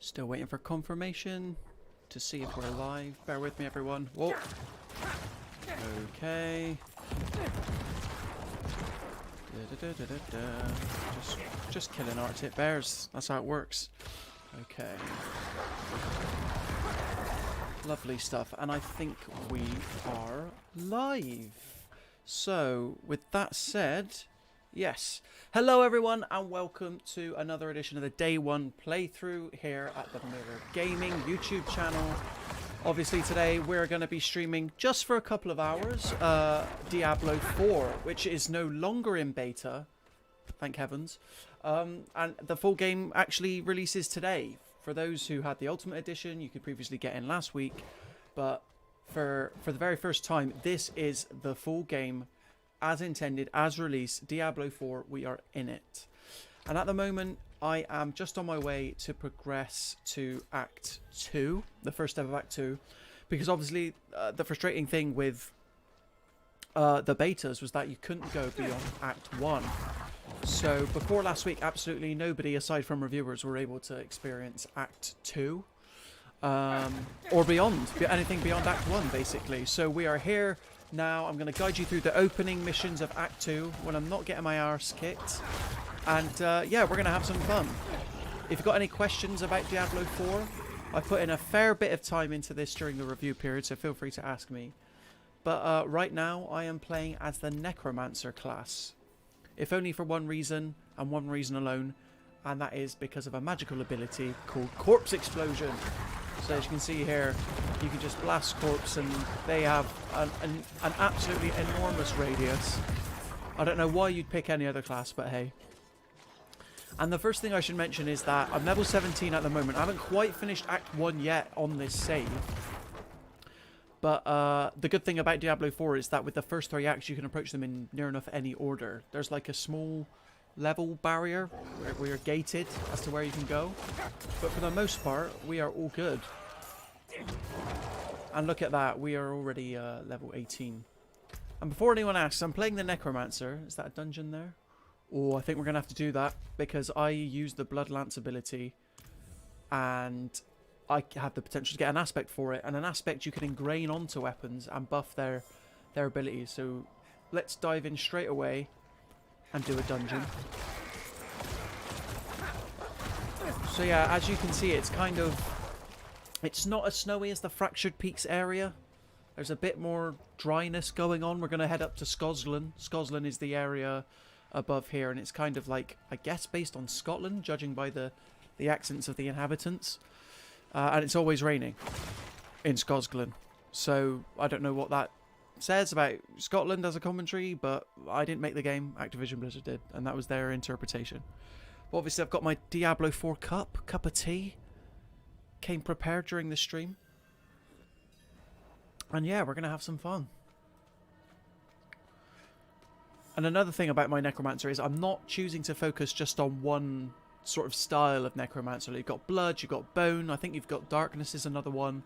Still waiting for confirmation to see if we're live. Bear with me, everyone. Whoa. Okay. Just killing Arctic bears. That's how it works. Okay. Lovely stuff. And I think we are live. So, with that said, yes. Hello everyone and welcome to another edition of the Day 1 playthrough here at the Mirror Gaming YouTube channel. Obviously today we're going to be streaming just for a couple of hours Diablo 4, which is no longer in beta, thank heavens. And the full game actually releases today. For those who had the Ultimate Edition, you could previously get in last week, but for the very first time, this is the full game as intended, as released. Diablo 4, we are in it. And at the moment, I am just on my way to progress to Act 2, the first step of Act 2, because obviously the frustrating thing with the betas was that you couldn't go beyond Act 1. So before last week, absolutely nobody aside from reviewers were able to experience Act 2 or beyond, anything beyond Act 1 basically. So we are here now. I'm going to guide you through the opening missions of Act 2 when I'm not getting my arse kicked. And yeah, we're going to have some fun. If you've got any questions about Diablo 4, I put in a fair bit of time into this during the review period, so feel free to ask me. But right now, I am playing as the Necromancer class. If only for one reason, and one reason alone, and that is because of a magical ability called Corpse Explosion. So as you can see here, you can just blast corpse and they have an absolutely enormous radius. I don't know why you'd pick any other class, but hey. And the first thing I should mention is that I'm level 17 at the moment. I haven't quite finished Act 1 yet on this save. But the good thing about Diablo 4 is that with the first 3 acts, you can approach them in near enough any order. There's like a small level barrier where you're gated as to where you can go. But for the most part, we are all good. And look at that, we are already level 18. And before anyone asks, I'm playing the Necromancer. Is that a dungeon there? Oh, I think we're going to have to do that because I use the Blood Lance ability and I have the potential to get an aspect for it. And an aspect you can ingrain onto weapons and buff their abilities. So let's dive in straight away and do a dungeon. So yeah, as you can see, it's kind of... It's not as snowy as the Fractured Peaks area. There's a bit more dryness going on. We're going to head up to Scosglen. Scosglen is the area above here, and it's kind of like, I guess, based on Scotland, judging by the accents of the inhabitants. And it's always raining in Scosglen. So I don't know what that says about Scotland as a commentary, but I didn't make the game. Activision Blizzard did, and that was their interpretation. But obviously, I've got my Diablo 4 cup of tea. Came prepared during the stream. And yeah, we're going to have some fun. And another thing about my Necromancer is I'm not choosing to focus just on one sort of style of Necromancer. You've got blood, you've got bone, I think you've got darkness is another one.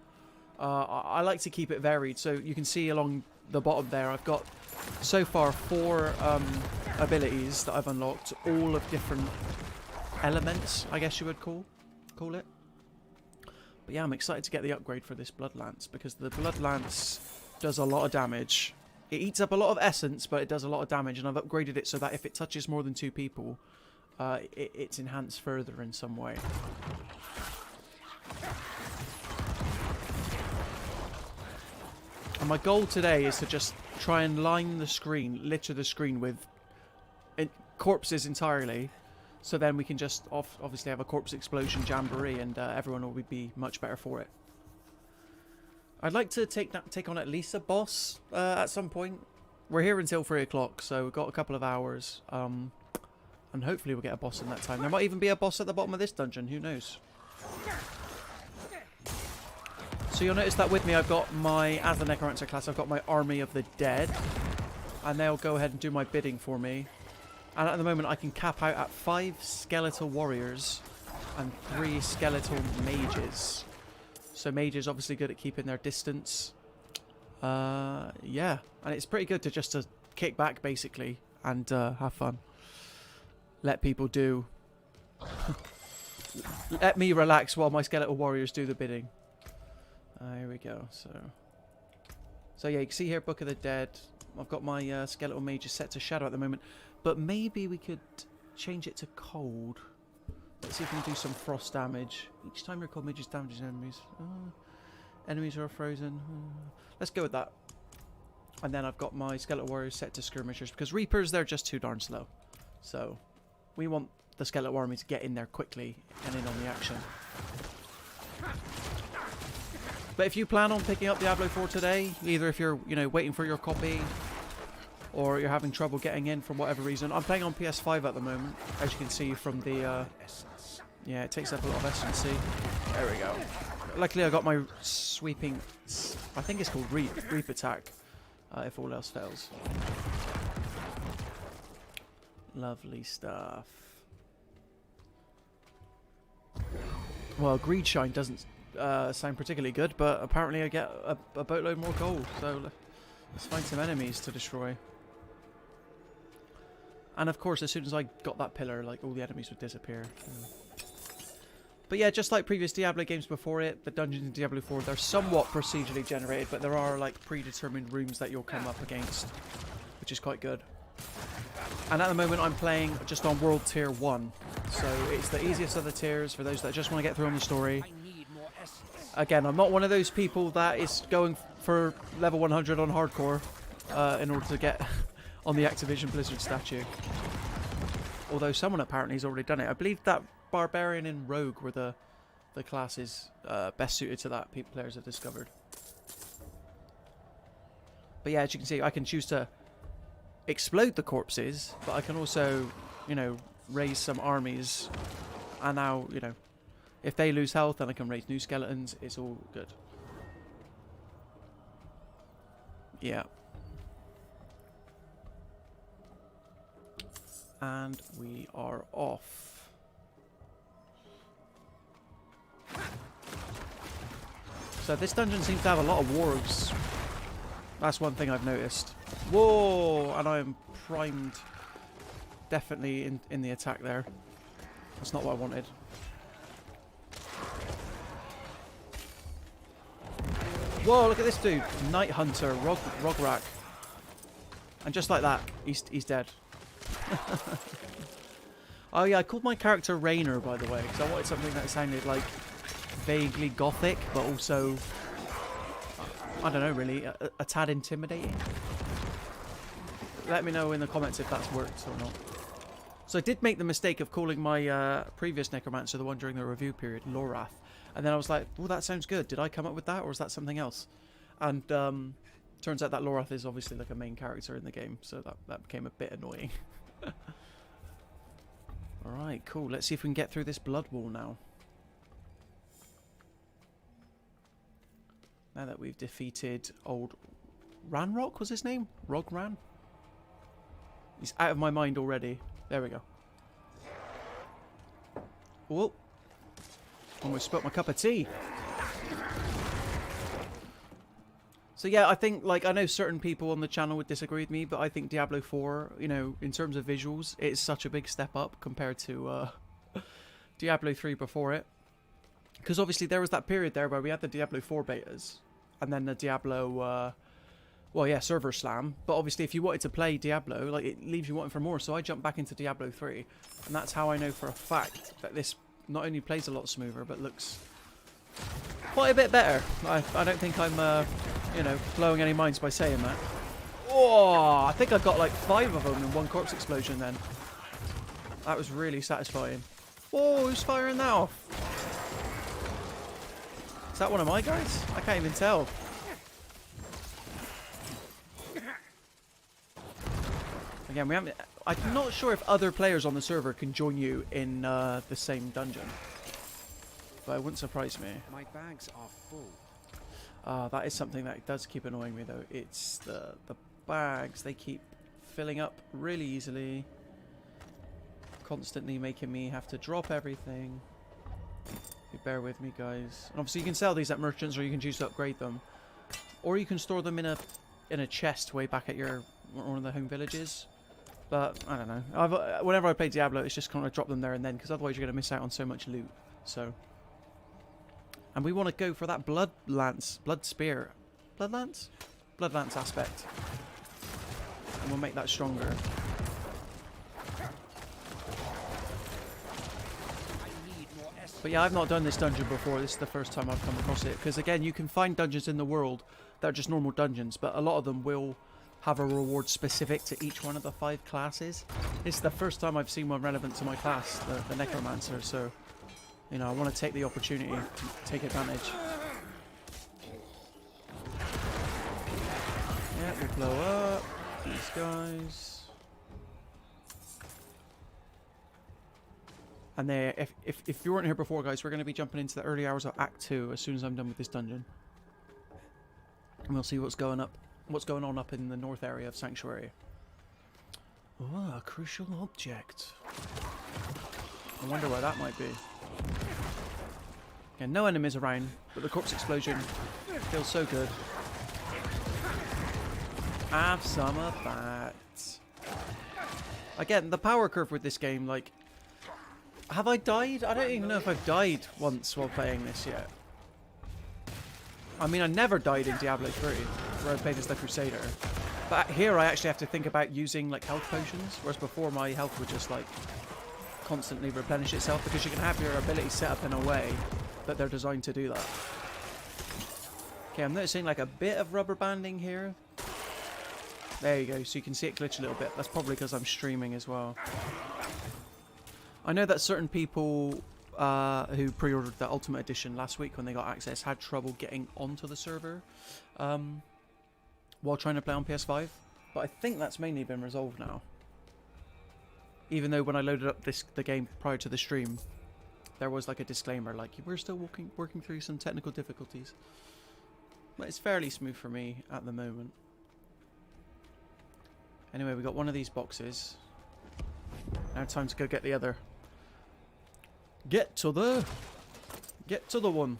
I like to keep it varied. So you can see along the bottom there, I've got so far 4 abilities that I've unlocked, all of different elements, I guess you would call it. But yeah, I'm excited to get the upgrade for this Blood Lance because the Blood Lance does a lot of damage. It eats up a lot of essence, but it does a lot of damage, and I've upgraded it so that if it touches more than 2 people, it's enhanced further in some way. And my goal today is to just try and line the screen, litter the screen with corpses entirely. So then we can just obviously have a corpse explosion jamboree and everyone will be much better for it. I'd like to take on at least a boss at some point. We're here until 3 o'clock, so we've got a couple of hours. And hopefully we'll get a boss in that time. There might even be a boss at the bottom of this dungeon, who knows? So you'll notice that with me I've got as the Necromancer class, I've got my Army of the Dead. And they'll go ahead and do my bidding for me. And at the moment I can cap out at 5 skeletal warriors and 3 skeletal mages. So mages obviously good at keeping their distance. Yeah, and it's pretty good to just to kick back basically and have fun. Let people do let me relax while my skeletal warriors do the bidding. Here we go. So yeah, you can see here, Book of the Dead. I've got my skeletal mages set to shadow at the moment, but maybe we could change it to cold. Let's see if we can do some frost damage. Each time your cold mages damages enemies. Enemies are frozen. Let's go with that. And then I've got my skeletal warriors set to skirmishers, because reapers, they're just too darn slow. So we want the skeletal army to get in there quickly and in on the action. But if you plan on picking up Diablo 4 today, either if you're, you know, waiting for your copy, or you're having trouble getting in for whatever reason. I'm playing on PS5 at the moment, as you can see from the yeah, it takes up a lot of S&C. There we go. Luckily I got my sweeping, I think it's called reap attack, if all else fails. Lovely stuff. Well, greed shine doesn't sound particularly good, but apparently I get a boatload more gold, so let's find some enemies to destroy. And of course, as soon as I got that pillar, like, all the enemies would disappear. But yeah, just like previous Diablo games before it, the dungeons in Diablo 4, they're somewhat procedurally generated, but there are like predetermined rooms that you'll come up against, which is quite good. And at the moment I'm playing just on World Tier 1, so it's the easiest of the tiers for those that just want to get through on the story. Again, I'm not one of those people that is going for level 100 on hardcore in order to get on the Activision Blizzard statue. Although someone apparently has already done it. I believe that Barbarian and Rogue were the classes best suited to that, players have discovered. But yeah, as you can see, I can choose to explode the corpses, but I can also, you know, raise some armies. And now, you know, if they lose health, then I can raise new skeletons. It's all good. Yeah. And we are off. So this dungeon seems to have a lot of wargs. That's one thing I've noticed. Whoa! And I am primed. Definitely in the attack there. That's not what I wanted. Whoa, look at this dude. Night Hunter, Rograk. And just like that, he's dead. Oh yeah, I called my character Rainer, by the way, because I wanted something that sounded like vaguely gothic, but also, I don't know, really, a tad intimidating. Let me know in the comments if that's worked or not. So I did make the mistake of calling my previous Necromancer, the one during the review period, Lorath. And then I was like, well, that sounds good. Did I come up with that, or is that something else? And turns out that Lorath is obviously like a main character in the game, so that became a bit annoying. Alright, cool. Let's see if we can get through this blood wall now. Now that we've defeated old Ranrock, was his name? Rogran? He's out of my mind already. There we go. Whoa. Almost spilt my cup of tea. So yeah, I think, like, I know certain people on the channel would disagree with me, but I think Diablo 4, you know, in terms of visuals, it's such a big step up compared to Diablo 3 before it. Because obviously there was that period there where we had the Diablo 4 betas, and then the Diablo, well, yeah, server slam. But obviously if you wanted to play Diablo, like, it leaves you wanting for more. So I jumped back into Diablo 3, and that's how I know for a fact that this not only plays a lot smoother, but looks quite a bit better. I don't think I'm, you know, blowing any minds by saying that. Oh, I think I got like 5 of them in one corpse explosion then. That was really satisfying. Whoa, who's firing that off? Is that one of my guys? I can't even tell. Again, we haven't... I'm not sure if other players on the server can join you in the same dungeon. But it wouldn't surprise me. My bags are full. That is something that does keep annoying me though. It's the bags. They keep filling up really easily. Constantly making me have to drop everything. You bear with me, guys. And obviously you can sell these at merchants, or you can choose to upgrade them. Or you can store them in a chest way back at your one of the home villages. But I don't know. Whenever I play Diablo, it's just kind of drop them there and then, because otherwise you're going to miss out on so much loot. So, and we want to go for that blood spear aspect, and we'll make that stronger. But yeah, I've not done this dungeon before. This is the first time I've come across it. Because again, you can find dungeons in the world that are just normal dungeons, but a lot of them will have a reward specific to each one of the 5 classes. This is the first time I've seen one relevant to my class, the Necromancer. So, you know, I want to take the opportunity to take advantage. Yeah, we'll blow up these guys. And there, if you weren't here before, guys, we're going to be jumping into the early hours of Act 2 as soon as I'm done with this dungeon. And we'll see what's going on up in the north area of Sanctuary. Oh, a crucial object. I wonder where that might be. Yeah, no enemies around, but the corpse explosion feels so good. Have some of that. Again, the power curve with this game, like... Have I died? I don't even know if I've died once while playing this yet. I mean, I never died in Diablo 3, where I played as the Crusader. But here I actually have to think about using, like, health potions, whereas before my health would just, like, constantly replenish itself, because you can have your abilities set up in a way that they're designed to do that. Okay, I'm noticing, like, a bit of rubber banding here. There you go, so you can see it glitch a little bit. That's probably because I'm streaming as well. I know that certain people who pre-ordered the Ultimate Edition last week when they got access had trouble getting onto the server while trying to play on PS5, but I think that's mainly been resolved now. Even though when I loaded up the game prior to the stream, there was like a disclaimer like, we're still working through some technical difficulties. But it's fairly smooth for me at the moment. Anyway, we got one of these boxes. Now time to go get the other. Get to the one.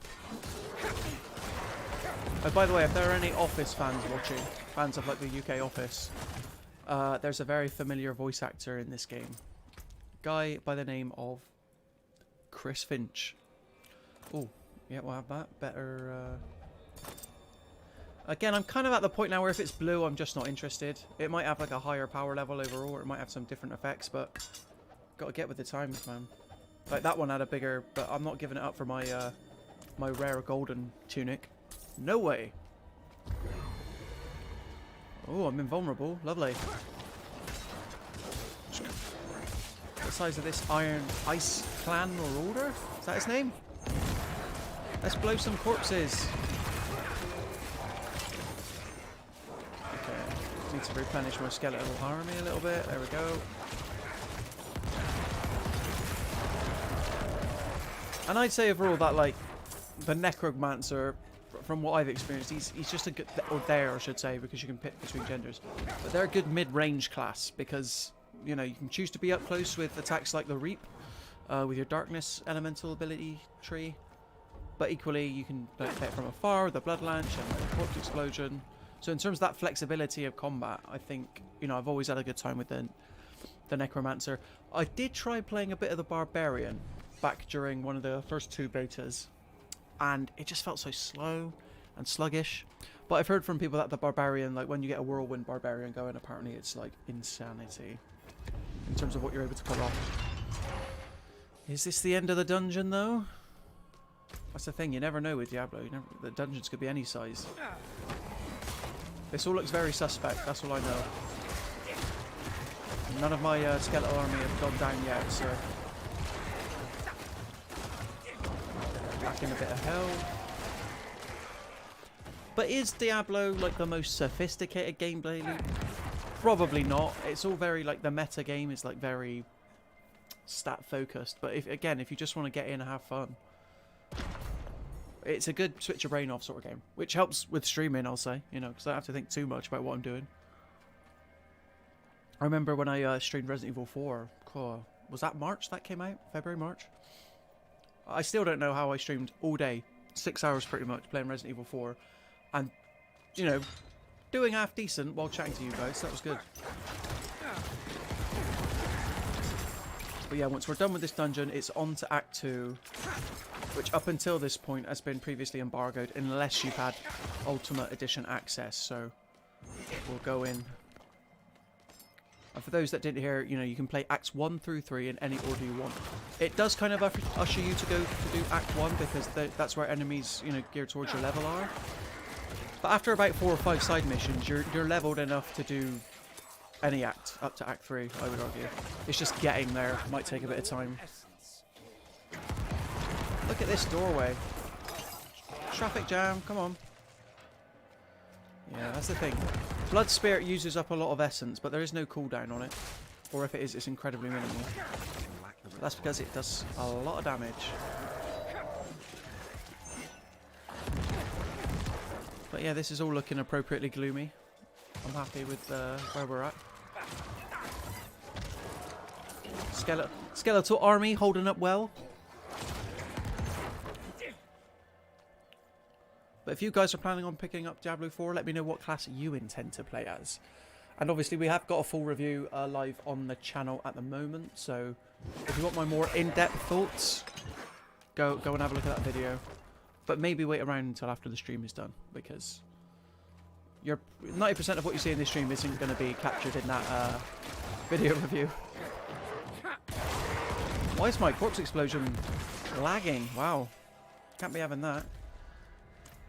Oh, by the way, if there are any Office fans watching, fans of like the UK Office, there's a very familiar voice actor in this game. Guy by the name of Chris Finch. Oh, yeah, we'll have that. Better... Again, I'm kind of at the point now where if it's blue, I'm just not interested. It might have like a higher power level overall, or it might have some different effects, but got to get with the times, man. Like that one had a bigger, but I'm not giving it up for my my rare golden tunic. No way. Oh, I'm invulnerable. Lovely. What size of this ice clan or order? Is that his name? Let's blow some corpses. Okay, need to replenish my skeletal army a little bit. There we go. And I'd say overall that, like, the Necromancer, from what I've experienced, he's just a good, or there I should say, because you can pick between genders. But they're a good mid-range class because, you know, you can choose to be up close with attacks like the Reap, with your Darkness Elemental ability tree. But equally, you can play it from afar with the Blood Launch and the Corpse Explosion. So in terms of that flexibility of combat, I think, you know, I've always had a good time with the Necromancer. I did try playing a bit of the Barbarian back during one of the first 2 betas, and it just felt so slow and sluggish. But I've heard from people that the Barbarian, like when you get a Whirlwind Barbarian going, apparently it's like insanity in terms of what you're able to pull off. Is this the end of the dungeon though? That's the thing, you never know with Diablo. The dungeons could be any size. This all looks very suspect, that's all I know. None of my skeletal army have gone down yet, so... Back in a bit of health. But is Diablo like the most sophisticated gameplay loop? Probably not. It's all very like the meta game is like very stat focused. But if you just want to get in and have fun, it's a good switch your brain off sort of game, which helps with streaming. I'll say, you know, because I don't have to think too much about what I'm doing. I remember when I streamed Resident Evil 4. Cool. Was that March that came out? February, March? I still don't know how I streamed all day, 6 hours pretty much, playing Resident Evil 4, and, you know, doing half decent while chatting to you guys. That was good. But yeah, once we're done with this dungeon, it's on to Act 2, which up until this point has been previously embargoed unless you've had Ultimate Edition access. So we'll go in. And for those that didn't hear, you know, you can play Acts 1 through 3 in any order you want. It does kind of usher you to go to do Act 1 because that's where enemies, you know, geared towards your level are. But after about 4 or 5 side missions, you're leveled enough to do any act up to Act 3, I would argue. It's just getting there might take a bit of time. Look at this doorway. Traffic jam, come on. Yeah, that's the thing. Blood Spirit uses up a lot of essence, but there is no cooldown on it. Or if it is, it's incredibly minimal. That's because it does a lot of damage. But yeah, this is all looking appropriately gloomy. I'm happy with where we're at. Skeletal army holding up well. But if you guys are planning on picking up Diablo 4, let me know what class you intend to play as. And obviously we have got a full review live on the channel at the moment, so if you want my more in-depth thoughts, go and have a look at that video. But maybe wait around until after the stream is done, because 90% of what you see in this stream isn't going to be captured in that video review. Why is my corpse explosion lagging? Wow. Can't be having that.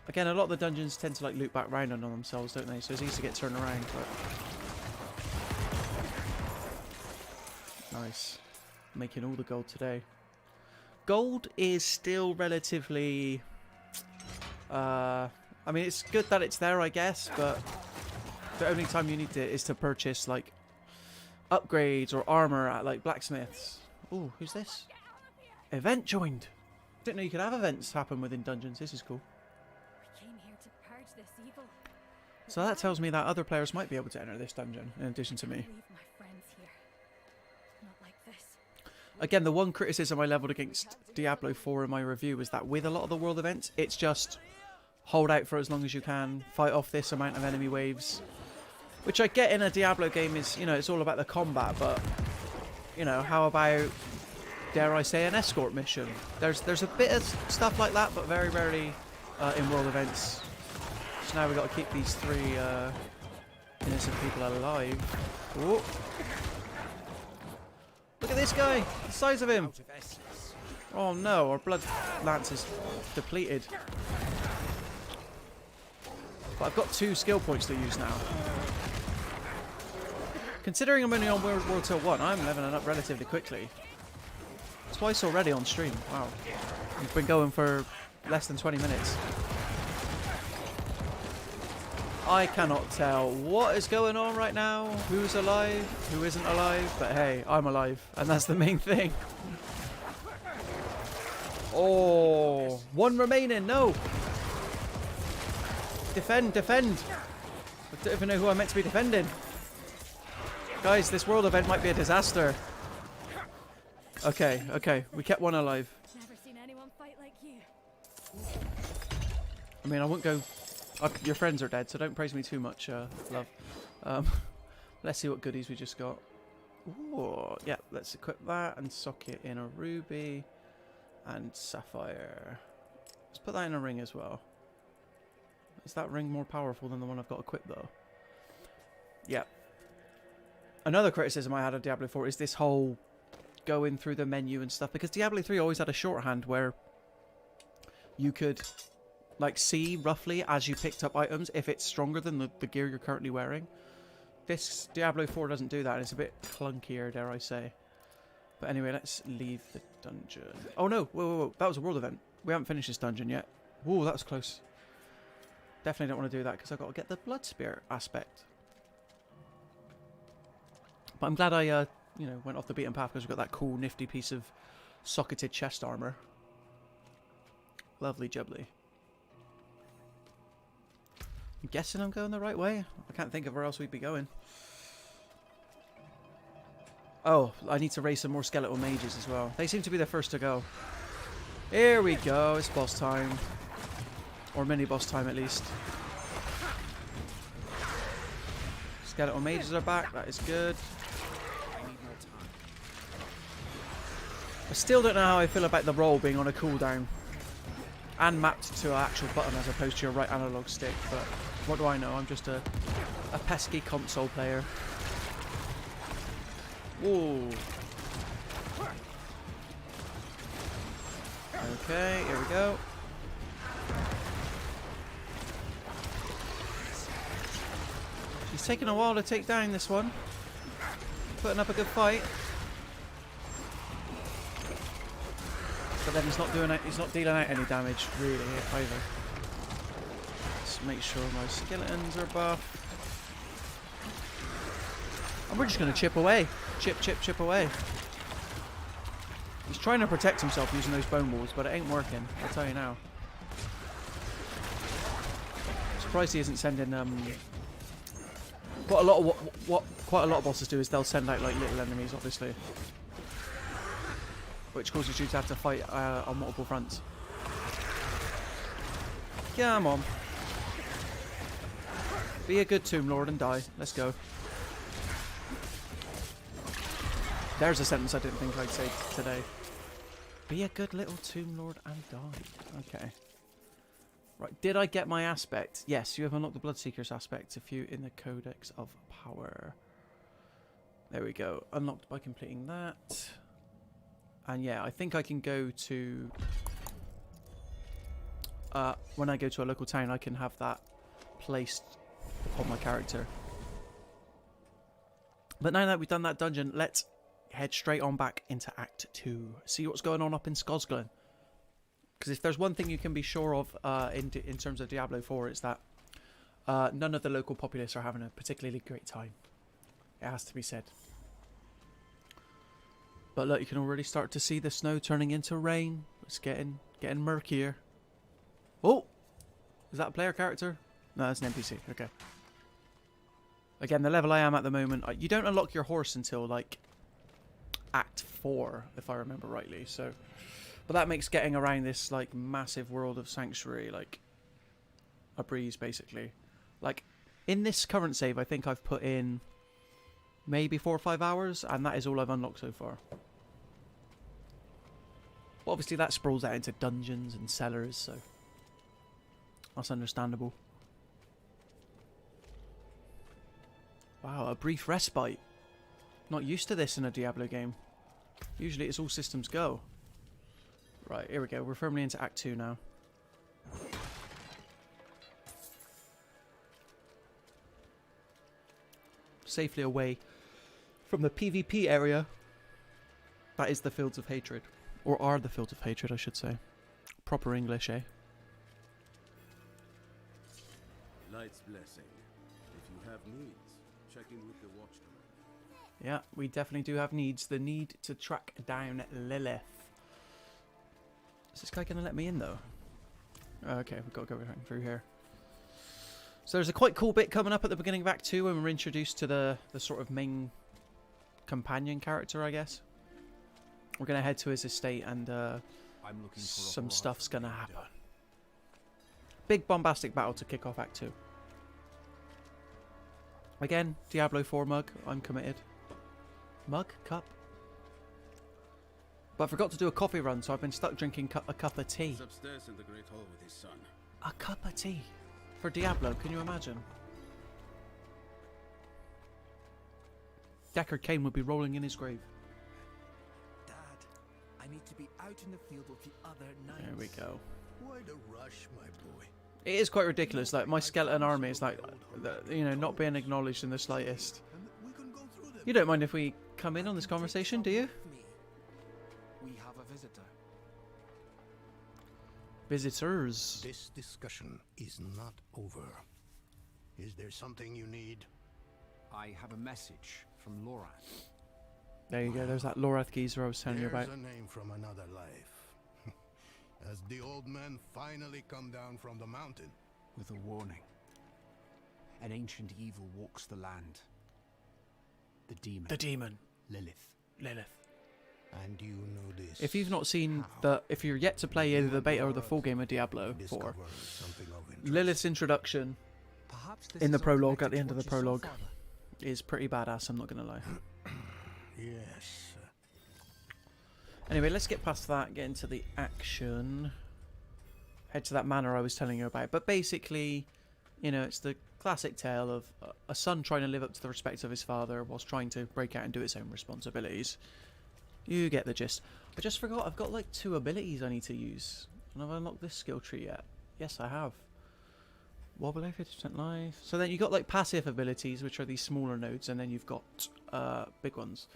Again, a lot of the dungeons tend to like loop back round on themselves, don't they? So it's easy to get turned around, but... Nice. Making all the gold today. Gold is still relatively... I mean, it's good that it's there, I guess, but the only time you need it is to purchase, like, upgrades or armor at, like, blacksmiths. Ooh, who's this? Event joined! Didn't know you could have events happen within dungeons. This is cool. So that tells me that other players might be able to enter this dungeon, in addition to me. Again, the one criticism I leveled against Diablo 4 in my review was that with a lot of the world events, it's just hold out for as long as you can, fight off this amount of enemy waves. Which I get in a Diablo game is, you know, it's all about the combat, but, you know, how about, dare I say, an escort mission? There's a bit of stuff like that, but very rarely in world events. So now we've got to keep these 3 innocent people alive. Whoa. Look at this guy! The size of him! Oh no, our blood lance is depleted. But I've got 2 skill points to use now. Considering I'm only on World Tier 1, I'm leveling up relatively quickly. Twice already on stream. Wow. We've been going for less than 20 minutes. I cannot tell what is going on right now, who's alive, who isn't alive, but hey, I'm alive, and that's the main thing. Oh, 1 remaining, no! Defend, defend! I don't even know who I'm meant to be defending. Guys, this world event might be a disaster. Okay, okay, we kept 1 alive. Never seen anyone fight like you. I mean, I won't go... your friends are dead, so don't praise me too much, love. Let's see what goodies we just got. Ooh, yeah, let's equip that and socket in a ruby and sapphire. Let's put that in a ring as well. Is that ring more powerful than the one I've got equipped, though? Yeah. Another criticism I had of Diablo 4 is this whole going through the menu and stuff, because Diablo 3 always had a shorthand where you could... like see roughly as you picked up items if it's stronger than the gear you're currently wearing. This Diablo 4 doesn't do that, and it's a bit clunkier, dare I say. But anyway, let's leave the dungeon. Oh no, whoa, that was a world event. We haven't finished this dungeon yet. Whoa, that was close. Definitely don't want to do that because I've got to get the blood spirit aspect. But I'm glad I you know, went off the beaten path because we've got that cool nifty piece of socketed chest armor. Lovely jubbly. I'm guessing I'm going the right way. I can't think of where else we'd be going. Oh, I need to raise some more skeletal mages as well. They seem to be the first to go. Here we go. It's boss time. Or mini boss time at least. Skeletal mages are back. That is good. I still don't know how I feel about the roll being on a cooldown and mapped to an actual button as opposed to your right analog stick, but what do I know? I'm just a pesky console player. Whoa. Okay, here we go. She's taking a while to take down this one. Putting up a good fight. But then he's not doing it, he's not dealing out any damage really either. Let's make sure my skeletons are buffed. And we're just gonna chip away. Chip away. He's trying to protect himself using those bone walls, but it ain't working, I'll tell you now. Surprised he isn't sending quite a lot of quite a lot of bosses do is they'll send out like little enemies, obviously, which causes you to have to fight on multiple fronts. Come on, be a good Tomb Lord and die. Let's go. There's a sentence I didn't think I'd say today. Be a good little Tomb Lord and die. Okay. Right, did I get my aspect? Yes, you have unlocked the Bloodseeker's aspect if you in the Codex of Power. There we go. Unlocked by completing that. And yeah, I think I can go to... when I go to a local town, I can have that placed on my character. But now that we've done that dungeon, let's head straight on back into Act 2. See what's going on up in Scosglen. Because if there's one thing you can be sure of in terms of Diablo 4, it's that none of the local populace are having a particularly great time. It has to be said. But look, you can already start to see the snow turning into rain. It's getting murkier. Oh! Is that a player character? No, that's an NPC. Okay. Again, the level I am at the moment, you don't unlock your horse until, like, Act 4, if I remember rightly, so... But that makes getting around this, like, massive world of Sanctuary, like, a breeze, basically. Like, in this current save, I think I've put in maybe 4 or 5 hours, and that is all I've unlocked so far. But obviously that sprawls out into dungeons and cellars, so... That's understandable. Wow, a brief respite. Not used to this in a Diablo game. Usually it's all systems go. Right, here we go. We're firmly into Act 2 now. Safely away from the PvP area. That is the Fields of Hatred. Or are the Fields of Hatred, I should say. Proper English, eh? Light's blessing. If you have needs, check in with the watchtower. Yeah, we definitely do have needs. The need to track down Lilith. Is this guy going to let me in, though? Okay, we've got to go through here. So there's a quite cool bit coming up at the beginning of Act 2 when we're introduced to the sort of main companion character, I guess. We're going to head to his estate and some stuff's going to happen. Big bombastic battle to kick off Act 2. Again, Diablo 4 mug. I'm committed. Mug? Cup? But I forgot to do a coffee run, so I've been stuck drinking a cup of tea. He's upstairs in the Great Hall with his son. A cup of tea? For Diablo, can you imagine? Deckard Cain would be rolling in his grave. Dad, I need to be out in the field with the other knights. There we go. Why the rush, my boy? It is quite ridiculous. Like, my skeleton army is like, you know, not being acknowledged in the slightest. We can go through them. You don't mind if we come in on this conversation, do you? We have a visitor. Visitors. This discussion is not over. Is there something you need? I have a message from Lorath. There you go. There's that Lorath geezer I was telling you about. There's a name from another life. Has the old man finally come down from the mountain? With a warning. An ancient evil walks the land. The demon. The demon. Lilith. Lilith. And you know this. If you've not seen if you're yet to play either the beta or the full game of Diablo 4, Discover something of interest. Lilith's introduction Perhaps this in the is prologue, unconnected at the end to of the what you saw, prologue, Father. is pretty badass, I'm not going to lie. Yes. Anyway, let's get past that, get into the action. Head to that manor I was telling you about. But basically, you know, it's the classic tale of a son trying to live up to the respect of his father whilst trying to break out and do its own responsibilities. You get the gist. I just forgot, I've got like 2 abilities I need to use. And have I unlocked this skill tree yet? Yes, I have. Wobbly, 50% life. So then you got like passive abilities, which are these smaller nodes, and then you've got big ones.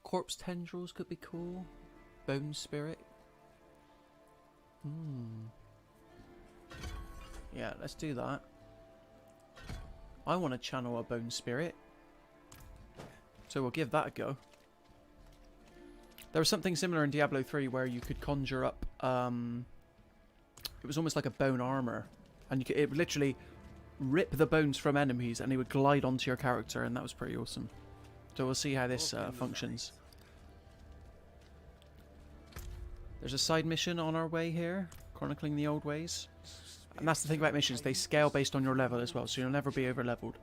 Corpse tendrils could be cool. Bone spirit. Yeah, let's do that. I want to channel a bone spirit, so we'll give that a go. There was something similar in Diablo 3 where you could conjure up, it was almost like a bone armor, and you could, it would literally rip the bones from enemies and it would glide onto your character, and that was pretty awesome. So we'll see how this functions. There's a side mission on our way here, chronicling the old ways. And that's the thing about missions, they scale based on your level as well, so you'll never be over leveled.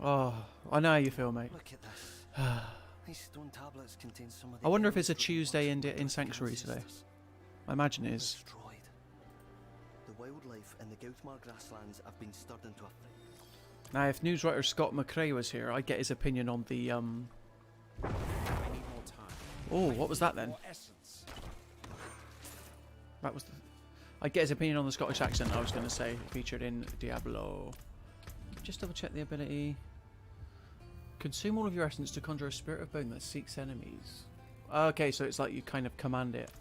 Oh, I know how you feel, mate. Look at this. These stone tablets contain some of the I wonder if it's a Tuesday in Sanctuary today. I imagine it is. destroyed. The wildlife in the Gautmar grasslands have been stirred into a Now, if newswriter Scott McRae was here, I'd get his opinion on the, I need more time. Oh, what was that then? More essence. That was the... I'd get his opinion on the Scottish accent, I was going to say, featured in Diablo. Just double check the ability. Consume all of your essence to conjure a spirit of bone that seeks enemies. Okay, so it's like you kind of command it,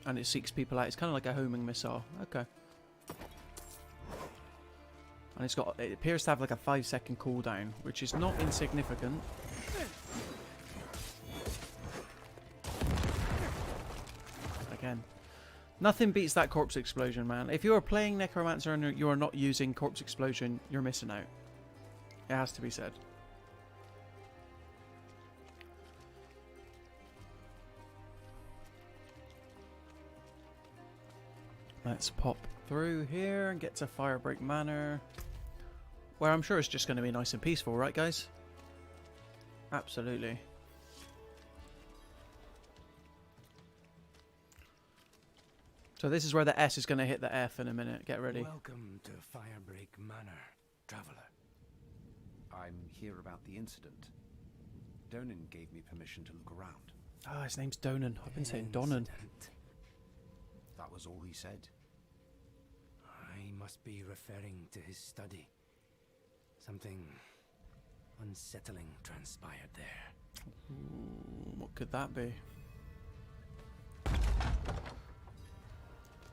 and it seeks people out. It's kind of like a homing missile. Okay. And it appears to have like a 5-second cooldown, which is not insignificant. Again. Nothing beats that corpse explosion, man. If you are playing Necromancer and you are not using corpse explosion, you're missing out. It has to be said. Let's pop through here and get to Firebreak Manor, where I'm sure it's just going to be nice and peaceful, right guys? Absolutely. So this is where the S is going to hit the F in a minute. Get ready. Welcome to Firebreak Manor, traveller. I'm here about the incident. Donan gave me permission to look around. Ah, his name's Donan. I've been saying Donan. Incident. That was all he said. I must be referring to his study. Something unsettling transpired there. Ooh, what could that be?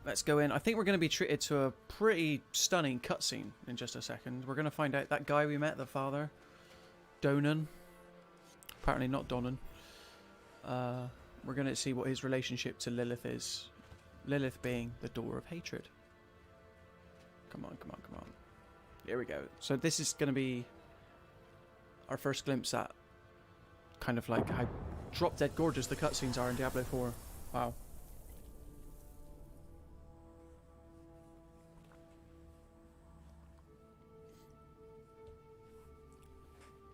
Let's go in. I think we're going to be treated to a pretty stunning cutscene in just a second. We're going to find out that guy we met, the father, Donan. Apparently not Donan. We're going to see what his relationship to Lilith is. Lilith being the door of hatred. Come on, come on, come on. Here we go. So this is going to be our first glimpse at kind of like how drop dead gorgeous the cutscenes are in Diablo 4. Wow.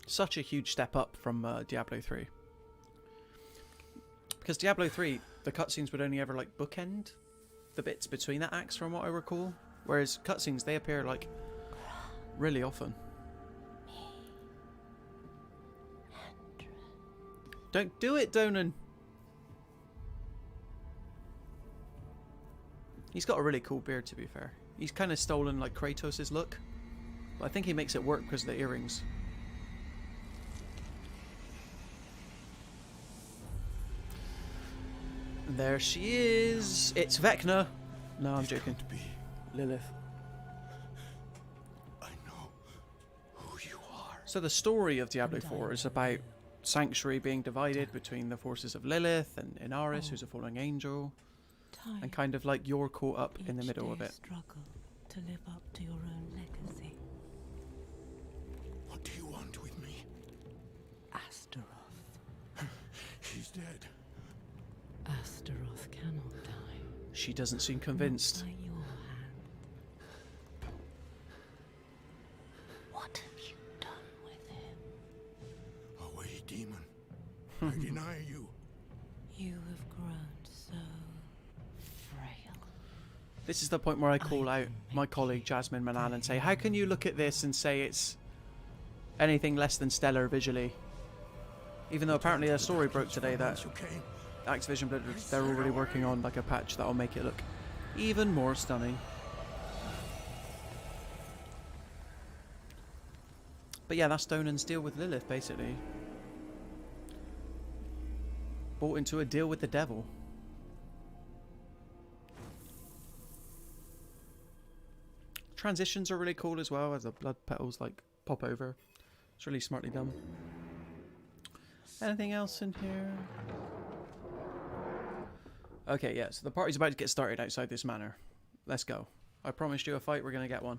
Such a huge step up from Diablo 3. Because Diablo 3, the cutscenes would only ever like bookend the bits between the acts from what I recall. Whereas cutscenes, they appear like really often. Don't do it, Donan! He's got a really cool beard, to be fair. He's kind of stolen like Kratos' look. But I think he makes it work because of the earrings. There she is. It's Vecna. No, I'm joking. Can't be. Lilith. I know who you are. So the story of Diablo 4 is about Sanctuary being divided between the forces of Lilith and Inaris, who's a fallen angel, and kind of like you're caught up in the middle of it. Struggle to live up to your own legacy. What do you want with me? Astaroth. She's dead. Astaroth cannot die. She doesn't seem convinced. Not by your hand. What have you done I deny you. You have grown so frail. This is the point where I call out my colleague Jasmine Manan and say, how can you look at this and say it's anything less than stellar visually? Even though apparently a story broke today that Activision Blizzard, they're already working on like a patch that'll make it look even more stunning. But yeah, that's Donan's deal with Lilith, basically. Bought into a deal with the devil. Transitions are really cool as well, as the blood petals like pop over. It's really smartly done. Anything else in here? Okay, yeah, so the party's about to get started outside this manor. Let's go. I promised you a fight, we're going to get one.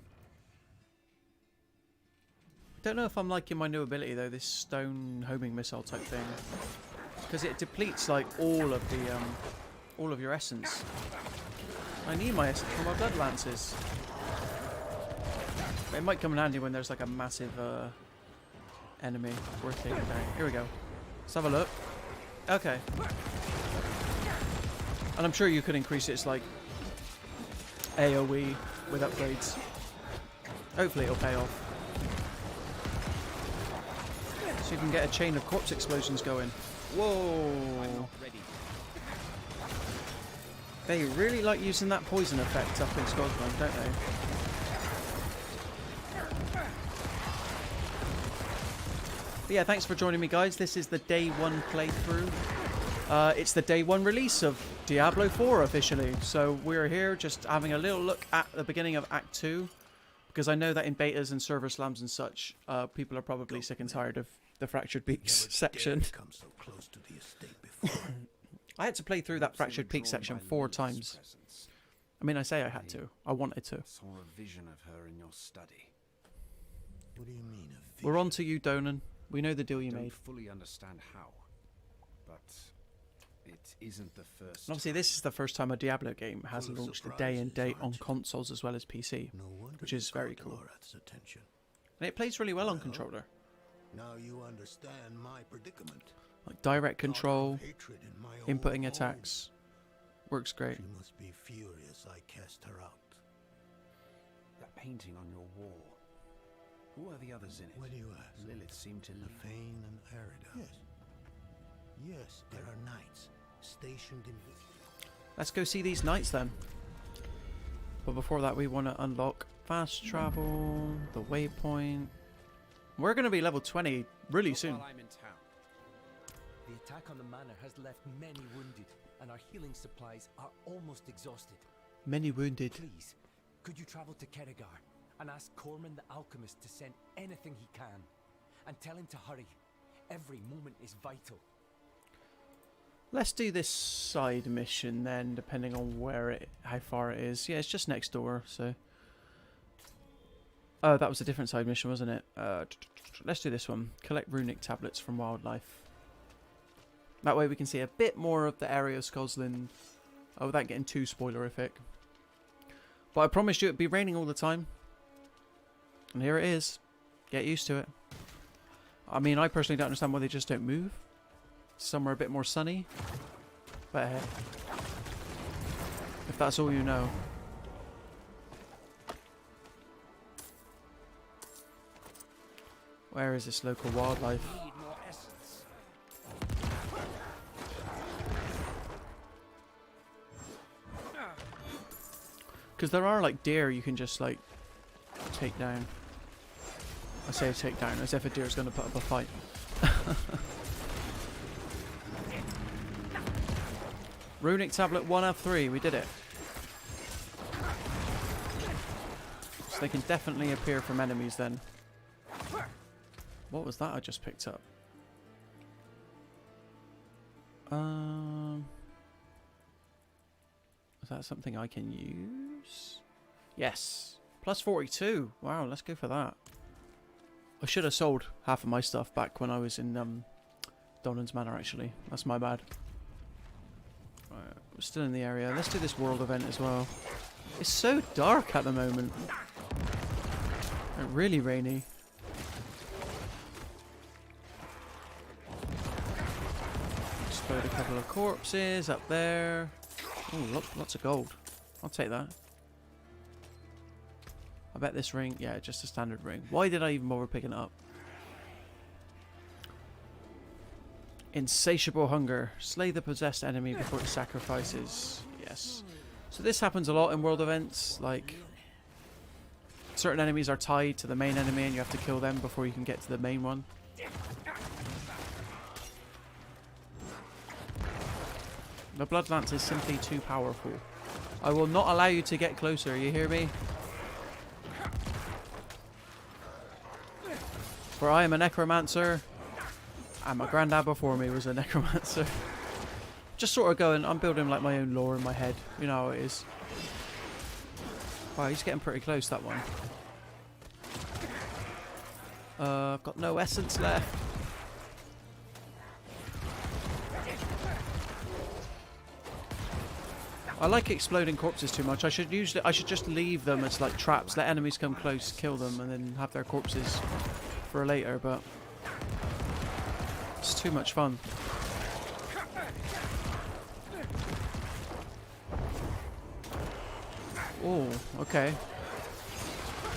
Don't know if I'm liking my new ability though, this stone homing missile type thing. Because it depletes like all of your essence. I need my essence for my blood lances. It might come in handy when there's like a massive enemy worth taking down. Here we go. Let's have a look. Okay. And I'm sure you could increase its like AoE with upgrades. Hopefully it'll pay off. So you can get a chain of corpse explosions going. Whoa! They really like using that poison effect up in Scosglen, don't they? But yeah, thanks for joining me, guys. This is the day 1 playthrough. It's the day 1 release of Diablo 4 officially. So we're here just having a little look at the beginning of Act 2. Because I know that in betas and server slams and such, people are probably sick and tired of the Fractured Peaks section. So close to the estate before. I had to play through that Fractured Peaks section 4 times. I mean, I say I had to. I wanted to. Saw a vision of her in your study. What do you mean? We're on to you, Donan. We know the deal you Don't made. fully understand how, but it isn't the first. And obviously, this is the first time a Diablo game has launched a day and date on consoles as well as PC, No wonder which is very cool. Lorat's attention. And it plays really well on controller. Now you understand my predicament. Like direct control, Thought of hatred in my own inputting home. attacks. Works great. She must be furious I cast her out. That painting on your wall. Who are the others in it? Why do you ask? Lilith seemed to leave. Fane and Arida. Yes. Yes, there are knights stationed in the... Let's go see these knights then. But before that, we want to unlock fast travel, the waypoint. We're going to be level 20 really soon. While I'm in town. The attack on the manor has left many wounded, and our healing supplies are almost exhausted. Many wounded. Please, could you travel to Keregar and ask Corman the alchemist to send anything he can, and tell him to hurry. Every moment is vital. Let's do this side mission then, depending on how far it is. Yeah, it's just next door, so. Oh, that was a different side mission, wasn't it? Let's do this one. Collect runic tablets from wildlife. That way we can see a bit more of the area of Scosglen without getting too spoilerific. But I promised you it'd be raining all the time. And here it is. Get used to it. I mean, I personally don't understand why they just don't move. Somewhere a bit more sunny. But hey. If that's all you know. Where is this local wildlife? Need more essence. Because there are like deer you can just like take down. I say take down as if a deer's going to put up a fight. Runic tablet 1 of 3, we did it. So they can definitely appear from enemies then. What was that I just picked up? Is that something I can use? Yes. Plus 42. Wow, let's go for that. I should have sold half of my stuff back when I was in Donan's Manor, actually. That's my bad. Right, we're still in the area. Let's do this world event as well. It's so dark at the moment. Really rainy. explode a couple of corpses up there. Oh, look, lots of gold. I'll take that. I bet this ring, yeah, just a standard ring. Why did I even bother picking it up? Insatiable hunger. Slay the possessed enemy before it sacrifices. Yes. So this happens a lot in world events. Like, certain enemies are tied to the main enemy and you have to kill them before you can get to the main one. The Blood Lance is simply too powerful. I will not allow you to get closer, you hear me? For I am a Necromancer, and my granddad before me was a Necromancer. Just sort of going, I'm building like my own lore in my head. You know how it is. Wow, he's getting pretty close, that one. I've got no essence left. I like exploding corpses too much. I should just leave them as like traps. Let enemies come close, kill them, and then have their corpses for later. But it's too much fun. Oh, okay.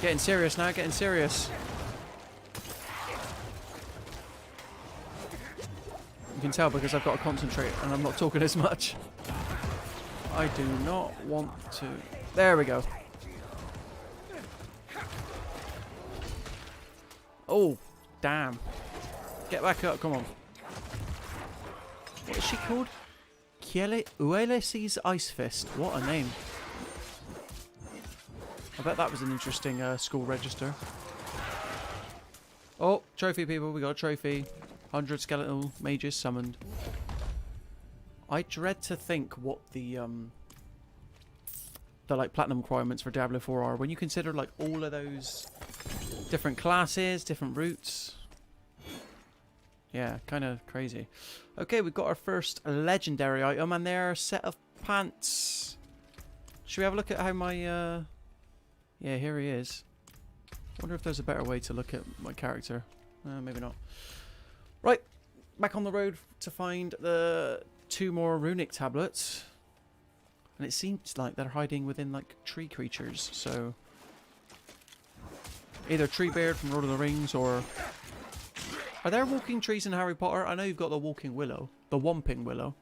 Getting serious now. Getting serious. You can tell because I've got to concentrate and I'm not talking as much. I do not want to. There we go. Oh, damn. Get back up, come on. What is she called? Uelys's Ice Fist. What a name. I bet that was an interesting school register. Oh, trophy people, we got a trophy. 100 skeletal mages summoned. I dread to think what the like platinum requirements for Diablo 4 are when you consider like all of those different classes, different routes. Yeah, kind of crazy. Okay, we've got our first legendary item, and they're a set of pants. Should we have a look at how my yeah, here he is. Wonder if there's a better way to look at my character. Maybe not. Right, back on the road to find the 2 more runic tablets, and it seems like they're hiding within like tree creatures, so either Treebeard from Lord of the Rings, or are there walking trees in Harry Potter? I know you've got the walking willow, the Whomping Willow.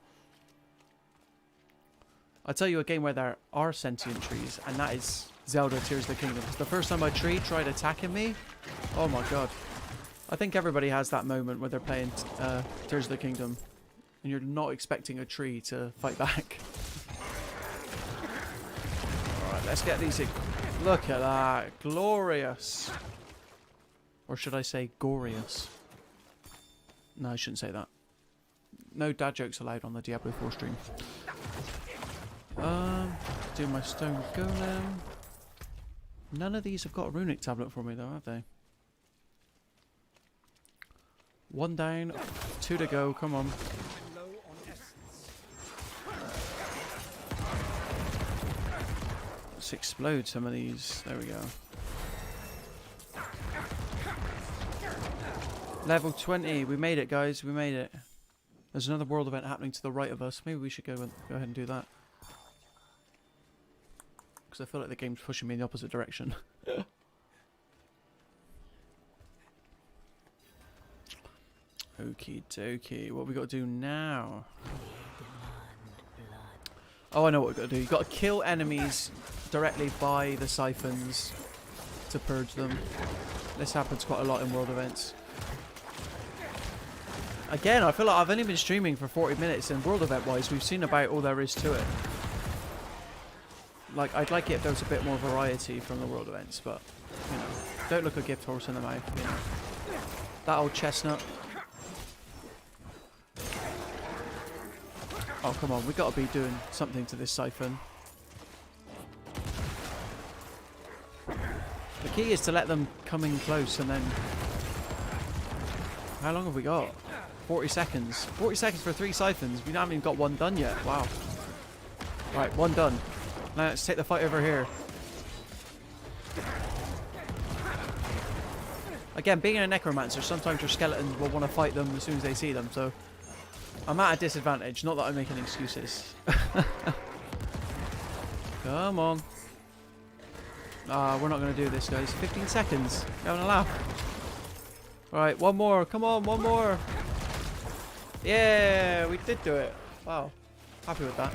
I'll tell you a game where there are sentient trees, and that is Zelda Tears of the Kingdom. Because the first time a tree tried attacking me, oh my god. I think everybody has that moment where they're playing Tears of the Kingdom and you're not expecting a tree to fight back. Alright, let's get these in. Look at that. Glorious. Or should I say glorious? No, I shouldn't say that. No dad jokes allowed on the Diablo 4 stream. Do my stone golem. None of these have got a runic tablet for me though, have they? 1 down, 2 to go, come on. Let's explode some of these. There we go. Level 20, we made it guys, we made it. There's another world event happening to the right of us. Maybe we should go ahead and do that. Because I feel like the game's pushing me in the opposite direction. Okie dokie. What we got to do now? Oh, I know what we've got to do. You've got to kill enemies directly by the siphons to purge them. This happens quite a lot in world events. Again, I feel like I've only been streaming for 40 minutes, and world event wise, we've seen about all there is to it. Like, I'd like it if there was a bit more variety from the world events, but, you know, don't look a gift horse in the mouth, you know. That old chestnut. Oh, come on, we got to be doing something to this siphon. The key is to let them come in close and then... How long have we got? 40 seconds. 40 seconds for 3 siphons. We haven't even got 1 done yet. Wow. Right, 1 done. Now let's take the fight over here. Again, being a necromancer, sometimes your skeletons will want to fight them as soon as they see them, so I'm at a disadvantage, not that I'm making excuses. Come on. We're not going to do this, guys. 15 seconds. You're having a laugh. Right, one more. Come on, one more. Yeah, we did do it. Wow. Happy with that.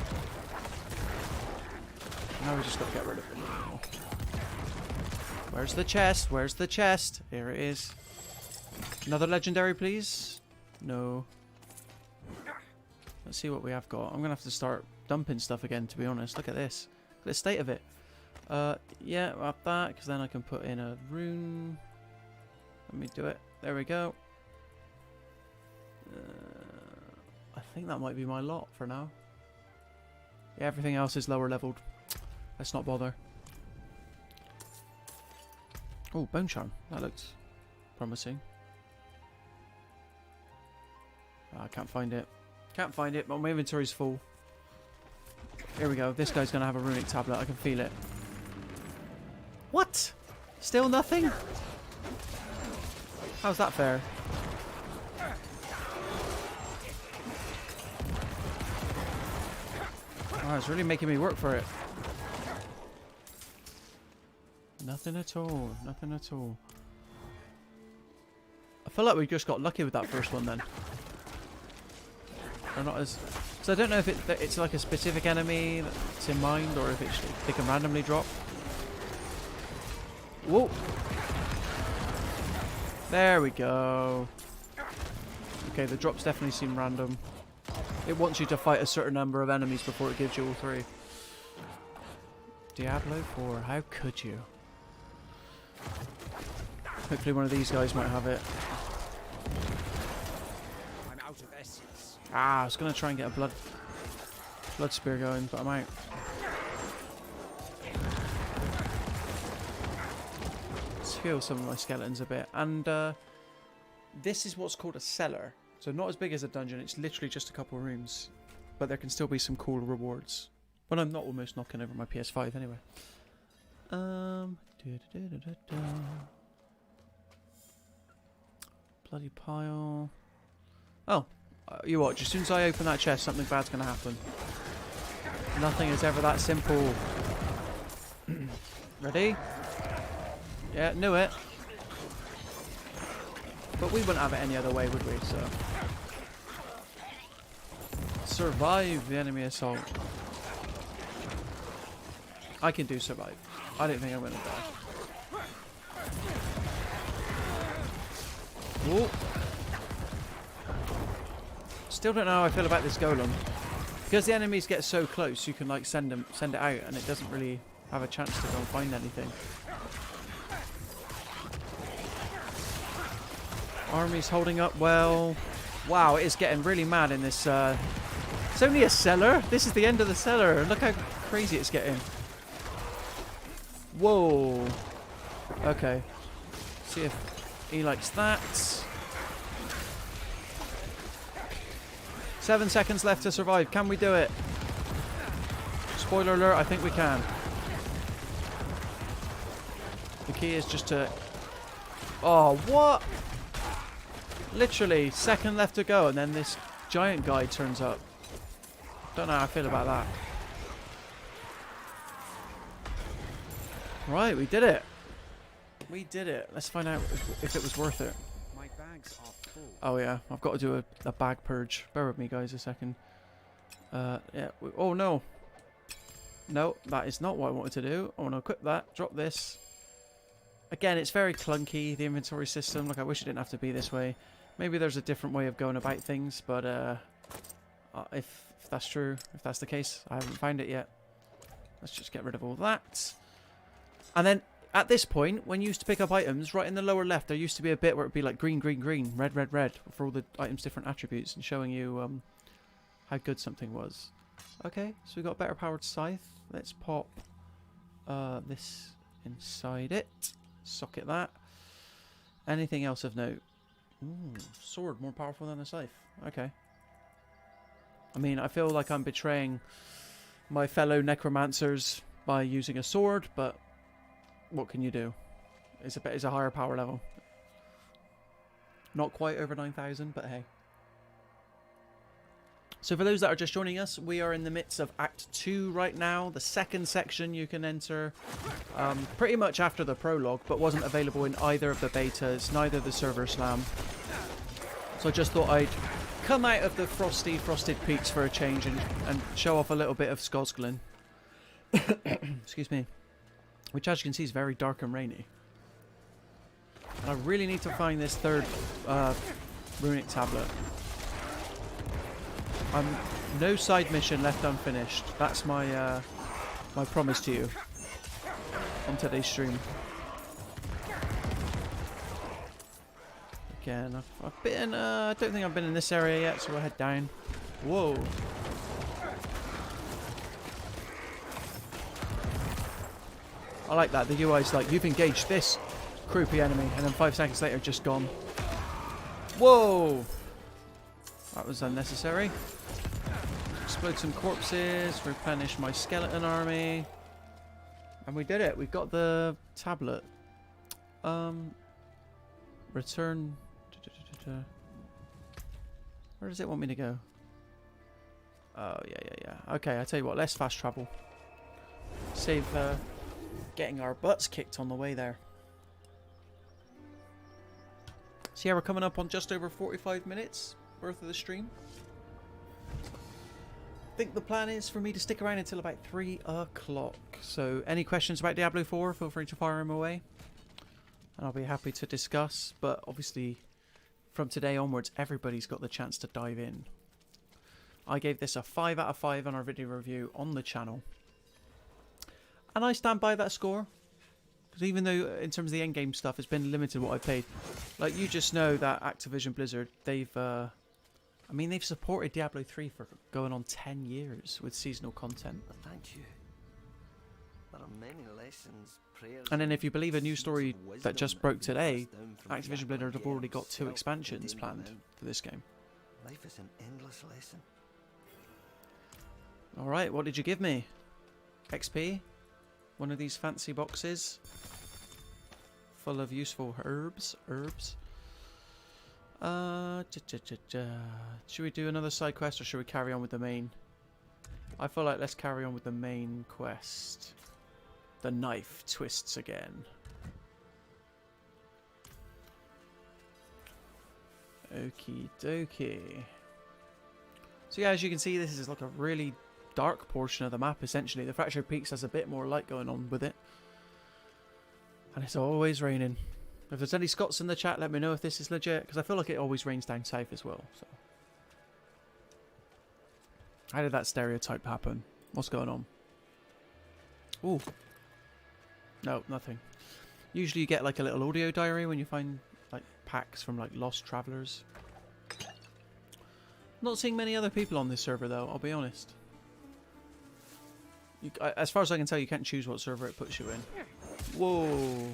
Now we just got to get rid of it. Where's the chest? Where's the chest? Here it is. Another legendary, please. No. Let's see what we have got. I'm going to have to start dumping stuff again, to be honest. Look at this. Look at the state of it. Yeah, we'll have that, because then I can put in a rune. Let me do it. There we go. I think that might be my lot for now. Yeah, everything else is lower leveled. Let's not bother. Oh, bone charm. That looks promising. I can't find it. Can't find it, but my inventory's full. Here we go. This guy's going to have a runic tablet. I can feel it. What? Still nothing? How's that fair? Oh, it's really making me work for it. Nothing at all. Nothing at all. I feel like we just got lucky with that first one then. Or not as... So I don't know if it's like a specific enemy that's in mind or if they can randomly drop. Whoa! There we go. Okay, the drops definitely seem random. It wants you to fight a certain number of enemies before it gives you all three. Diablo 4, how could you? Hopefully one of these guys might have it. I'm out of essence. Ah, I was going to try and get a blood spear going, but I'm out. Let's heal some of my skeletons a bit. And this is what's called a cellar. So not as big as a dungeon, it's literally just a couple of rooms. But there can still be some cool rewards. But I'm not almost knocking over my PS5 anyway. Bloody pile. Oh, you watch. As soon as I open that chest, something bad's going to happen. Nothing is ever that simple. Ready? Yeah, knew it. But we wouldn't have it any other way, would we? So, survive the enemy assault. I can do survive. I don't think I'm gonna die. Whoa. Still don't know how I feel about this golem. Because the enemies get so close, you can like send it out, and it doesn't really have a chance to go and find anything. Army's holding up well. Wow, it is getting really mad in this. It's only a cellar. This is the end of the cellar. Look how crazy it's getting. Whoa. Okay. See if he likes that. 7 seconds left to survive. Can we do it? Spoiler alert, I think we can. The key is just to... Oh, what? Literally, second left to go, and then this giant guy turns up. Don't know how I feel about that. Right, we did it. We did it. Let's find out if it was worth it. My bags are full. Oh yeah, I've got to do a bag purge. Bear with me, guys, a second. Yeah. Oh no. No, that is not what I wanted to do. I want to equip that. Drop this. Again, it's very clunky, the inventory system. Like, I wish it didn't have to be this way. Maybe there's a different way of going about things, but if that's true, if that's the case, I haven't found it yet. Let's just get rid of all that. And then, at this point, when you used to pick up items, right in the lower left, there used to be a bit where it would be like green, green, green, red, red, red, for all the items' different attributes, and showing you how good something was. Okay, so we got a better powered scythe. Let's pop this inside it. Socket that. Anything else of note? Ooh, sword more powerful than a scythe. Okay. I mean, I feel like I'm betraying my fellow necromancers by using a sword, but what can you do? It's a higher power level. Not quite over 9,000, but hey. So for those that are just joining us, we are in the midst of Act 2 right now. The second section you can enter pretty much after the prologue, but wasn't available in either of the betas, neither the server slam. So I just thought I'd come out of the frosted peaks for a change and show off a little bit of Scosglen. Excuse me. Which, as you can see, is very dark and rainy. And I really need to find this third runic tablet. No side mission left unfinished. That's my my promise to you on today's stream. Again, I've been. I don't think I've been in this area yet, so we'll head down. Whoa. I like that. The UI's like, you've engaged this creepy enemy, and then 5 seconds later, just gone. Whoa! That was unnecessary. Explode some corpses, replenish my skeleton army. And we did it. We got the tablet. Return. Where does it want me to go? Oh, yeah. Okay, I tell you what, let's fast travel. Save getting our butts kicked on the way there. So yeah, we're coming up on just over 45 minutes worth of the stream. I think the plan is for me to stick around until about 3 o'clock. So any questions about Diablo 4, feel free to fire them away. And I'll be happy to discuss. But obviously, from today onwards, everybody's got the chance to dive in. I gave this a 5 out of 5 on our video review on the channel. And I stand by that score. Because even though, in terms of the endgame stuff, it's been limited what I paid. Like, you just know that Activision Blizzard, they've... I mean, they've supported Diablo 3 for going on 10 years with seasonal content. Thank you. There are many lessons, prayers, And then if you believe a news story that just broke today, Activision Blizzard have already got 2 expansions planned for this game. Life is an endless lesson. Alright, what did you give me? XP? One of these fancy boxes full of useful herbs. Should we do another side quest or should we carry on with the main? I feel like let's carry on with the main quest. The knife twists again. Okie dokie. So yeah, as you can see, this is like a really dark portion of the map essentially. The Fractured Peaks has a bit more light going on with it. And it's always raining. If there's any Scots in the chat, let me know if this is legit, because I feel like it always rains down south as well. So, how did that stereotype happen? What's going on? Ooh. No, nothing. Usually you get like a little audio diary when you find like packs from like lost travelers. Not seeing many other people on this server though, I'll be honest. As far as I can tell, you can't choose what server it puts you in. Whoa.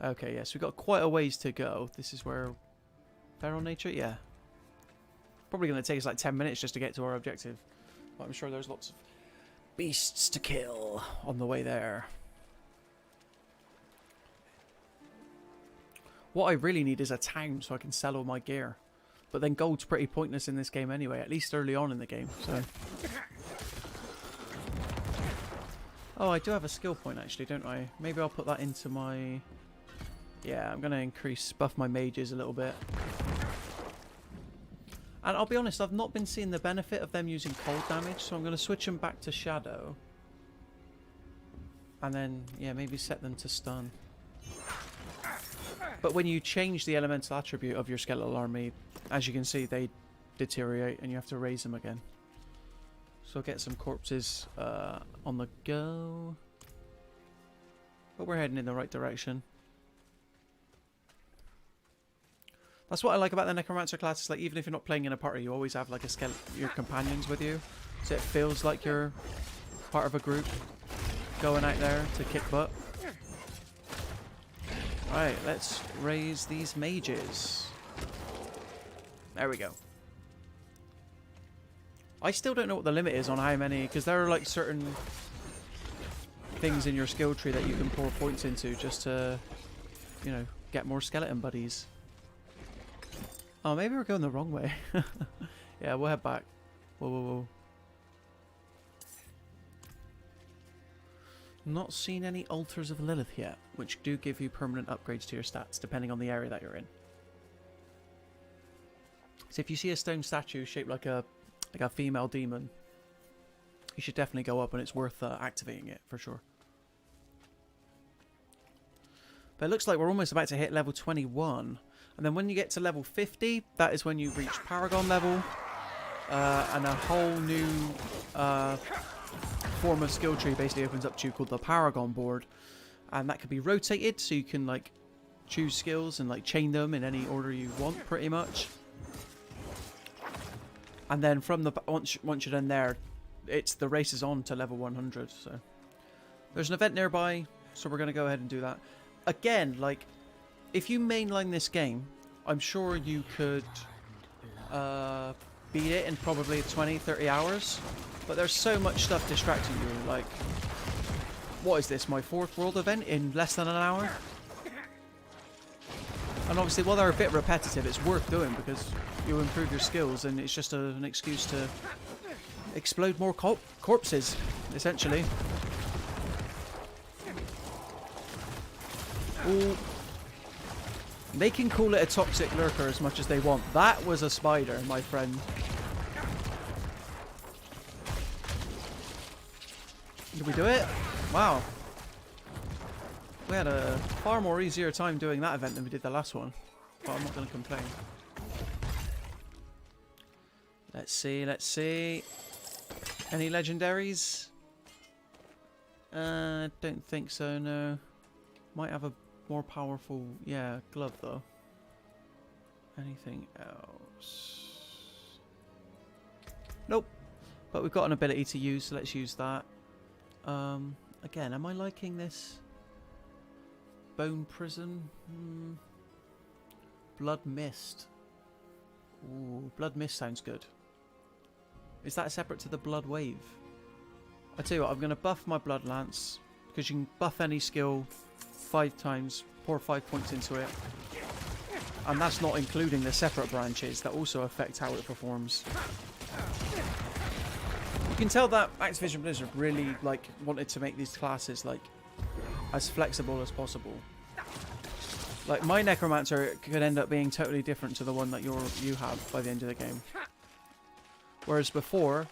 Okay, yes, we've got quite a ways to go. This is where... Feral nature? Yeah. Probably going to take us like 10 minutes just to get to our objective. But I'm sure there's lots of beasts to kill on the way there. What I really need is a town so I can sell all my gear. But then gold's pretty pointless in this game anyway, at least early on in the game, so... Oh, I do have a skill point actually, don't I? Maybe I'll put that into my... Yeah, I'm going to buff my mages a little bit. And I'll be honest, I've not been seeing the benefit of them using cold damage, so I'm going to switch them back to shadow. And then, yeah, maybe set them to stun. But when you change the elemental attribute of your skeletal army, as you can see, they deteriorate and you have to raise them again. So I'll get some corpses on the go. But we're heading in the right direction. That's what I like about the Necromancer class. It's like even if you're not playing in a party, you always have like your companions with you. So it feels like you're part of a group going out there to kick butt. Alright, let's raise these mages. There we go. I still don't know what the limit is on how many, because there are like certain things in your skill tree that you can pour points into just to, you know, get more skeleton buddies. Oh, maybe we're going the wrong way. Yeah, we'll head back. Whoa, whoa, whoa. Not seen any altars of Lilith yet, which do give you permanent upgrades to your stats, depending on the area that you're in. So if you see a stone statue shaped like a female demon, you should definitely go up, and it's worth activating it for sure. But it looks like we're almost about to hit level 21. And then when you get to level 50, that is when you reach Paragon level. And a whole new form of skill tree basically opens up to you called the Paragon board. And that can be rotated, so you can like choose skills and like chain them in any order you want pretty much. And then from the once you're done there, the race is on to level 100. So there's an event nearby, so we're going to go ahead and do that. Again, like, if you mainline this game, I'm sure you could beat it in probably 20-30 hours. But there's so much stuff distracting you. Like, what is this, my 4th world event in less than an hour? And obviously, while they're a bit repetitive, it's worth doing because you improve your skills, and it's just an excuse to explode more corpses, essentially. Ooh. They can call it a toxic lurker as much as they want. That was a spider, my friend. Did we do it? Wow. We had a far more easier time doing that event than we did the last one. But I'm not going to complain. Let's see, let's see. Any legendaries? Don't think so, no. Might have a more powerful, yeah, glove though. Anything else? Nope. But we've got an ability to use, so let's use that. Again, am I liking this? Bone Prison? Blood Mist. Ooh, Blood Mist sounds good. Is that separate to the Blood Wave? I tell you what, I'm going to buff my Blood Lance, because you can buff any skill 5 times, pour 5 points into it. And that's not including the separate branches that also affect how it performs. You can tell that Activision Blizzard really like wanted to make these classes like as flexible as possible. Like my Necromancer could end up being totally different to the one that you have by the end of the game. Whereas before,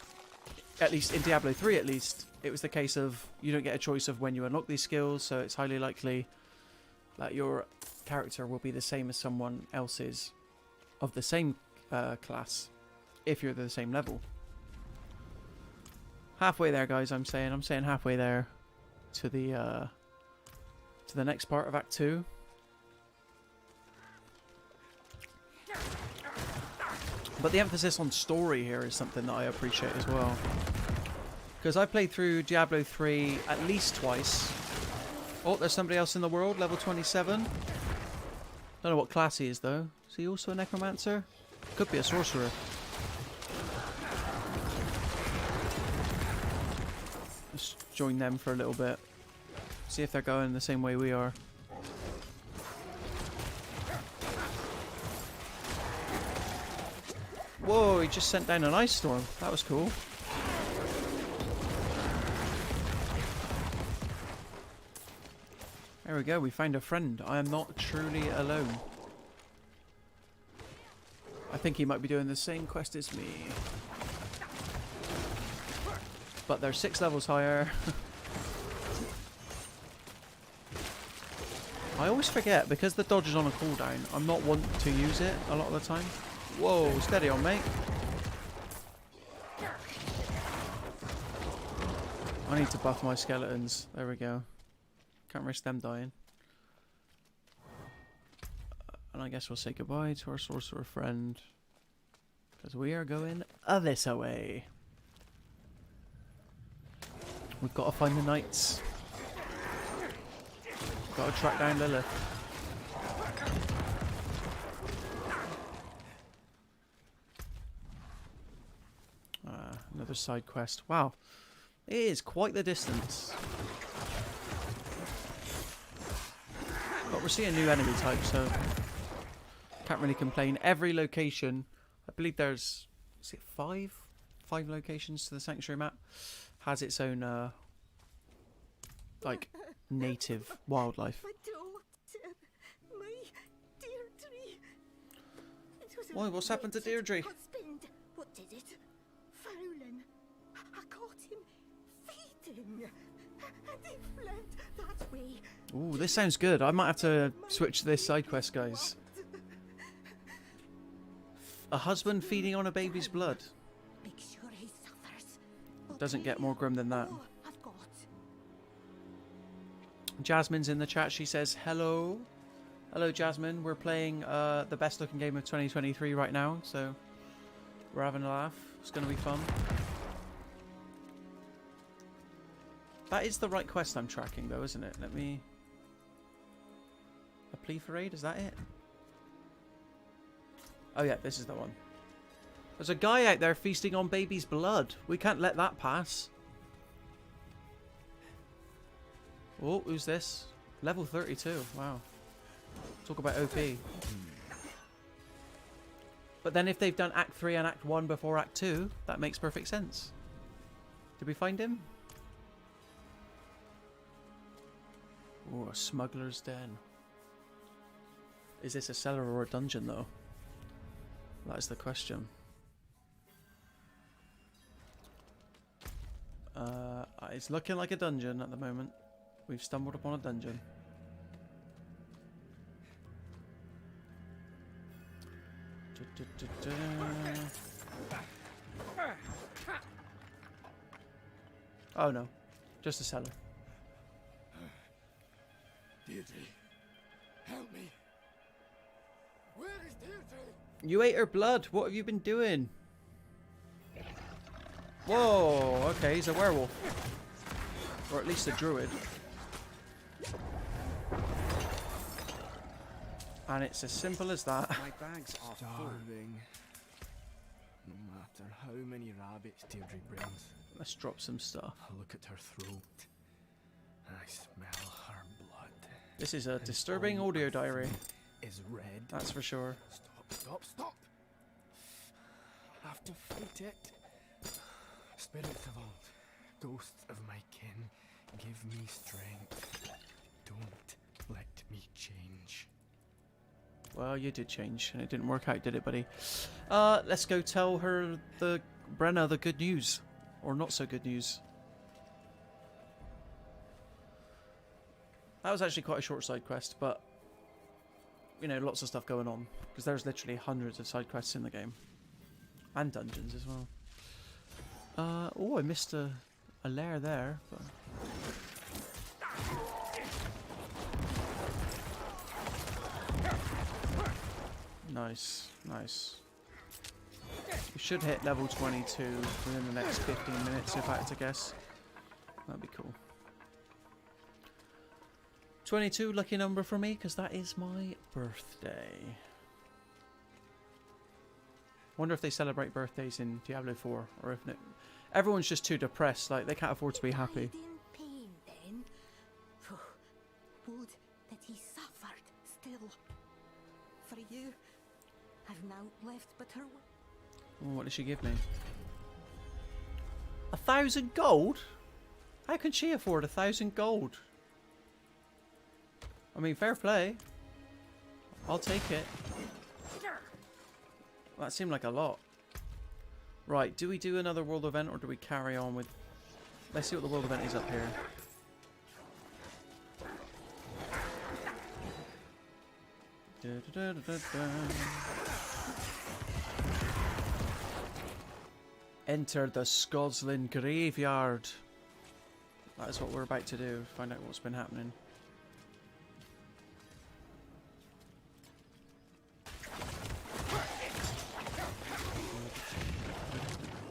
at least in Diablo 3 at least, it was the case of you don't get a choice of when you unlock these skills, so it's highly likely that your character will be the same as someone else's of the same class if you're the same level. Halfway there, guys. I'm saying halfway there to the next part of Act 2. But the emphasis on story here is something that I appreciate as well. Because I played through Diablo 3 at least twice. Oh, there's somebody else in the world, level 27. Don't know what class he is though. Is he also a Necromancer? Could be a sorcerer. Let's join them for a little bit. See if they're going the same way we are. Whoa, he just sent down an ice storm. That was cool. There we go, we found a friend. I am not truly alone. I think he might be doing the same quest as me. But they're 6 levels higher. I always forget, because the dodge is on a cooldown, I'm not one to use it a lot of the time. Whoa, steady on, mate. I need to buff my skeletons. There we go. Can't risk them dying. And I guess we'll say goodbye to our sorcerer friend. Because we are going this away. We've got to find the knights. Got to track down Lilith. Another side quest. Wow. It is quite the distance. But we're seeing new enemy types, so Can't really complain. Every location, I believe there's, is it five locations to the sanctuary map, has its own like native wildlife. My daughter, my Deirdre. It was a Why, what's happened to wretched Deirdre? Husband. What did it? Fowling. I caught him feeding, and he fled that way. Ooh, this sounds good. I might have to switch to this side quest, guys. A husband feeding on a baby's blood. Make sure he suffers. Doesn't get more grim than that. Oh, I've got. Jasmine's in the chat. She says, hello. Hello, Jasmine. We're playing the best looking game of 2023 right now, so we're having a laugh. It's going to be fun. That is the right quest I'm tracking, though, isn't it? Let me... A plea for aid? Is that it? Oh, yeah, this is the one. There's a guy out there feasting on baby's blood. We can't let that pass. Oh, who's this? Level 32. Wow. Talk about OP. But then if they've done Act 3 and Act 1 before Act 2, that makes perfect sense. Did we find him? Oh, a smuggler's den. Is this a cellar or a dungeon, though? That is the question. It's looking like a dungeon at the moment. We've stumbled upon a dungeon. Oh no, just a cellar. Deirdre, help me. Where is Deirdre? You ate her blood. What have you been doing? Whoa, okay, he's a werewolf. Or at least a druid. And it's as simple as that. My bags are starving. No matter how many rabbits Deirdre brings. Let's drop some stuff. I look at her throat. I smell her blood. This is a And disturbing all audio I diary. see is red. That's for sure. Stop. I have to fight it. Spirits of old, ghosts of my kin, give me strength. Don't let me change. Well, you did change, and it didn't work out, did it, buddy? Let's go tell her, Brenna, the good news. Or not so good news. That was actually quite a short side quest, but, you know, lots of stuff going on. Because there's literally hundreds of side quests in the game. And dungeons as well. Oh, I missed a lair there. But... Nice. We should hit level 22 within the next 15 minutes, if I had to guess. That'd be cool. 22, lucky number for me, because that is my birthday. Wonder if they celebrate birthdays in Diablo 4, or if not. Everyone's just too depressed, like they can't afford to be happy. Died in pain then. Would that he suffered still. For you, I've now left but her. Oh, what did she give me? 1,000 gold? How can she afford 1,000 gold? I mean, fair play. I'll take it. That seemed like a lot. Right, do we do another world event or do we carry on with... Let's see what the world event is up here. Enter the Scosglen graveyard. That is what we're about to do. Find out what's been happening.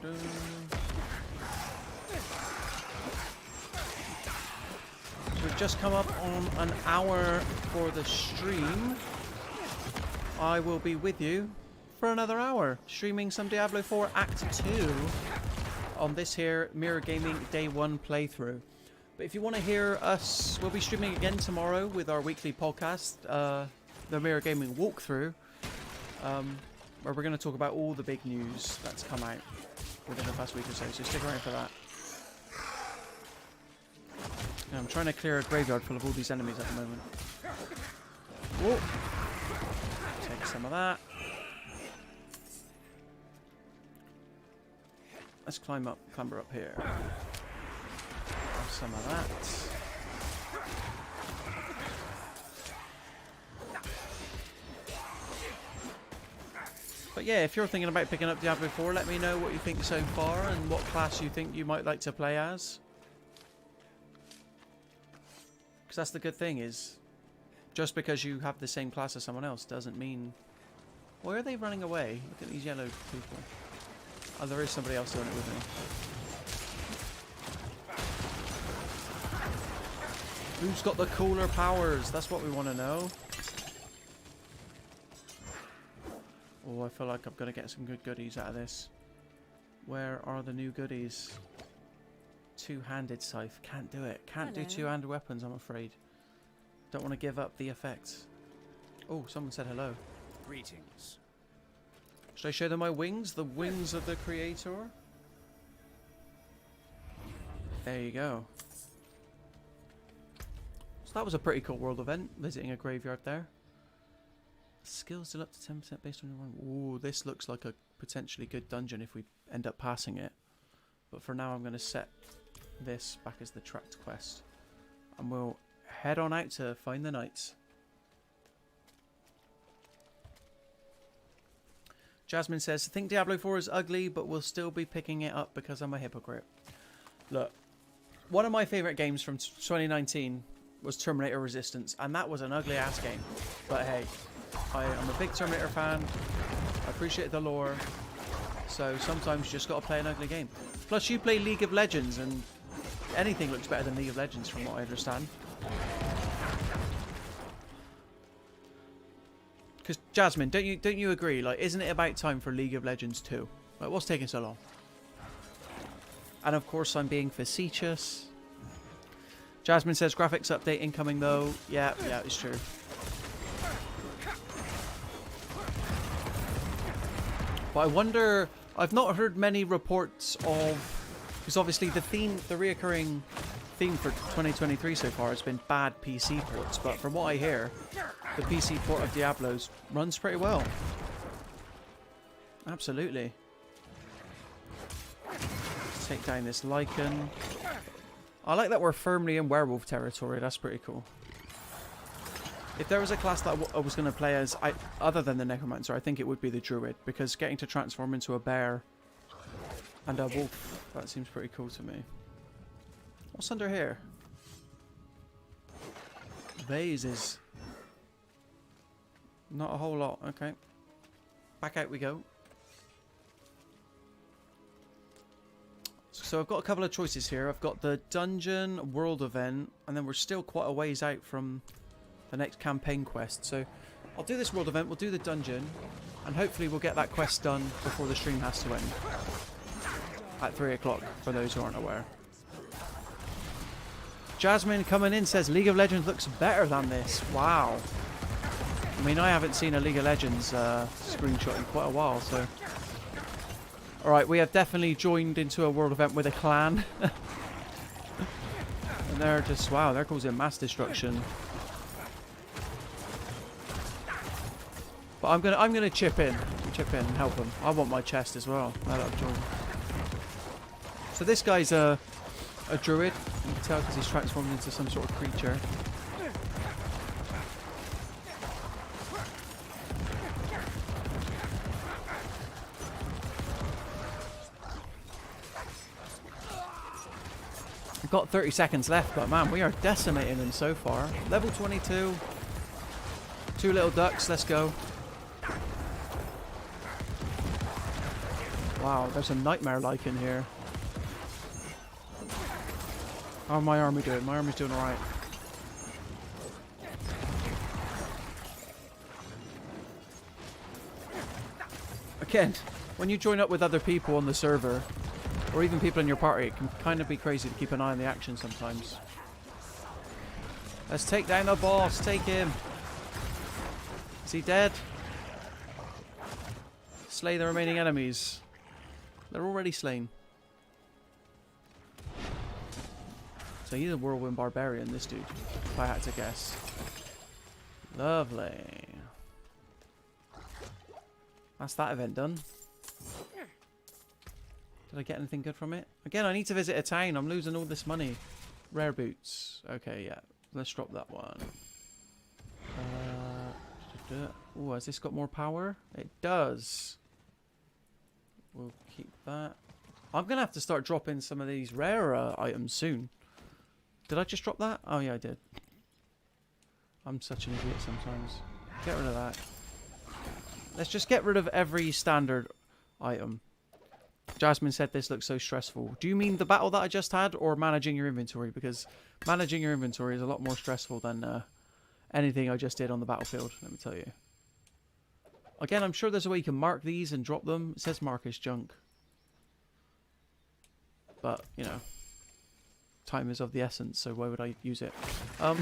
So we've just come up on an hour for the stream. I will be with you for another hour, streaming some Diablo 4 Act 2 on this here Mirror Gaming Day 1 playthrough. But if you want to hear us, we'll be streaming again tomorrow with our weekly podcast, the Mirror Gaming walkthrough. where we're going to talk about all the big news that's come out within the past week or so. So stick around for that. Yeah, I'm trying to clear a graveyard full of all these enemies at the moment. Whoa. Take some of that. Let's clamber up here. Have some of that. But yeah, if you're thinking about picking up Diablo 4, let me know what you think so far and what class you think you might like to play as. Because that's the good thing is, just because you have the same class as someone else doesn't mean... Why are they running away? Look at these yellow people. Oh, there is somebody else doing it with me. Who's got the cooler powers? That's what we want to know. Oh, I feel like I'm going to get some good goodies out of this. Where are the new goodies? Two-handed scythe. Can't do it. Can't do two-handed weapons, I'm afraid. Don't want to give up the effects. Oh, someone said hello. Greetings. Should I show them my wings? The wings of the creator? There you go. So that was a pretty cool world event, visiting a graveyard there. Skills still up to 10% based on your one. Ooh, this looks like a potentially good dungeon if we end up passing it. But for now I'm going to set this back as the tracked quest. And we'll head on out to find the knights. Jasmine says, I think Diablo 4 is ugly, but we'll still be picking it up because I'm a hypocrite. Look, one of my favourite games from 2019 was Terminator Resistance, and that was an ugly ass game. But hey, I am a big Terminator fan. I appreciate the lore. So sometimes you just got to play an ugly game. Plus you play League of Legends, and anything looks better than League of Legends from what I understand. Because Jasmine, don't you agree? Like, isn't it about time for League of Legends 2? Like, what's taking so long? And of course, I'm being facetious. Jasmine says graphics update incoming though. Yeah, it's true. But I wonder. I've not heard many reports of, because obviously the reoccurring theme for 2023 so far has been bad PC ports. But from what I hear, the PC port of Diablo's runs pretty well. Absolutely. Let's take down this lichen. I like that we're firmly in werewolf territory. That's pretty cool. If there was a class that I was going to play as, other than the Necromancer, I think it would be the Druid. Because getting to transform into a bear and a wolf, that seems pretty cool to me. What's under here? Vases. Not a whole lot. Okay. Back out we go. So I've got a couple of choices here. I've got the dungeon world event, and then we're still quite a ways out from the next campaign quest. So I'll do this world event, we'll do the dungeon, and hopefully we'll get that quest done before the stream has to end. At 3 o'clock, for those who aren't aware. Jasmine coming in says League of Legends looks better than this. Wow. I mean, I haven't seen a League of Legends screenshot in quite a while, so... Alright, we have definitely joined into a world event with a clan. And they're just, wow, they're causing mass destruction. But I'm gonna chip in and help them. I want my chest as well. Now that I've joined. So this guy's a druid. You can tell because he's transformed into some sort of creature. We've got 30 seconds left, but man, we are decimating them so far. Level 22. 2 little ducks, let's go. Wow, there's a nightmare lichen here. How's my army doing? My army's doing alright. Again, when you join up with other people on the server, or even people in your party, it can kind of be crazy to keep an eye on the action sometimes. Let's take down the boss. Take him. Is he dead? Slay the remaining enemies. They're already slain. So he's a whirlwind barbarian, this dude, if I had to guess. Lovely. That's that event done. Did I get anything good from it? Again, I need to visit a town. I'm losing all this money. Rare boots. Okay, yeah. Let's drop that one. Oh, has this got more power? It does. We'll keep that. I'm going to have to start dropping some of these rare items soon. Did I just drop that? Oh, yeah, I did. I'm such an idiot sometimes. Get rid of that. Let's just get rid of every standard item. Jasmine said this looks so stressful. Do you mean the battle that I just had or managing your inventory? Because managing your inventory is a lot more stressful than anything I just did on the battlefield, let me tell you. Again, I'm sure there's a way you can mark these and drop them. It says mark as junk. But, you know, time is of the essence, so why would I use it? Some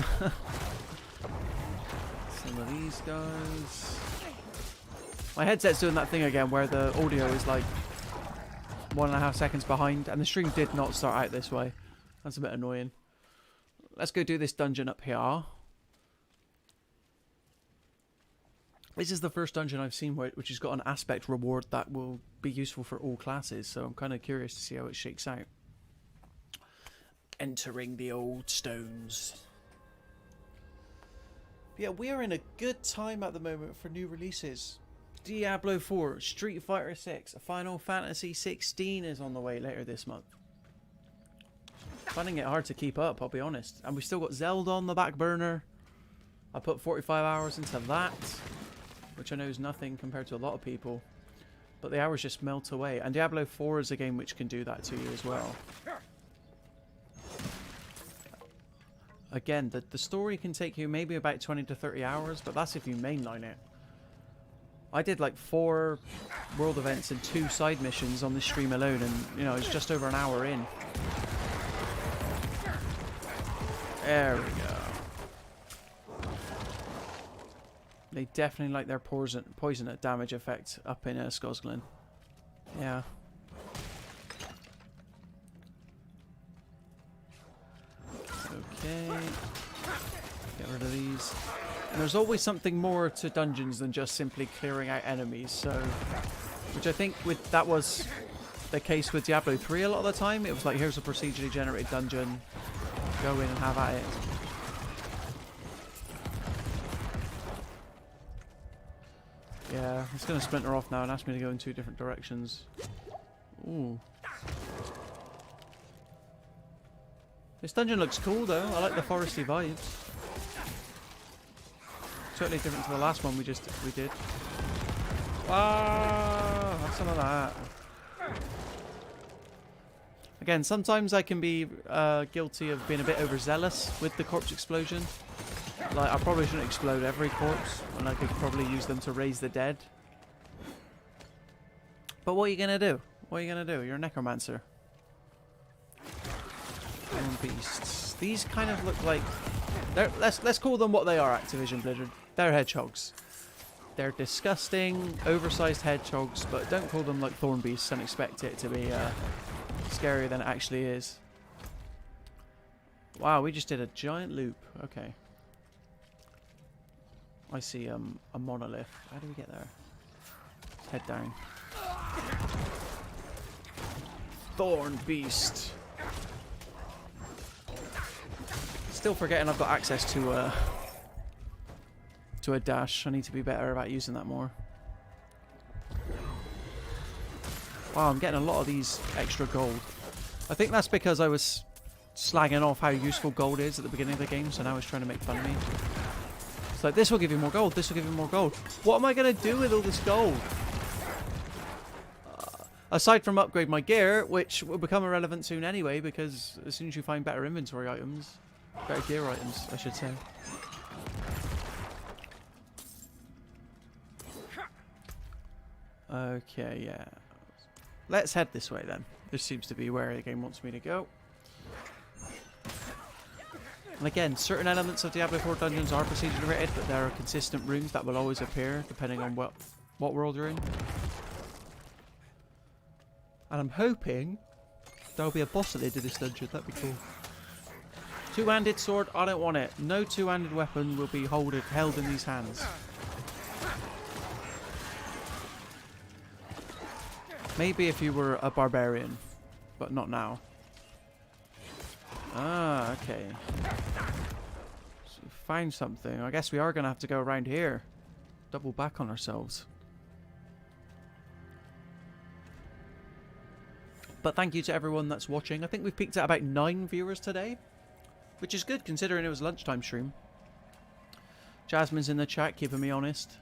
of these guys. My headset's doing that thing again where the audio is like 1.5 seconds behind, and the stream did not start out this way. That's a bit annoying. Let's go do this dungeon up here. This is the first dungeon I've seen which has got an aspect reward that will be useful for all classes, so I'm kind of curious to see how it shakes out. Entering the old stones. Yeah, we are in a good time at the moment for new releases. Diablo 4, Street Fighter 6, Final Fantasy 16 is on the way later this month. Finding it hard to keep up, I'll be honest. And we still got Zelda on the back burner. I put 45 hours into that, which I know is nothing compared to a lot of people. But the hours just melt away. And Diablo 4 is a game which can do that to you as well. Again, the story can take you maybe about 20 to 30 hours, but that's if you mainline it. I did like 4 world events and 2 side missions on this stream alone, and you know, it's just over an hour in. There we go. They definitely like their poison at damage effect up in Scosglen. Yeah. Okay. Get rid of these. And there's always something more to dungeons than just simply clearing out enemies, so... Which I think that was the case with Diablo 3 a lot of the time. It was like, here's a procedurally generated dungeon. Go in and have at it. Yeah, it's going to splinter off now and ask me to go in 2 different directions. Ooh. This dungeon looks cool though. I like the foresty vibes. Totally different to the last one we did. Wow, have some of that. Again, sometimes I can be guilty of being a bit overzealous with the corpse explosion. Like, I probably shouldn't explode every corpse, when I could probably use them to raise the dead. But what are you gonna do? What are you gonna do? You're a necromancer. And beasts. These kind of look like... Let's call them what they are, Activision Blizzard. They're hedgehogs. They're disgusting, oversized hedgehogs, but don't call them like thorn beasts and expect it to be scarier than it actually is. Wow, we just did a giant loop. Okay. I see a monolith. How do we get there? Head down. Thorn beast. Still forgetting I've got access to a dash. I need to be better about using that more. Wow, I'm getting a lot of these extra gold. I think that's because I was slagging off how useful gold is at the beginning of the game, so now it's trying to make fun of me. It's like, this will give you more gold, this will give you more gold. What am I going to do with all this gold? Aside from upgrade my gear, which will become irrelevant soon anyway, because as soon as you find better inventory items, better gear items, I should say. Okay, yeah. Let's head this way then. This seems to be where the game wants me to go. And again, certain elements of Diablo 4 dungeons are procedurally generated, but there are consistent rooms that will always appear depending on what world you're in. And I'm hoping there'll be a boss at the end of this dungeon. That'd be cool. Two-handed sword, I don't want it. No two-handed weapon will be held in these hands. Maybe if you were a barbarian, but not now. Ah, okay. So find something. I guess we are going to have to go around here. Double back on ourselves. But thank you to everyone that's watching. I think we've peaked at about 9 viewers today, which is good considering it was a lunchtime stream. Jasmine's in the chat keeping me honest.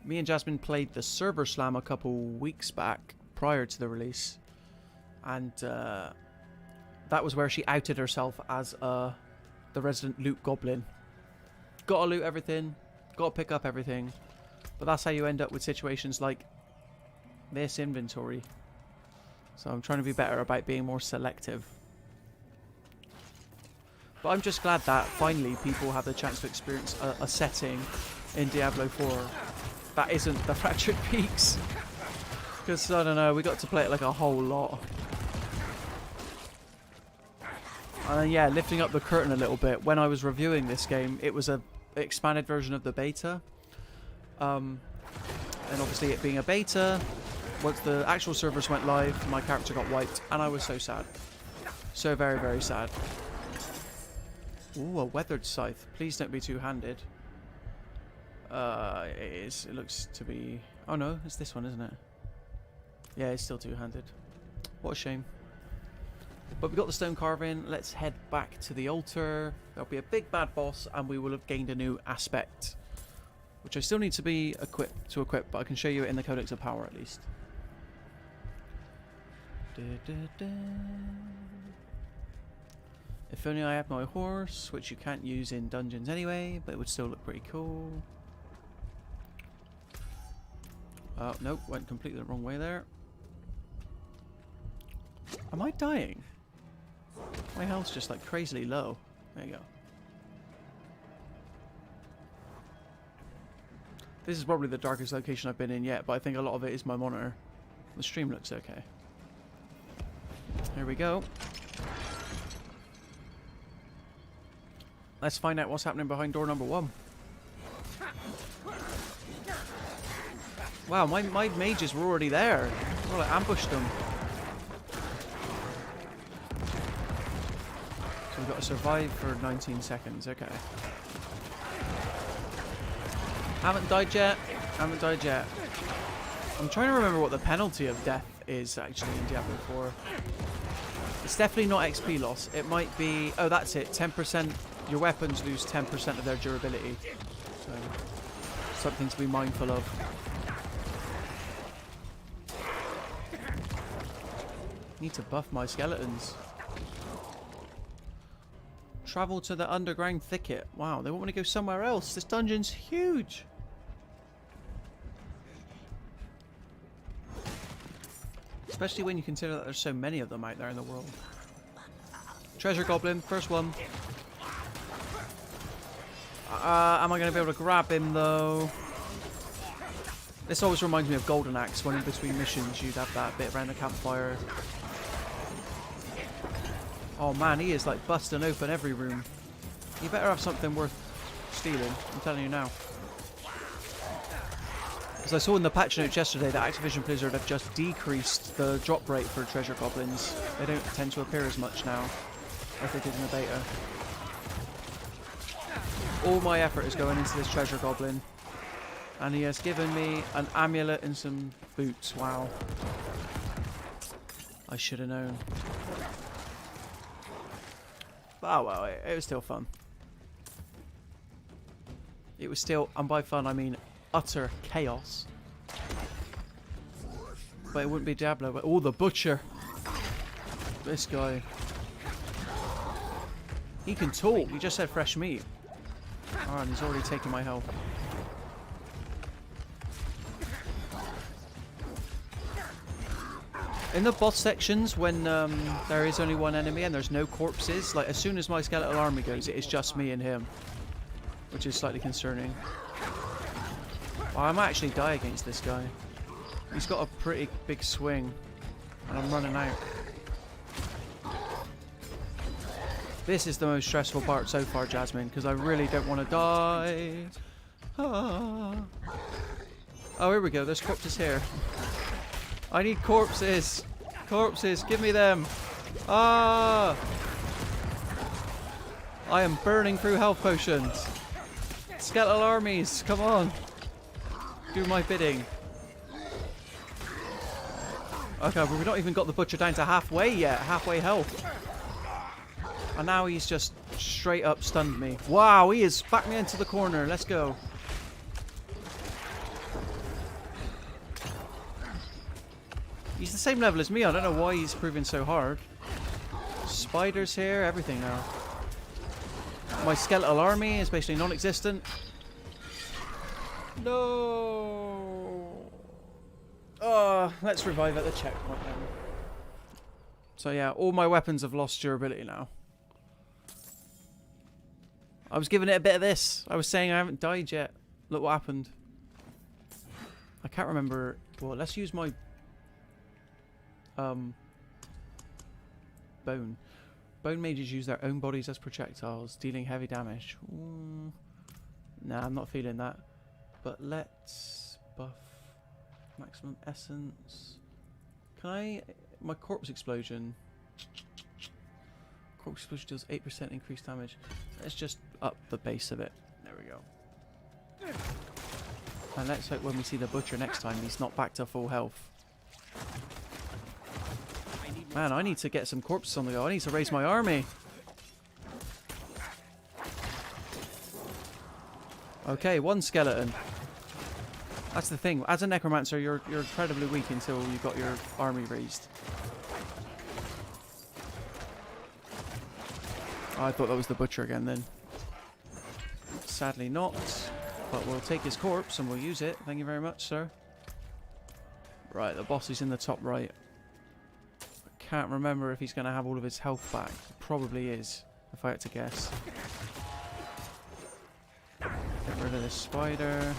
Me and Jasmine played the server slam a couple weeks back prior to the release. And that was where she outed herself as the resident loot goblin. Gotta loot everything. Gotta pick up everything. But that's how you end up with situations like this inventory. So I'm trying to be better about being more selective. But I'm just glad that finally people have the chance to experience a setting in Diablo 4 that isn't the Fractured Peaks. Because, I don't know, we got to play it like a whole lot. And yeah, lifting up the curtain a little bit, when I was reviewing this game, it was an expanded version of the beta. And obviously it being a beta, once the actual servers went live, my character got wiped, and I was so sad. So very, very sad. Ooh, a weathered scythe. Please don't be two-handed. It is. It looks to be... Oh no, it's this one, isn't it? Yeah, it's still two-handed. What a shame. But we got the stone carving. Let's head back to the altar. There'll be a big bad boss, and we will have gained a new aspect, which I still need to be equipped, but I can show you it in the Codex of Power at least. If only I had my horse, which you can't use in dungeons anyway, but it would still look pretty cool. Nope, went completely the wrong way there. Am I dying? My health's just like crazily low. There you go. This is probably the darkest location I've been in yet, but I think a lot of it is my monitor. The stream looks okay. Here we go. Let's find out what's happening behind door number 1. Wow, my mages were already there. Well, I ambushed them. So we've got to survive for 19 seconds. Okay. Haven't died yet. Haven't died yet. I'm trying to remember what the penalty of death is actually in Diablo 4. It's definitely not XP loss. It might be... Oh, that's it. 10%. Your weapons lose 10% of their durability. So, something to be mindful of. Need to buff my skeletons. Travel to the underground thicket. Wow, they want me to go somewhere else. This dungeon's huge. Especially when you consider that there's so many of them out there in the world. Treasure Goblin, first one. Am I going to be able to grab him though? This always reminds me of Golden Axe, when in between missions you'd have that bit around the campfire. Oh man, he is like busting open every room. You better have something worth stealing, I'm telling you now. Because I saw in the patch notes yesterday that Activision Blizzard have just decreased the drop rate for treasure goblins. They don't tend to appear as much now as they did in the beta. All my effort is going into this treasure goblin. And he has given me an amulet and some boots. Wow. I should have known. Oh well, it was still fun. It was still, and by fun I mean utter chaos. But it wouldn't be Diablo, but oh, the butcher. This guy. He can talk, he just said fresh meat. Oh, and he's already taken my health. In the boss sections, when there is only one enemy and there's no corpses, like as soon as my skeletal army goes, it is just me and him. Which is slightly concerning. Well, I might actually die against this guy. He's got a pretty big swing. And I'm running out. This is the most stressful part so far, Jasmine, because I really don't want to die. Ah. Oh, here we go. There's corpses here. I need corpses. Corpses, give me them. Ah! I am burning through health potions. Skeletal armies, come on. Do my bidding. Okay, but we've not even got the butcher down to halfway yet. Halfway health. And now he's just straight up stunned me. Wow, he has backed me into the corner. Let's go. He's the same level as me. I don't know why he's proving so hard. Spiders here, everything now. My skeletal army is basically non-existent. No. Oh, let's revive at the checkpoint then. So yeah, all my weapons have lost durability now. I was giving it a bit of this. I was saying I haven't died yet. Look what happened. I can't remember. Well, let's use my bone. Bone mages use their own bodies as projectiles, dealing heavy damage. Ooh. Nah, I'm not feeling that. But let's buff maximum essence. Can I... My corpse explosion. Corpse explosion deals 8% increased damage. Let's just up the base of it. There we go. And let's hope when we see the butcher next time he's not back to full health. Man, I need to get some corpses on the go. I need to raise my army. Okay, one skeleton. That's the thing. As a necromancer, you're incredibly weak until you've got your army raised. Oh, I thought that was the butcher again then. Sadly not. But we'll take his corpse and we'll use it. Thank you very much, sir. Right, the boss is in the top right. I can't remember if he's going to have all of his health back. Probably is, if I had to guess. Get rid of this spider.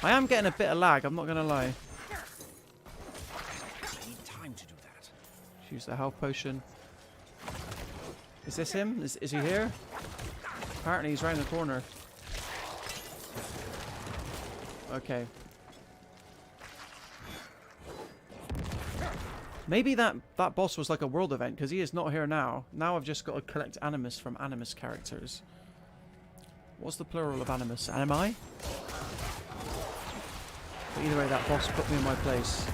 I am getting a bit of lag, I'm not going to lie. I need time to do that. Use the health potion. Is this him? Is he here? Apparently he's round the corner. Okay. Maybe that boss was like a world event, because he is not here now. Now I've just got to collect animus from animus characters. What's the plural of animus? Animi? But either way, that boss put me in my place.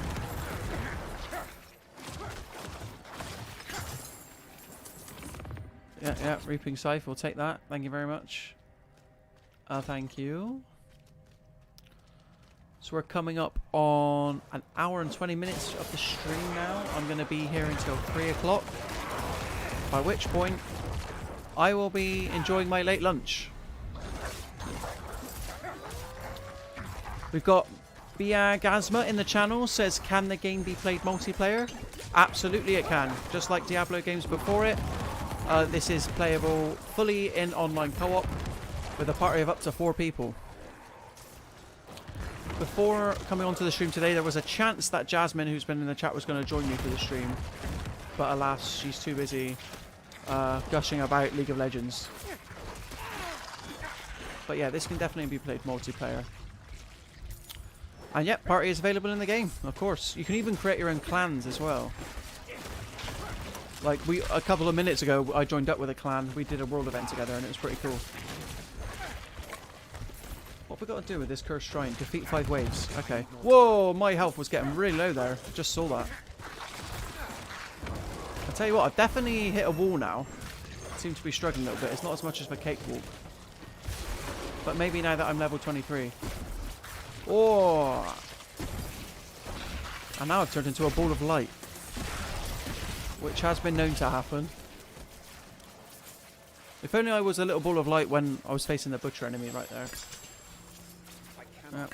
Yeah, Reaping Scythe, we'll take that. Thank you very much. Thank you. So we're coming up on an hour and 20 minutes of the stream now. I'm going to be here until 3 o'clock. By which point, I will be enjoying my late lunch. We've got Biagazma in the channel, says, can the game be played multiplayer? Absolutely it can. Just like Diablo games before it. This is playable fully in online co-op with a party of up to 4 people. Before coming onto the stream today, there was a chance that Jasmine, who's been in the chat, was going to join me for the stream. But alas, she's too busy gushing about League of Legends. But yeah, this can definitely be played multiplayer. And yep, party is available in the game, of course. You can even create your own clans as well. Like, a couple of minutes ago, I joined up with a clan. We did a world event together, and it was pretty cool. What have we got to do with this cursed shrine? Defeat 5 waves. Okay. Whoa, my health was getting really low there. I just saw that. I'll tell you what, I've definitely hit a wall now. I seem to be struggling a little bit. It's not as much as my cakewalk. But maybe now that I'm level 23. Oh! And now I've turned into a ball of light. Which has been known to happen. If only I was a little ball of light when I was facing the butcher enemy right there.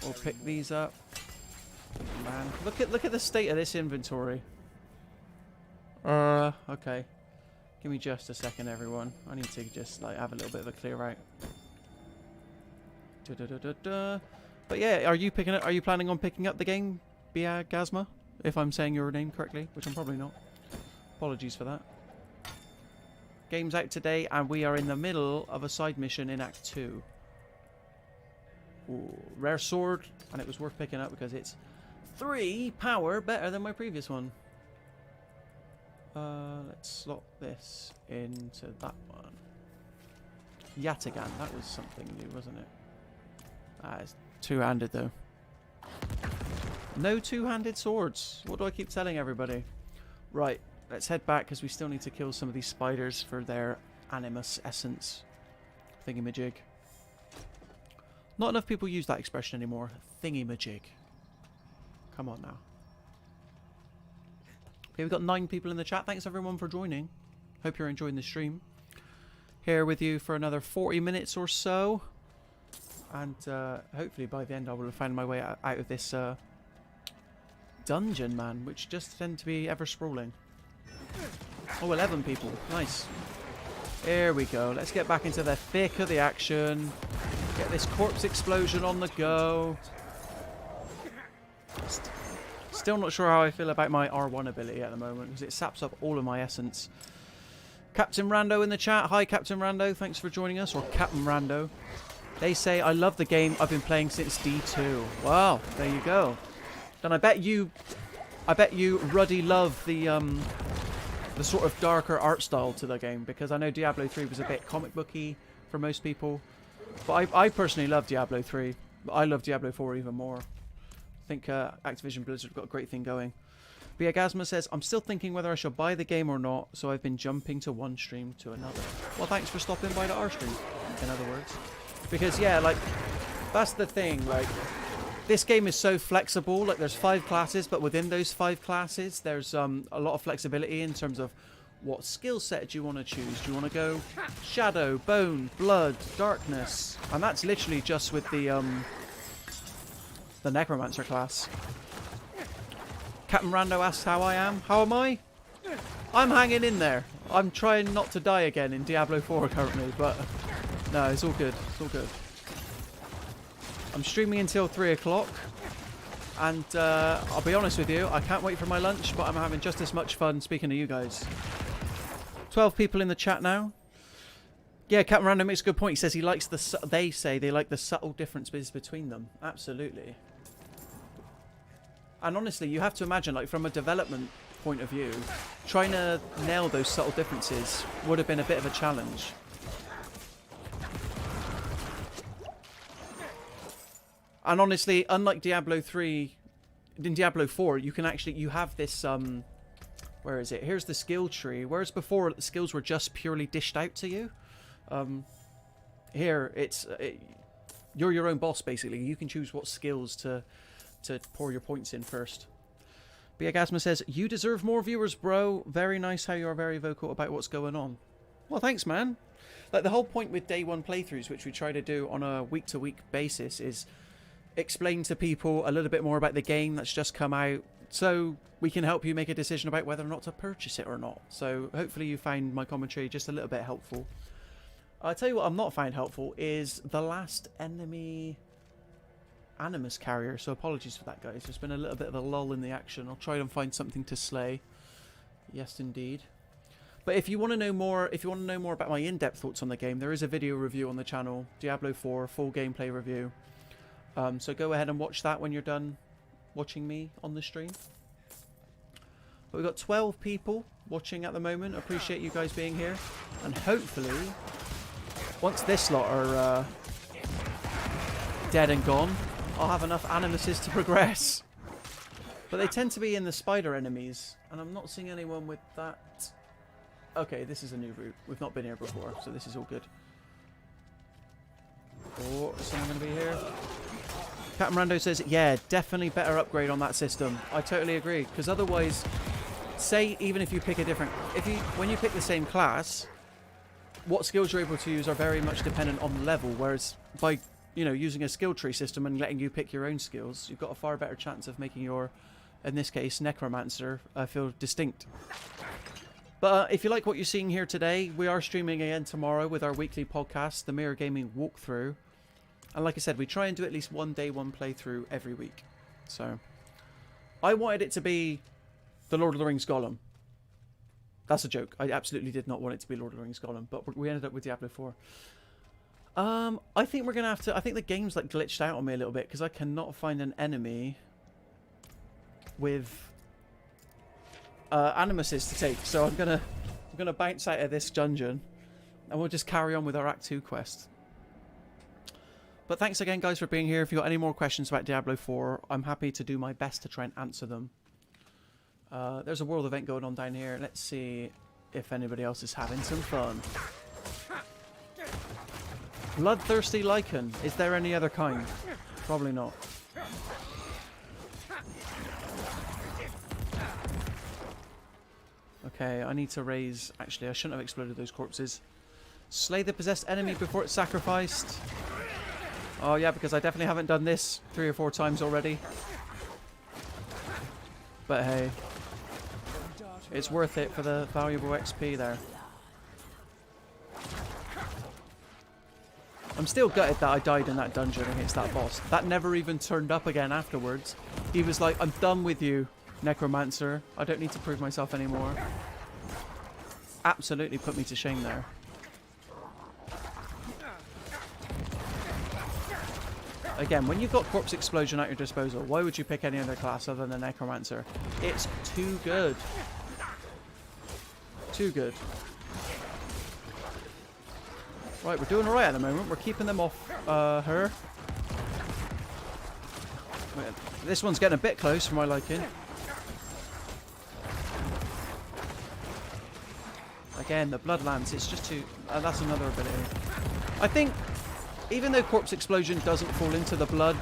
We'll pick these up. Man, look at the state of this inventory. Okay. Give me just a second, everyone. I need to just like have a little bit of a clear out. But yeah, are you planning on picking up the game, Biagazma? If I'm saying your name correctly, which I'm probably not. Apologies for that. Game's out today, and we are in the middle of a side mission in Act 2. Ooh, rare sword, and it was worth picking up because it's 3 power better than my previous one. Let's slot this into that one. Yatagan, that was something new, wasn't it? It's two-handed though. No two-handed swords. What do I keep telling everybody? Right, let's head back because we still need to kill some of these spiders for their animus essence thingy-majig. Not enough people use that expression anymore. Thingy-majig. Come on now. Okay, we've got 9 people in the chat. Thanks everyone for joining. Hope you're enjoying the stream. Here with you for another 40 minutes or so. And hopefully by the end I will have found my way out of this dungeon, man, which just tend to be ever sprawling. Oh, 11 people. Nice. Here we go. Let's get back into the thick of the action. Get this corpse explosion on the go. Still not sure how I feel about my R1 ability at the moment because it saps up all of my essence. Captain Rando in the chat. Hi, Captain Rando. Thanks for joining us. Or Captain Rando. They say, I love the game. I've been playing since D2. Wow. There you go. Then I bet you Ruddy love the sort of darker art style to the game, because I know Diablo 3 was a bit comic booky for most people. But I personally love Diablo 3. I love Diablo 4 even more. I think Activision Blizzard have got a great thing going. Biagasma says, I'm still thinking whether I should buy the game or not, so I've been jumping to one stream to another. Well, thanks for stopping by to our stream, in other words. Because, yeah, like, that's the thing, like, this game is so flexible. Like, there's 5 classes, but within those 5 classes, there's a lot of flexibility in terms of what skill set do you want to choose. Do you want to go Shadow, Bone, Blood, Darkness? And that's literally just with the Necromancer class. Captain Rando asks how I am. How am I? I'm hanging in there. I'm trying not to die again in Diablo 4 currently, but no, it's all good. It's all good. I'm streaming until 3 o'clock, and I'll be honest with you, I can't wait for my lunch, but I'm having just as much fun speaking to you guys. 12 people in the chat now. Yeah, Captain Random makes a good point. He says he likes they say they like the subtle differences between them. Absolutely. And honestly, you have to imagine, like, from a development point of view, trying to nail those subtle differences would have been a bit of a challenge. And honestly, unlike Diablo 3, in Diablo 4, you have this, where is it? Here's the skill tree. Whereas before, the skills were just purely dished out to you. Here, you're your own boss, basically. You can choose what skills to pour your points in first. Biagasma says, you deserve more viewers, bro. Very nice how you are very vocal about what's going on. Well, thanks, man. Like, the whole point with day 1 playthroughs, which we try to do on a week-to-week basis, is explain to people a little bit more about the game that's just come out, so we can help you make a decision about whether or not to purchase it or not. So hopefully you find my commentary just a little bit helpful. I'll tell you what I'm not find helpful is the last enemy animus carrier, so apologies for that, guys. There's been a little bit of a lull in the action. I'll try and find something to slay. Yes, indeed. But if you want to know more, about my in-depth thoughts on the game, there is a video review on the channel, Diablo 4 full gameplay review. So go ahead and watch that when you're done watching me on the stream. But we've got 12 people watching at the moment. Appreciate you guys being here, and hopefully, once this lot are dead and gone, I'll have enough animuses to progress. But they tend to be in the spider enemies, and I'm not seeing anyone with that. Okay, this is a new route. We've not been here before, so this is all good. Oh, is someone going to be here? Captain Rando says, yeah, definitely better upgrade on that system. I totally agree, because otherwise, say even if you pick a different... when you pick the same class, what skills you're able to use are very much dependent on the level, whereas by, using a skill tree system and letting you pick your own skills, you've got a far better chance of making your, in this case, Necromancer, feel distinct. But if you like what you're seeing here today, we are streaming again tomorrow with our weekly podcast, the Mirror Gaming Walkthrough. And like I said, we try and do at least one day, one playthrough every week. So, I wanted it to be the Lord of the Rings Gollum. That's a joke. I absolutely did not want it to be Lord of the Rings Gollum, but we ended up with Diablo 4. I think we're going to have to... I think the game's like glitched out on me a little bit because I cannot find an enemy with animuses to take. So I'm gonna bounce out of this dungeon and we'll just carry on with our Act 2 quest. But thanks again, guys, for being here. If you've got any more questions about Diablo 4, I'm happy to do my best to try and answer them. There's a world event going on down here. Let's see if anybody else is having some fun. Bloodthirsty lichen. Is there any other kind? Probably not. Okay, I need to raise... Actually, I shouldn't have exploded those corpses. Slay the possessed enemy before it's sacrificed. Oh yeah, because I definitely haven't done this 3 or 4 times already. But hey, it's worth it for the valuable XP there. I'm still gutted that I died in that dungeon against that boss. That never even turned up again afterwards. He was like, I'm done with you, Necromancer. I don't need to prove myself anymore. Absolutely put me to shame there. Again, when you've got Corpse Explosion at your disposal, why would you pick any other class other than Necromancer? It's too good. Too good. Right, we're doing alright at the moment. We're keeping them off her. This one's getting a bit close for my liking. Again, the Bloodlands, it's just too... that's another ability. I think... Even though Corpse Explosion doesn't fall into the blood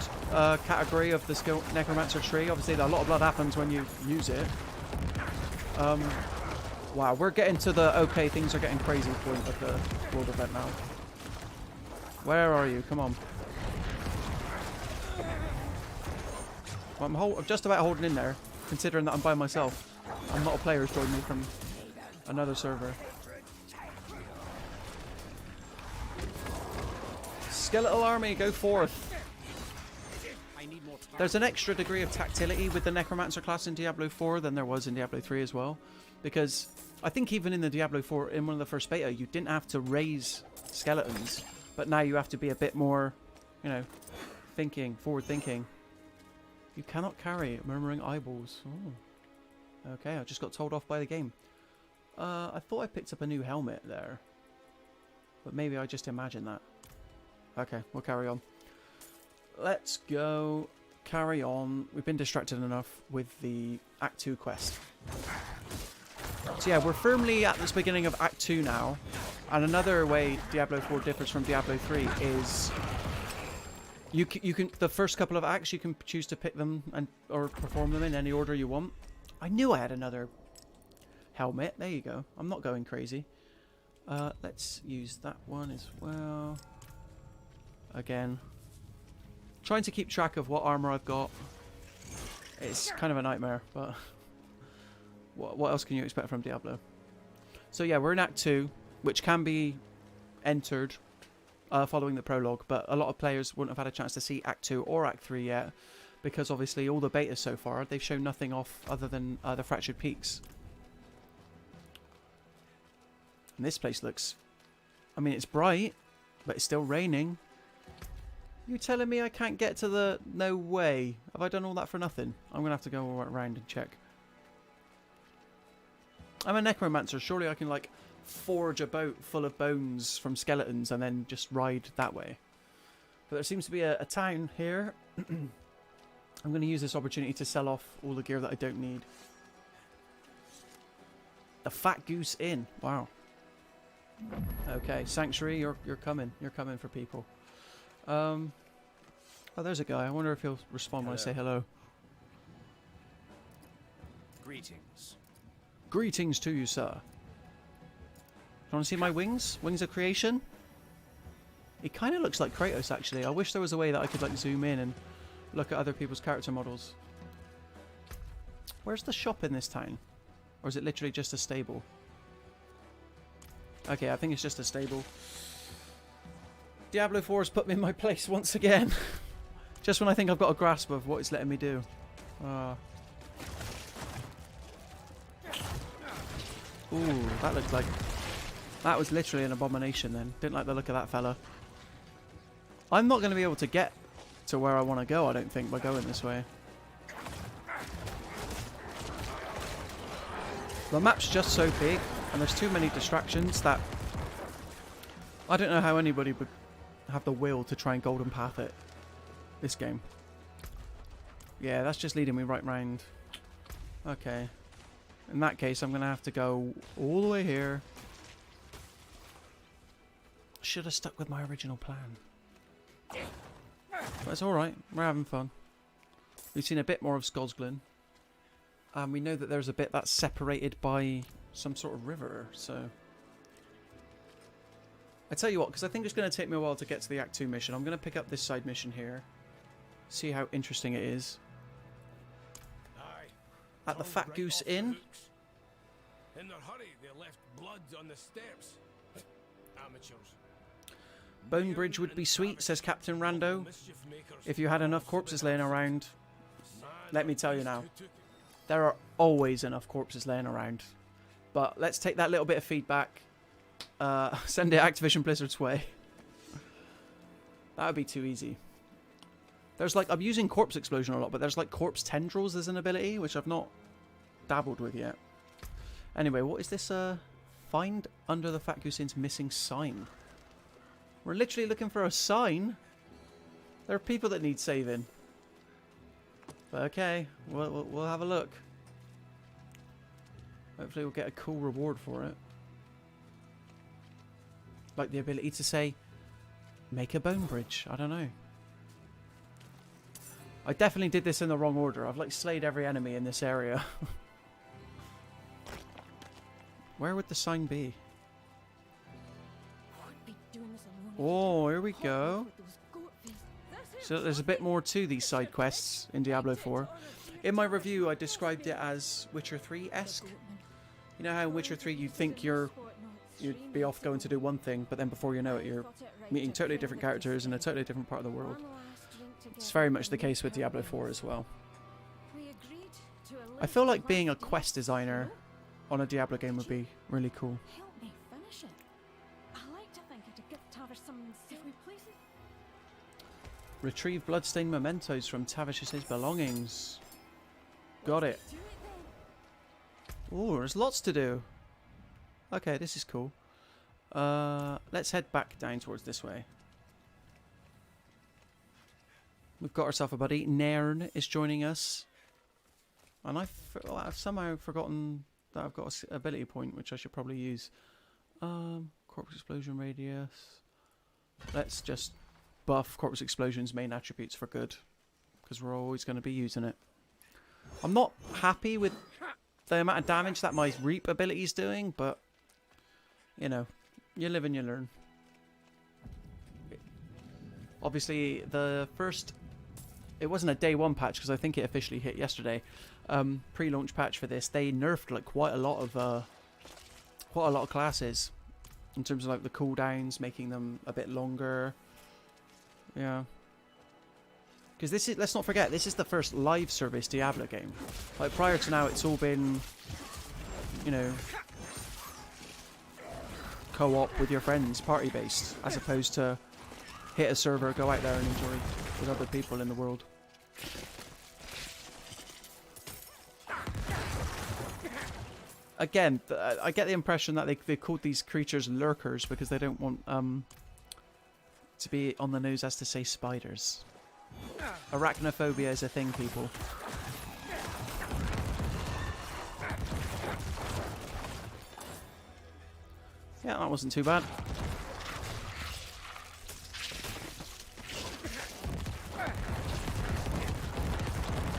category of the skill Necromancer tree, obviously a lot of blood happens when you use it. Wow, we're getting to the okay, things are getting crazy point of the world event now. Where are you? Come on. Well, I'm just about holding in there, considering that I'm by myself. I'm not a player who's joined me from another server. Skeletal army, go forth. There's an extra degree of tactility with the Necromancer class in Diablo 4 than there was in Diablo 3 as well. Because I think even in the Diablo 4, in one of the first beta, you didn't have to raise skeletons. But now you have to be a bit more, you know, forward thinking. You cannot carry murmuring eyeballs. Oh. Okay, I just got told off by the game. I thought I picked up a new helmet there. But maybe I just imagined that. Okay, we'll carry on. Let's go carry on. We've been distracted enough with the Act 2 quest. So yeah, we're firmly at this beginning of Act 2 now. And another way Diablo 4 differs from Diablo 3 is... You can the first couple of acts, you can choose to pick them or perform them in any order you want. I knew I had another helmet. There you go. I'm not going crazy. Let's use that one as well. Again, trying to keep track of what armor I've got. It's kind of a nightmare, but what else can you expect from Diablo? So yeah, we're in Act 2, which can be entered following the prologue, but a lot of players wouldn't have had a chance to see Act 2 or Act 3 yet, because obviously all the betas so far, they've shown nothing off other than the Fractured Peaks. And this place looks... I mean, it's bright, but it's still raining. You telling me I can't get to the... No way. Have I done all that for nothing? I'm going to have to go around and check. I'm a Necromancer. Surely I can, like, forge a boat full of bones from skeletons and then just ride that way. But there seems to be a town here. I'm going to use this opportunity to sell off all the gear that I don't need. The Fat Goose Inn. Wow. Okay, Sanctuary, you're coming. You're coming for people. Oh, there's a guy. I wonder if he'll respond when I say hello. Greetings. Greetings to you, sir. You want to see my wings? Wings of creation? It kind of looks like Kratos, actually. I wish there was a way that I could, like, zoom in and look at other people's character models. Where's the shop in this town? Or is it literally just a stable? Okay, I think it's just a stable. Diablo 4 has put me in my place once again. Just when I think I've got a grasp of what it's letting me do. Ooh, that looked like... That was literally an abomination then. Didn't like the look of that fella. I'm not going to be able to get to where I want to go, I don't think, by going this way. The map's just so big, and there's too many distractions that... I don't know how anybody would have the will to try and golden path it. This game. Yeah, that's just leading me right round. Okay. In that case, I'm going to have to go all the way here. Should have stuck with my original plan. But it's alright. We're having fun. We've seen a bit more of Scosglen. And we know that there's a bit that's separated by some sort of river, so... I tell you what, because I think it's going to take me a while to get to the Act 2 mission. I'm going to pick up this side mission here. See how interesting it is. At the Fat Goose Inn. In their hurry, they left blood on the steps. Amateurs. Bone Bridge would be sweet, says Captain Rando. If you had enough corpses laying around. Let me tell you now. There are always enough corpses laying around. But let's take that little bit of feedback. Send it Activision Blizzard's way. That would be too easy. There's like, I'm using Corpse Explosion a lot, but there's like Corpse Tendrils as an ability, which I've not dabbled with yet. Anyway, what is this? Find under the Fat Goose Inn's missing sign. We're literally looking for a sign. There are people that need saving. But okay, we'll have a look. Hopefully we'll get a cool reward for it. Like the ability to say, make a bone bridge. I don't know. I definitely did this in the wrong order. I've like slayed every enemy in this area. Where would the sign be? Oh, here we go. So there's a bit more to these side quests in Diablo 4. In my review, I described it as Witcher 3-esque. You know how in Witcher 3 you think you'd be off going to do one thing, but then before you know it, you're meeting totally different characters in a totally different part of the world. It's very much the case with Diablo 4 as well. I feel like being a quest designer on a Diablo game would be really cool. Help me finish it. I like to think I could give Tavish some safely places. Retrieve bloodstained mementos from Tavish's belongings. Got it. Oh, there's lots to do. Okay, this is cool. Let's head back down towards this way. We've got ourselves a buddy. Nairn is joining us. And I've somehow forgotten that I've got an ability point, which I should probably use. Corpse Explosion Radius. Let's just buff Corpse Explosion's main attributes for good. Because we're always going to be using it. I'm not happy with the amount of damage that my Reap ability is doing, but... You know, you live and you learn. Obviously, the first... It wasn't a day one patch, because I think it officially hit yesterday. Pre-launch patch for this, they nerfed like quite a lot of classes in terms of like the cooldowns, making them a bit longer. Yeah, because this is, let's not forget, this is the first live service Diablo game. Like prior to now, it's all been, you know, co-op with your friends, party based, as opposed to hit a server, go out there and enjoy with other people in the world. Again, I get the impression that they called these creatures lurkers because they don't want to be on the nose as to say spiders. Arachnophobia is a thing, people. Yeah, that wasn't too bad.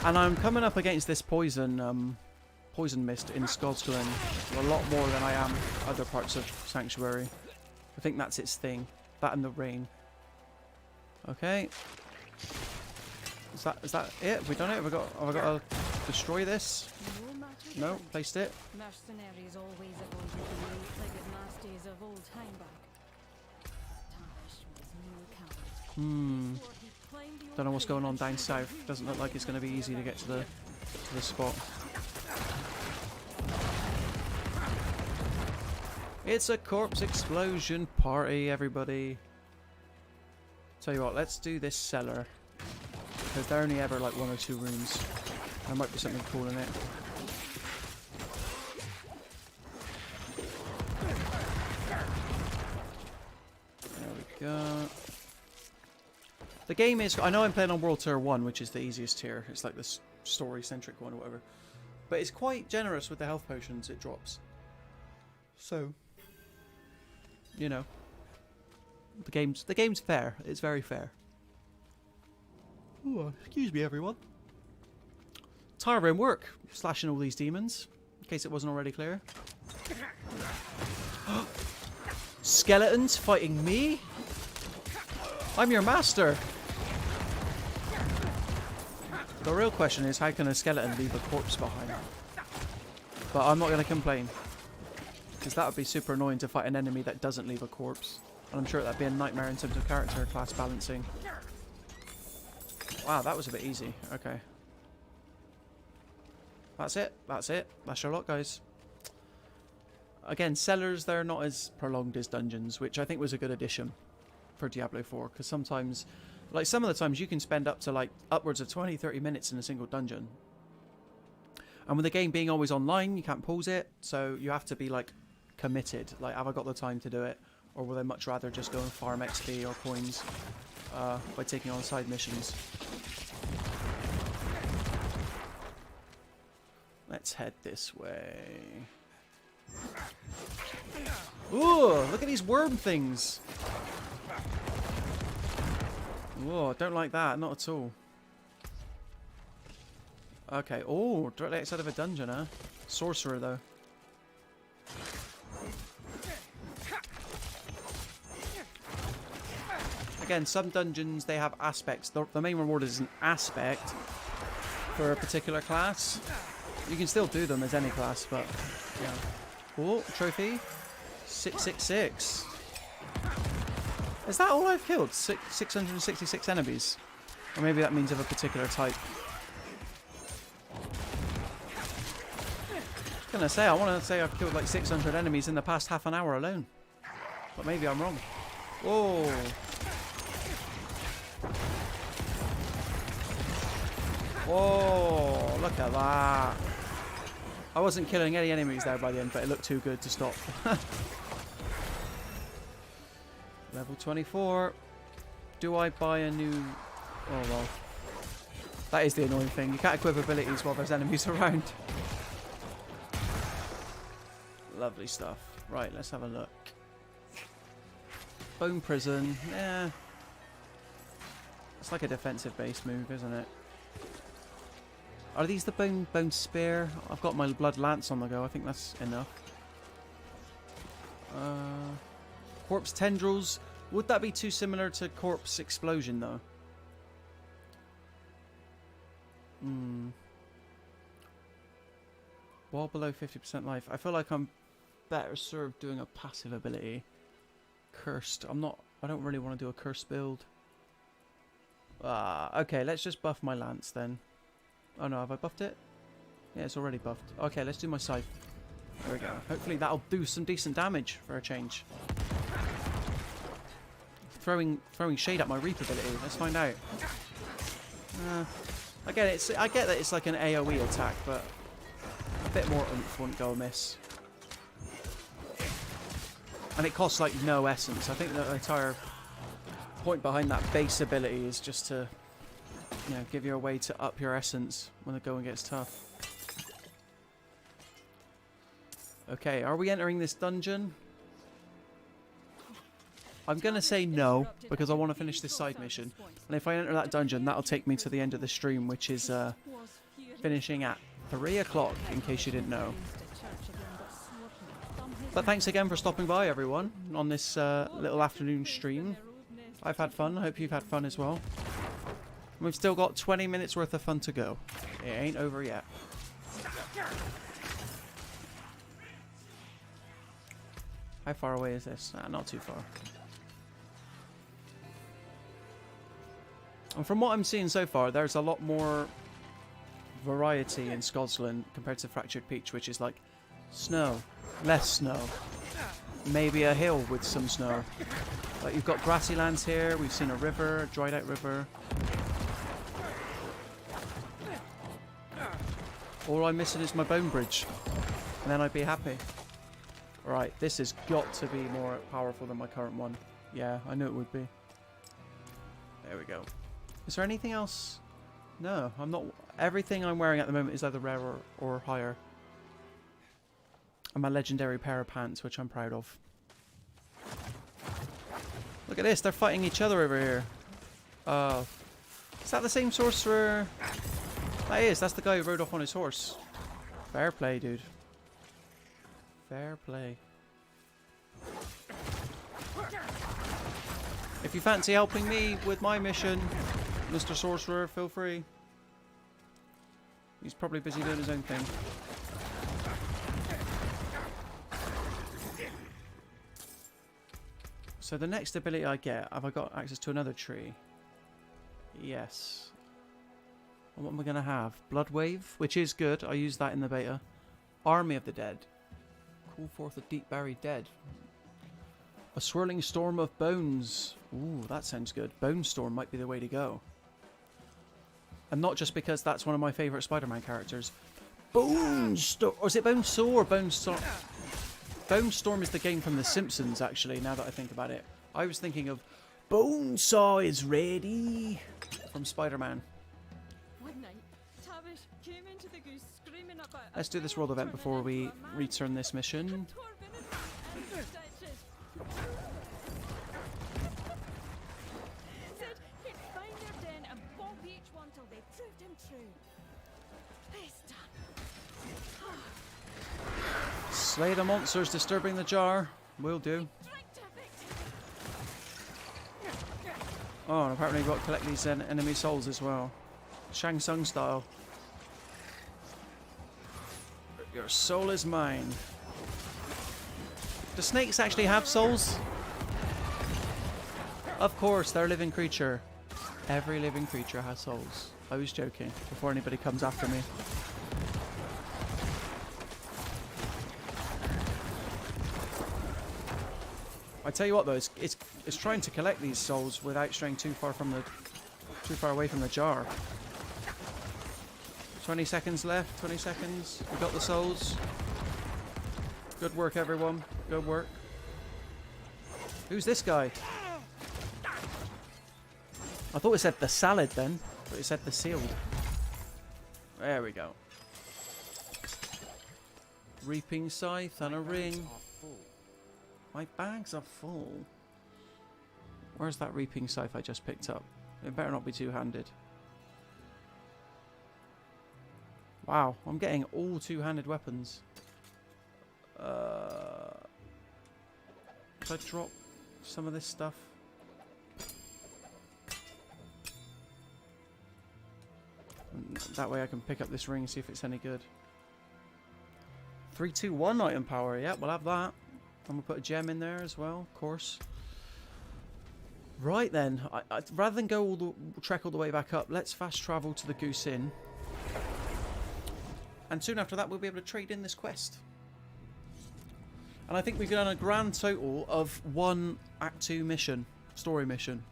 And I'm coming up against this poison mist in Scosglen a lot more than I am other parts of Sanctuary. I think that's its thing. That and the rain. Okay. Is that it? Have we done it? Have I got to destroy this? No, placed it. Mercenaries always avoided the eight-legged nasties of old time back. Tavish was no Don't know what's going on down south. Doesn't look like it's going to be easy to get to the spot. It's a corpse explosion party, everybody. Tell you what, let's do this cellar. Because there are only ever like 1 or 2 rooms. There might be something cool in it. There we go. The game is... I know I'm playing on World Tier 1, which is the easiest tier. It's like the story-centric one or whatever. But it's quite generous with the health potions it drops. So... you know, the game's fair. It's very fair. Oh, excuse me, everyone. Tiring work, slashing all these demons, in case it wasn't already clear. Skeletons fighting me? I'm your master. The real question is, how can a skeleton leave a corpse behind? But I'm not going to complain. Because that would be super annoying to fight an enemy that doesn't leave a corpse. And I'm sure that'd be a nightmare in terms of character class balancing. Wow, that was a bit easy. Okay. That's it. That's it. That's your lot, guys. Again, cellars, they're not as prolonged as dungeons, which I think was a good addition for Diablo 4. Because sometimes, like some of the times, you can spend up to like upwards of 20-30 minutes in a single dungeon. And with the game being always online, you can't pause it. So you have to be like committed. Like, have I got the time to do it? Or will I much rather just go and farm XP or coins by taking on side missions? Let's head this way. Ooh, look at these worm things. Whoa, don't like that, not at all. Okay, oh, directly outside of a dungeon, huh? Sorcerer, though. Again, some dungeons, they have aspects. The main reward is an aspect for a particular class. You can still do them as any class, but yeah. Oh, trophy. 666. Is that all I've killed? 666 enemies? Or maybe that means of a particular type. I was gonna say, I want to say I've killed like 600 enemies in the past half an hour alone. But maybe I'm wrong. Whoa. Whoa, look at that. I wasn't killing any enemies there by the end, but it looked too good to stop. Level 24. Do I buy a new... oh, well. That is the annoying thing. You can't equip abilities while there's enemies around. Lovely stuff. Right, let's have a look. Bone Prison. Yeah. It's like a defensive base move, isn't it? Are these the bone spear? I've got my blood lance on the go. I think that's enough. Corpse tendrils. Would that be too similar to corpse explosion though? While below 50% life. I feel like I'm better served doing a passive ability. Cursed. I don't really want to do a cursed build. Okay, let's just buff my lance then. Oh no, have I buffed it? Yeah, it's already buffed. Okay, let's do my scythe. There we go. Hopefully that'll do some decent damage for a change. Throwing shade at my reap ability. Let's find out. Again, I get that it's like an AoE attack, but a bit more oomph wouldn't go amiss. And it costs like no essence. I think the entire point behind that base ability is just to, you know, give you a way to up your essence when the going gets tough. Okay, are we entering this dungeon? I'm going to say no, because I want to finish this side mission. And if I enter that dungeon, that'll take me to the end of the stream, which is finishing at 3 o'clock, in case you didn't know. But thanks again for stopping by, everyone, on this little afternoon stream. I've had fun. I hope you've had fun as well. We've still got 20 minutes worth of fun to go. It ain't over yet. How far away is this? Not too far. And from what I'm seeing so far, there's a lot more variety in Scosglen compared to Fractured Peach, which is like snow, less snow, maybe a hill with some snow. Like you've got grassy lands here, we've seen a river, a dried out river. All I'm missing is my bone bridge, and then I'd be happy. Right, this has got to be more powerful than my current one. Yeah, I knew it would be. There we go. Is there anything else? No, I'm not. Everything I'm wearing at the moment is either rare or higher. And my legendary pair of pants, which I'm proud of. Look at this, they're fighting each other over here. Is that the same sorcerer? That is, that's the guy who rode off on his horse. Fair play, dude. Fair play. If you fancy helping me with my mission, Mr. Sorcerer, feel free. He's probably busy doing his own thing. So the next ability I get, have I got access to another tree? Yes. And what am I going to have? Blood Wave, which is good. I used that in the beta. Army of the Dead. Call forth the deep buried dead. A swirling storm of bones. Ooh, that sounds good. Bone Storm might be the way to go. And not just because that's one of my favourite Spider-Man characters. Bone Storm. Or is it Bone Saw or Bone Storm? Bone Storm is the game from The Simpsons, actually, now that I think about it. I was thinking of Bone Saw is ready from Spider-Man. One night, Tavish came into the goose screaming about Let's do this world event before we return this mission. Said he'd find their den and bomb each one till they proved him true. It's done. Slay the monsters disturbing the jar. Will do. Oh, and apparently we've got to collect these enemy souls as well. Shang Tsung style. Your soul is mine. Do snakes actually have souls? Of course, they're a living creature. Every living creature has souls. I was joking, before anybody comes after me. I tell you what though, it's trying to collect these souls without straying too far away from the jar. 20 seconds left, 20 seconds. We got the souls. Good work, everyone. Good work. Who's this guy? I thought it said the salad then, but it said the sealed. There we go. Reaping scythe and a ring. My bags are full. Where's that reaping scythe I just picked up? It better not be two-handed. Wow, I'm getting all two-handed weapons. Could I drop some of this stuff? That way I can pick up this ring and see if it's any good. 3, 2, 1 item power. Yeah, we'll have that. I'm going to put a gem in there as well, of course. Right then, rather than go trek all the way back up, let's fast travel to the Goose Inn. And soon after that, we'll be able to trade in this quest. And I think we've done a grand total of 1 Act 2 mission, story mission.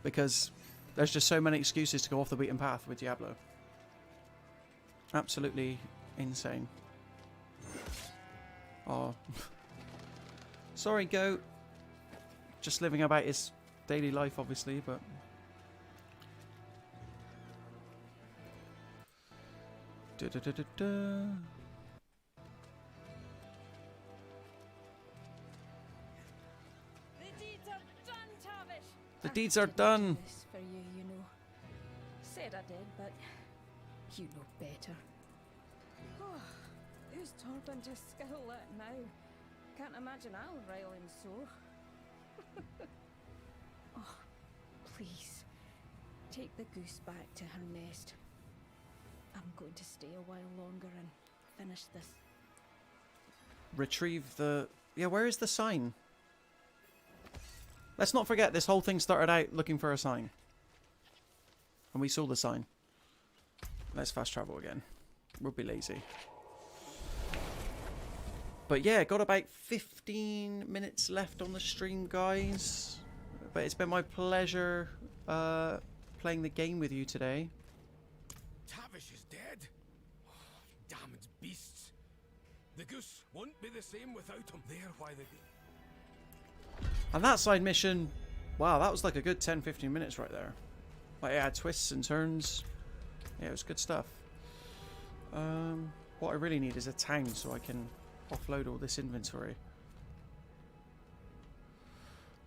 Because there's just so many excuses to go off the beaten path with Diablo. Absolutely insane. Oh. Sorry, goat. Just living about his daily life, obviously, but... Da-da-da-da-da. The deeds are done, Tavish. The deeds are done. This for you, you know. Said I did, but you know better. Oh, who's talking to Skillet now? Can't imagine I'll rile him so. Oh, please, take the goose back to her nest. I'm going to stay a while longer and finish this. Retrieve the... Yeah, where is the sign? Let's not forget, this whole thing started out looking for a sign. And we saw the sign. Let's fast travel again. We'll be lazy. But yeah, got about 15 minutes left on the stream, guys. But it's been my pleasure playing the game with you today. Tavish is dead. Damned beasts. The goose won't be the same without him. There, why they... And that side mission, wow, that was like a good 10-15 minutes right there. Like, it had twists and turns. Yeah, it was good stuff. What I really need is a town so I can offload all this inventory.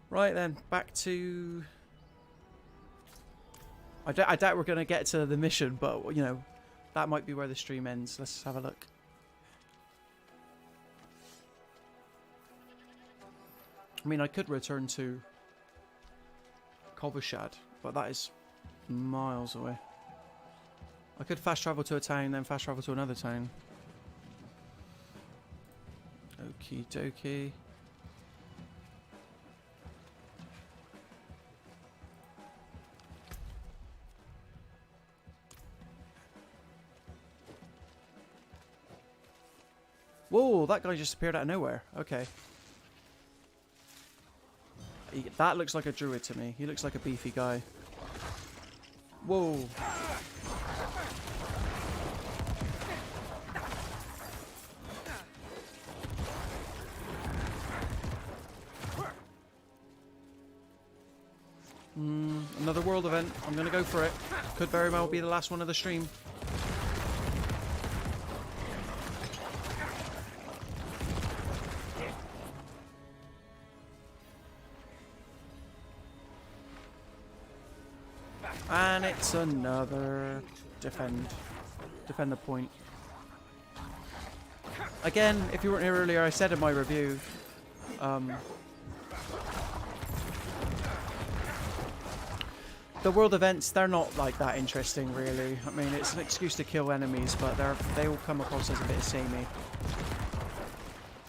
Right then, back to... I doubt we're going to get to the mission, but, you know, that might be where the stream ends. Let's have a look. I mean, I could return to Kovershad, but that is miles away. I could fast travel to a town, then fast travel to another town. Okie dokie. Whoa, that guy just appeared out of nowhere. Okay. That looks like a druid to me. He looks like a beefy guy. Whoa. Another world event. I'm going to go for it. Could very well be the last one of the stream. And it's another defend the point. Again, if you weren't here earlier, I said in my review, the world events, they're not like that interesting really. I mean, it's an excuse to kill enemies, but they all come across as a bit samey.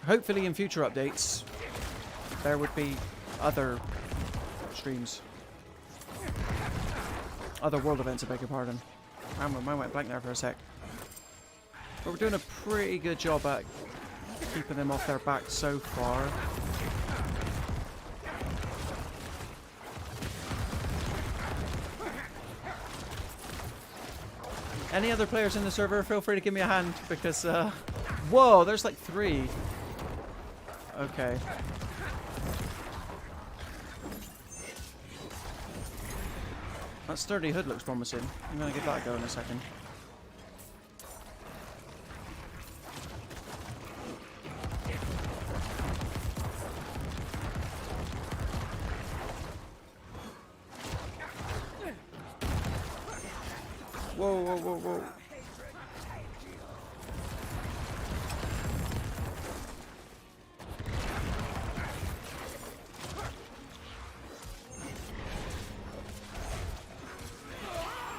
Hopefully in future updates, there would be other streams. Other world events, I beg your pardon. My mind went blank there for a sec. But we're doing a pretty good job at keeping them off their back so far. Any other players in the server, feel free to give me a hand, because, whoa, there's like 3. Okay. That sturdy hood looks promising. I'm going to give that a go in a second. Whoa, whoa, whoa, whoa.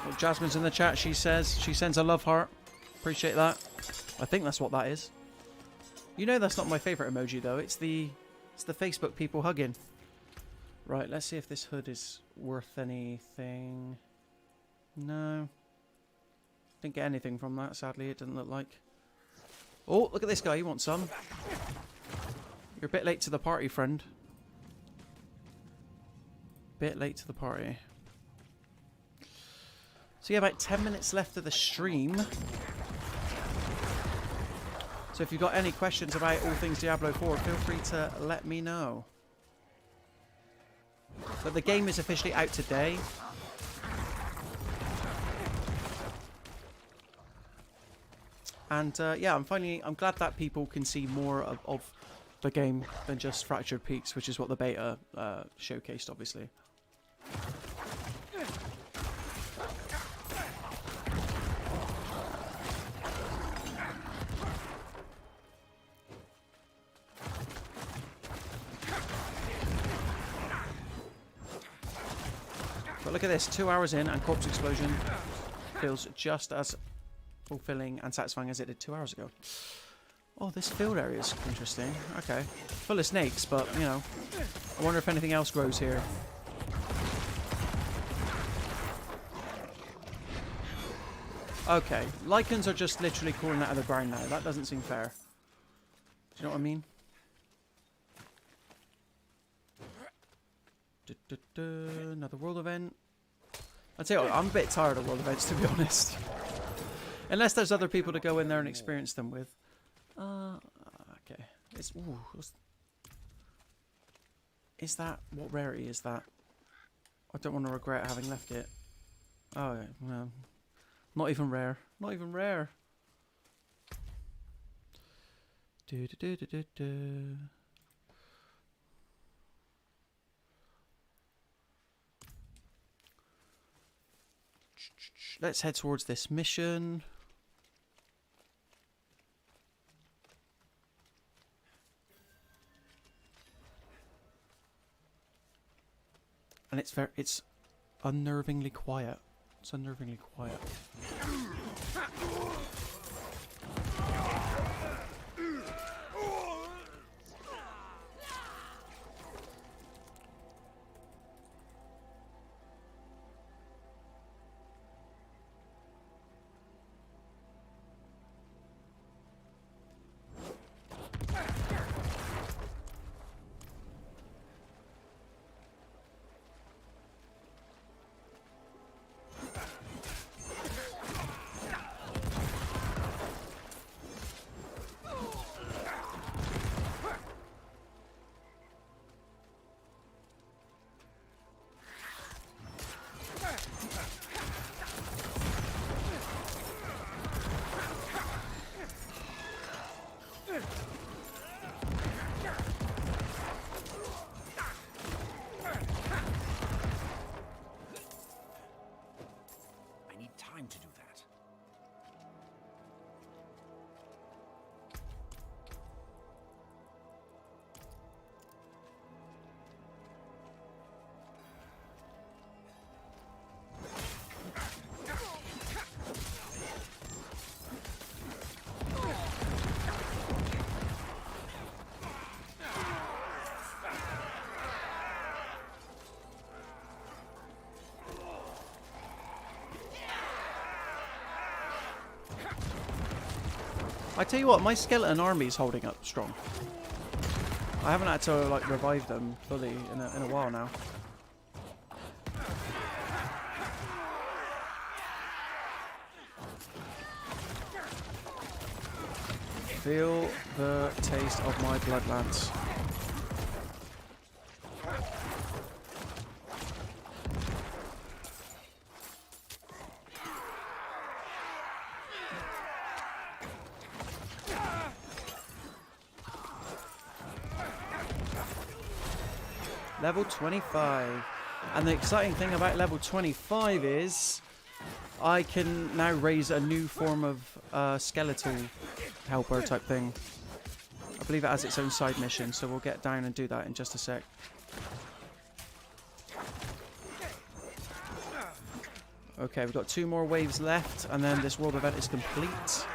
Well, Jasmine's in the chat. She says she sends a love heart. Appreciate that. I think that's what that is. You know that's not my favourite emoji though. It's the Facebook people hugging. Right, let's see if this hood is worth anything. No. Didn't get anything from that, sadly. It doesn't look like. Oh, look at this guy. He wants some. You're a bit late to the party, friend. Bit late to the party. So yeah, about 10 minutes left of the stream. So if you've got any questions about all things Diablo 4, feel free to let me know. But the game is officially out today. And yeah, I'm glad that people can see more of the game than just Fractured Peaks, which is what the beta showcased, obviously. But look at this, 2 hours in and Corpse Explosion feels just as fulfilling and satisfying as it did 2 hours ago. Oh, this field area is interesting. Okay. Full of snakes, but, you know, I wonder if anything else grows here. Okay, lichens are just literally crawling out of the ground now. That doesn't seem fair. Do you know what I mean? Another world event. I'd say I'm a bit tired of world events, to be honest. Unless there's other people to go in there and experience them with. Okay. Is that... What rarity is that? I don't want to regret having left it. Oh, well... Not even rare. Not even rare. Let's head towards this mission. And it's unnervingly quiet. It's unnervingly quiet. I need time to do that. I tell you what, my skeleton army's holding up strong. I haven't had to like revive them fully in a while now. Feel the taste of my bloodlands. Level 25. And the exciting thing about level 25 is I can now raise a new form of skeletal helper type thing. I believe it has its own side mission, so we'll get down and do that in just a sec. Okay, we've got 2 more waves left, and then this world event is complete.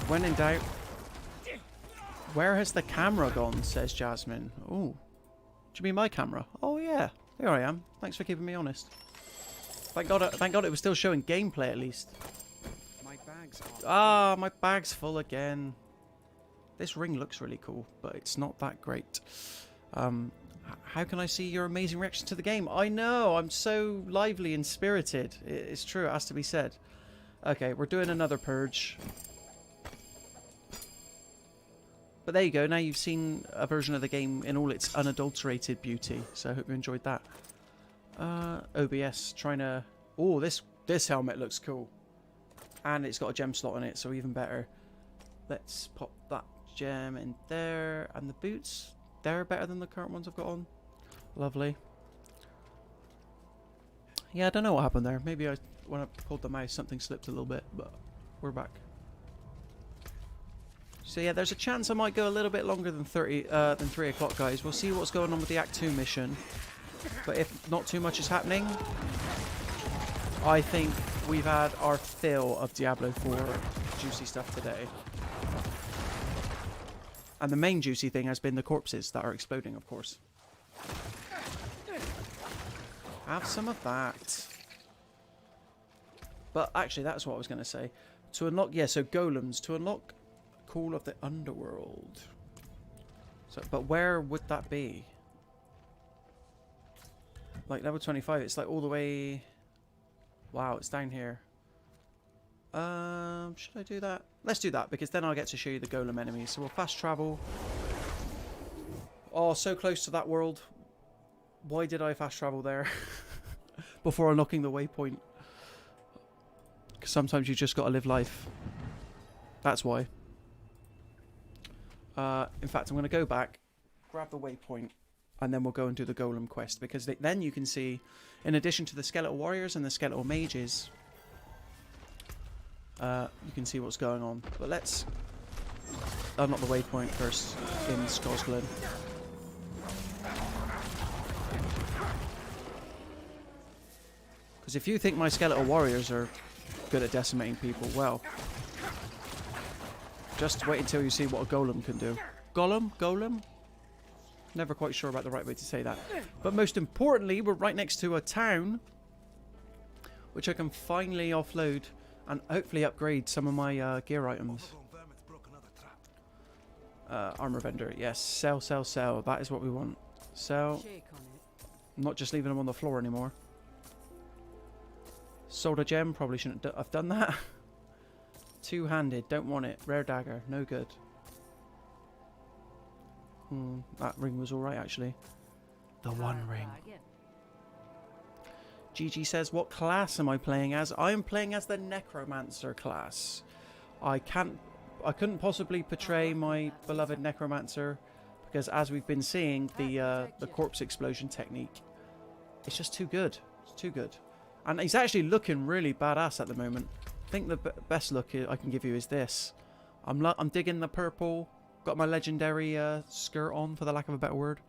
When in doubt, where has the camera gone? Says Jasmine. Oh, do you mean my camera? Oh yeah, there I am. Thanks for keeping me honest. Thank God it was still showing gameplay at least. My bags are... Ah, my bag's full again. This ring looks really cool, but it's not that great. How can I see your amazing reaction to the game? I know, I'm so lively and spirited. It's true, it has to be said. Okay, we're doing another purge. But there you go, now you've seen a version of the game in all its unadulterated beauty. So I hope you enjoyed that. OBS, trying to... Oh, this helmet looks cool. And it's got a gem slot on it, so even better. Let's pop that gem in there. And the boots, they're better than the current ones I've got on. Lovely. Yeah, I don't know what happened there. Maybe when I pulled the mouse, something slipped a little bit, but we're back. So yeah, there's a chance I might go a little bit longer than 3 o'clock, guys. We'll see what's going on with the Act 2 mission. But if not too much is happening, I think we've had our fill of Diablo 4 juicy stuff today. And the main juicy thing has been the corpses that are exploding, of course. Have some of that. But actually, that's what I was going to say. To unlock, yeah, so golems. To unlock Call of the Underworld. So, but where would that be? Like level 25, it's like all the way... Wow, it's down here. Should I do that? Let's do that, because then I'll get to show you the golem enemies. So we'll fast travel. Oh, so close to that world. Why did I fast travel there? Before unlocking the waypoint. Because sometimes you just got to live life. That's why. In fact, I'm going to go back, grab the waypoint, and then we'll go and do the golem quest. Because then you can see, in addition to the skeletal warriors and the skeletal mages, you can see what's going on. But let's unlock the waypoint first in Scosglen. Because if you think my skeletal warriors are good at decimating people, well, just wait until you see what a golem can do. Golem? Never quite sure about the right way to say that. But most importantly, we're right next to a town, which I can finally offload and hopefully upgrade some of my gear items. Armor vendor, yes. Sell, sell, sell. That is what we want. Sell. I'm not just leaving them on the floor anymore. Sold a gem. Probably shouldn't have done that. Two-handed. Don't want it. Rare dagger. No good. That ring was alright, actually. The one ring. GG says, what class am I playing as? I am playing as the Necromancer class. I couldn't possibly portray my beloved Necromancer because, as we've been seeing, the corpse explosion technique, it's just too good. It's too good. And he's actually looking really badass at the moment. I think the best look I can give you is this. I'm digging the purple. Got my legendary skirt on, for the lack of a better word.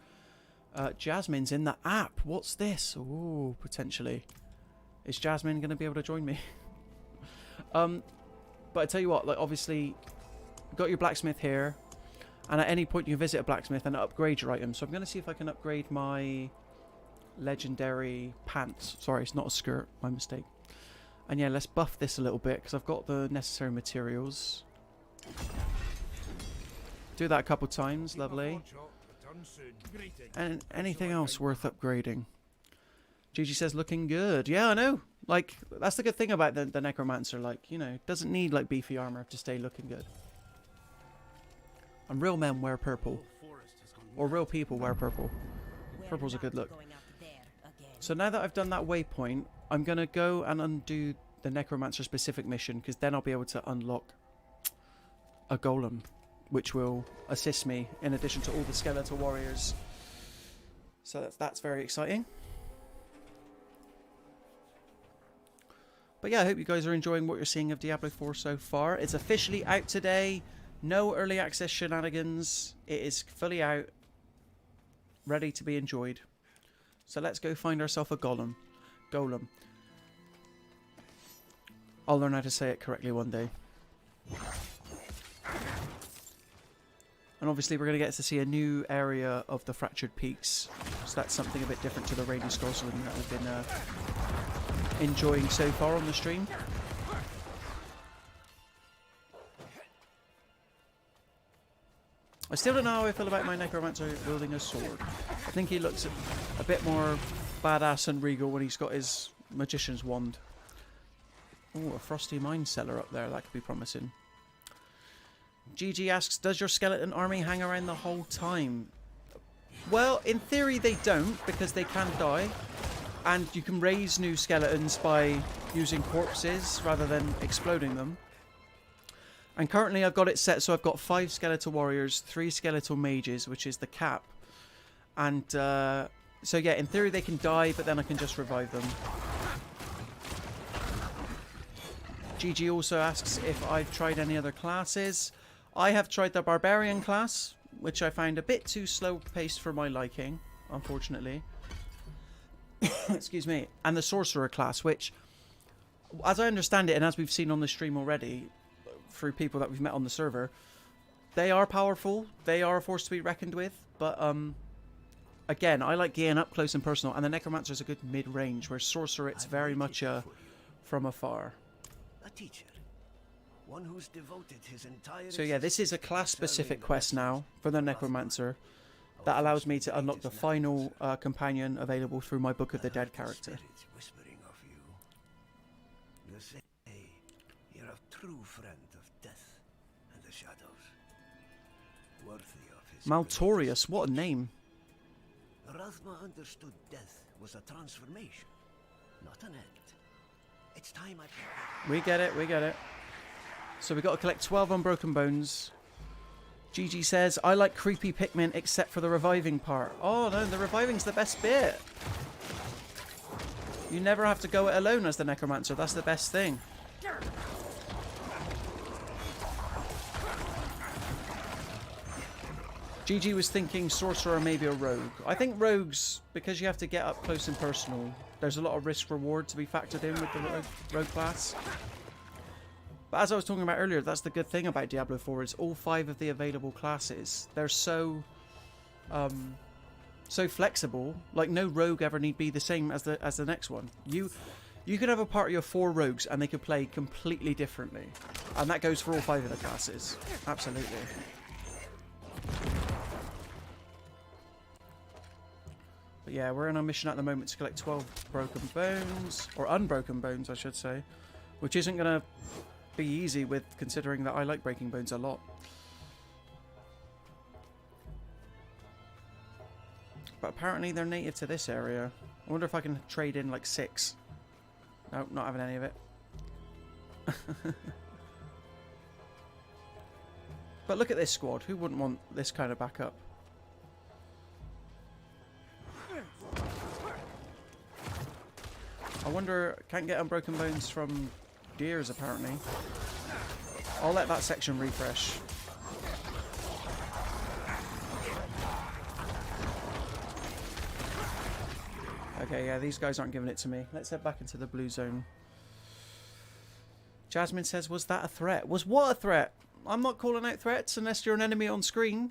Jasmine's in the app. What's this? Ooh, potentially. Is Jasmine going to be able to join me? But I tell you what, like, obviously, got your blacksmith here. And at any point you visit a blacksmith and upgrade your item. So I'm going to see if I can upgrade my legendary pants. Sorry, it's not a skirt. My mistake. And yeah, let's buff this a little bit because I've got the necessary materials. Do that a couple times. Lovely. And anything else worth upgrading? Gigi says looking good. Yeah, I know. Like, that's the good thing about the Necromancer. Like, you know, doesn't need like beefy armor to stay looking good. And real men wear purple. Or real people wear purple. Purple's a good look. So now that I've done that waypoint, I'm going to go and undo the Necromancer specific mission, because then I'll be able to unlock a golem, which will assist me in addition to all the skeletal warriors. So that's very exciting. But yeah, I hope you guys are enjoying what you're seeing of Diablo 4 so far. It's officially out today. No early access shenanigans. It is fully out, ready to be enjoyed. So let's go find ourselves a golem. I'll learn how to say it correctly one day. And obviously we're going to get to see a new area of the Fractured Peaks. So that's something a bit different to the Rainy Scosglen that we've been enjoying so far on the stream. I still don't know how I feel about my Necromancer wielding a sword. I think he looks a bit more badass and regal when he's got his magician's wand. Oh, a frosty mine cellar up there. That could be promising. GG asks, does your skeleton army hang around the whole time? Well, in theory they don't, because they can die. And you can raise new skeletons by using corpses rather than exploding them. And currently I've got it set so I've got 5 skeletal warriors, 3 skeletal mages, which is the cap. And so yeah, in theory they can die, but then I can just revive them. GG also asks if I've tried any other classes. I have tried the Barbarian class, which I found a bit too slow-paced for my liking, unfortunately. Excuse me. And the Sorcerer class, which, as I understand it, and as we've seen on the stream already, through people that we've met on the server, they are powerful. They are a force to be reckoned with. But, again, I like getting up close and personal, and the Necromancer is a good mid-range, where Sorcerer, it's very much from afar. A teacher. One who's devoted his entire So yeah, this is a class-specific quest now for the Necromancer that allows me to unlock the final companion available through my Book of the Dead character. Whispering of you. You say you're a true friend of death and the shadows. Worthy of his Maltorius, what a name. Rathma understood death was a transformation, not an end. It's time I... We get it, we get it. So we got to collect 12 unbroken bones. Gigi says, I like creepy Pikmin except for the reviving part. Oh no, the reviving's the best bit. You never have to go it alone as the Necromancer. That's the best thing. Gigi was thinking Sorcerer, maybe a Rogue. I think Rogues, because you have to get up close and personal, there's a lot of risk-reward to be factored in with the Rogue class. But as I was talking about earlier, that's the good thing about Diablo 4, is all 5 of the available classes. They're so flexible. Like, no rogue ever need be the same as the next one. You could have a party of 4 rogues and they could play completely differently. And that goes for all 5 of the classes. Absolutely. But yeah, we're on a mission at the moment to collect 12 broken bones, or unbroken bones, I should say, which isn't going to be easy with considering that I like breaking bones a lot. But apparently they're native to this area. I wonder if I can trade in like 6. Nope, not having any of it. But look at this squad. Who wouldn't want this kind of backup? I wonder, can't get unbroken bones from deers apparently. I'll let that section refresh. Okay, yeah, these guys aren't giving it to me. Let's head back into the blue zone. Jasmine says, was that a threat? Was what a threat? I'm not calling out threats unless you're an enemy on screen.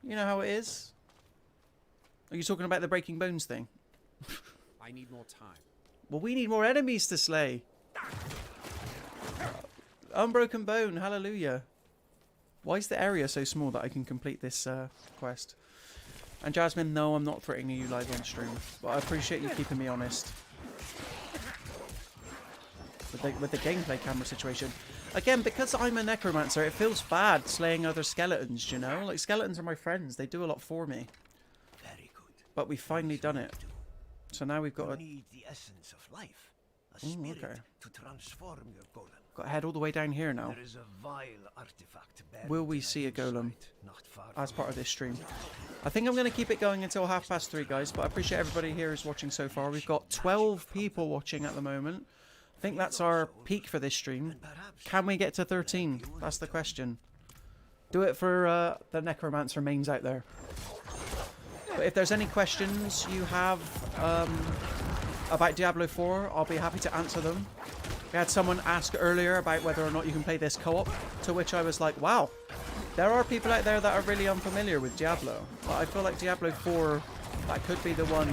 You know how it is. Are you talking about the breaking bones thing? I need more time. Well, we need more enemies to slay. Unbroken bone, hallelujah. Why is the area so small that I can complete this quest? And Jasmine, no, I'm not threatening you live on stream, but I appreciate you keeping me honest. With the gameplay camera situation. Again, because I'm a necromancer, it feels bad slaying other skeletons, you know? Like, skeletons are my friends, they do a lot for me. Very good. But we've finally done it. So now we've got You to... need the essence of life, a spirit okay. to transform your golem. Got to head all the way down here now. There is a vile artifact buried Will we in see a hillside golem not far as from part of this stream? I think I'm going to keep it going until 3:30, guys, but I appreciate everybody here who's watching so far. We've got 12 people watching at the moment. I think that's our peak for this stream. Can we get to 13? That's the question. Do it for the Necromancer mains out there. But if there's any questions you have about Diablo 4, I'll be happy to answer them. We had someone ask earlier about whether or not you can play this co-op, to which I was like, wow, there are people out there that are really unfamiliar with Diablo. But I feel like Diablo 4, that could be the one,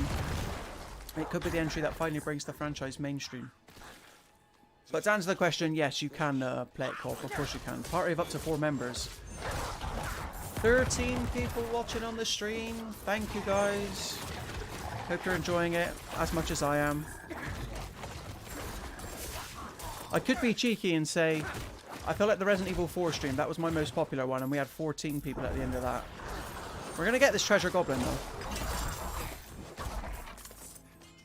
it could be the entry that finally brings the franchise mainstream. But to answer the question, yes, you can play it co-op, of course you can. Party of up to 4 members. 13 people watching on the stream. Thank you guys. Hope you're enjoying it as much as I am. I could be cheeky and say, I feel like the Resident Evil 4 stream, that was my most popular one, and we had 14 people at the end of that. We're going to get this treasure goblin though.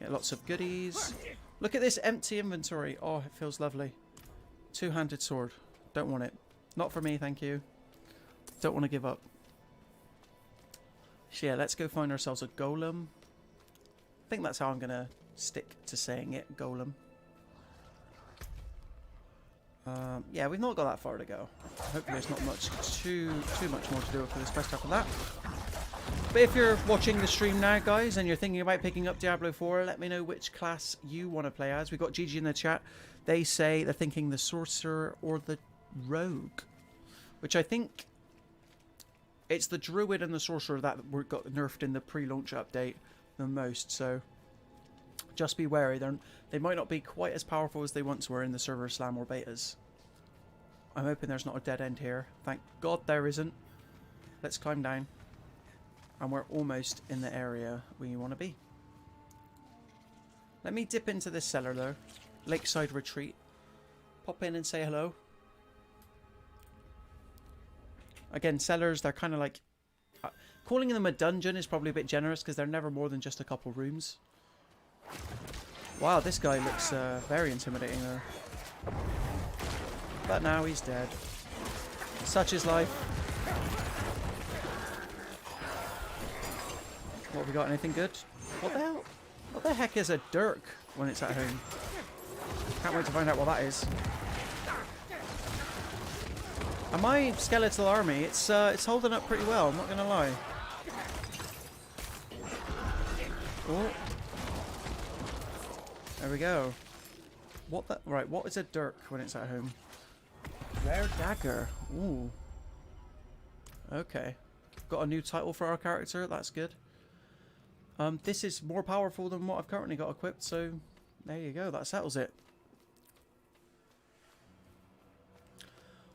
Get lots of goodies. Look at this empty inventory. Oh, it feels lovely. 2-handed sword. Don't want it. Not for me, thank you. Don't want to give up. So yeah, let's go find ourselves a golem. I think that's how I'm going to stick to saying it, golem. Yeah, we've not got that far to go. hopefully there's not much too much more to do for this quest after that. But if you're watching the stream now, guys, and you're thinking about picking up Diablo 4, let me know which class you want to play as. We've got Gigi in the chat. They say they're thinking the Sorcerer or the Rogue, which I think it's the Druid and the Sorcerer that got nerfed in the pre-launch update the most, so just be wary. They might not be quite as powerful as they once were in the server slam or betas. I'm hoping there's not a dead end here. Thank God there isn't. Let's climb down. And we're almost in the area we want to be. Let me dip into this cellar though. Lakeside Retreat. Pop in and say hello. Again, cellars, they're kind of like... calling them a dungeon is probably a bit generous because they're never more than just a couple rooms. Wow, this guy looks very intimidating though. But now he's dead. Such is life. What have we got? Anything good? What the hell? What the heck is a dirk when it's at home? Can't wait to find out what that is. And my skeletal army, it's holding up pretty well, I'm not gonna lie. Oh. There we go. What the... Right, what is a dirk when it's at home? Rare dagger. Ooh. Okay. Got a new title for our character, that's good. This is more powerful than what I've currently got equipped, so there you go, that settles it.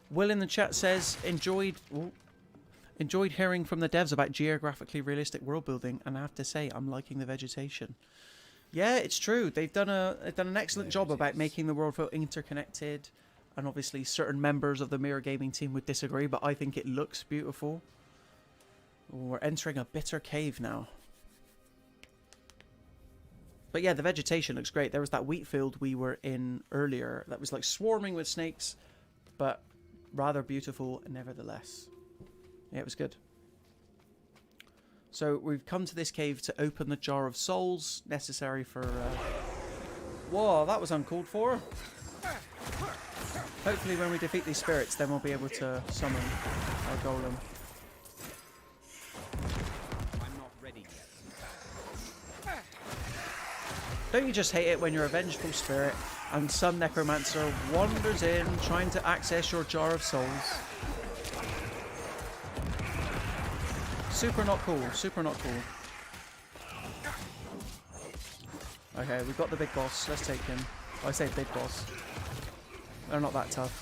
Will in the chat says, enjoyed hearing from the devs about geographically realistic world building, and I have to say, I'm liking the vegetation. Yeah, it's true. They've done an excellent job about making the world feel interconnected, and obviously certain members of the Mirror Gaming team would disagree, but I think it looks beautiful. Ooh, we're entering a bitter cave now. But yeah, the vegetation looks great. There was that wheat field we were in earlier that was like swarming with snakes, but rather beautiful nevertheless. Yeah, it was good. So we've come to this cave to open the Jar of Souls, necessary for... Whoa, that was uncalled for. Hopefully when we defeat these spirits, then we'll be able to summon our golem. I'm not ready yet. Don't you just hate it when you're a vengeful spirit and some necromancer wanders in trying to access your Jar of Souls? Super not cool, super not cool. Okay, we've got the big boss, let's take him. I say big boss. They're not that tough.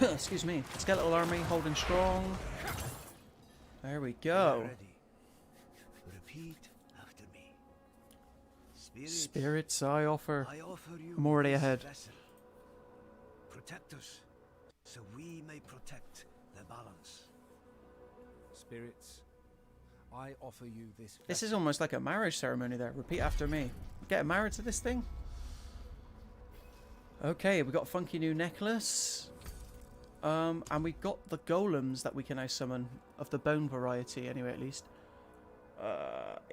Excuse me. Skeletal army holding strong. There we go. Repeat after me. Spirits I offer. I offer you I'm already this ahead. vessel. Protect us, so we may protect the balance. Spirits, I offer you this. This is almost like a marriage ceremony there. Repeat after me. Getting married to this thing? Okay, we got a funky new necklace. And we got the golems that we can now summon, of the bone variety anyway, at least.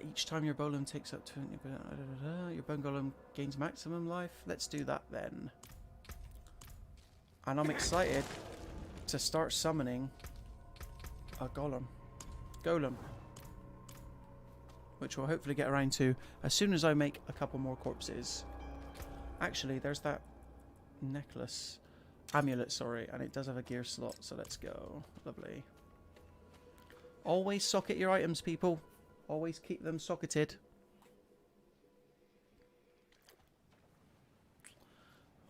Each time your golem takes up 20%, your bone golem gains maximum life. Let's do that then. And I'm excited to start summoning a golem. Which we'll hopefully get around to as soon as I make a couple more corpses. Actually, there's that necklace. Amulet, sorry, and it does have a gear slot, so let's go. Lovely. Always socket your items, people. Always keep them socketed.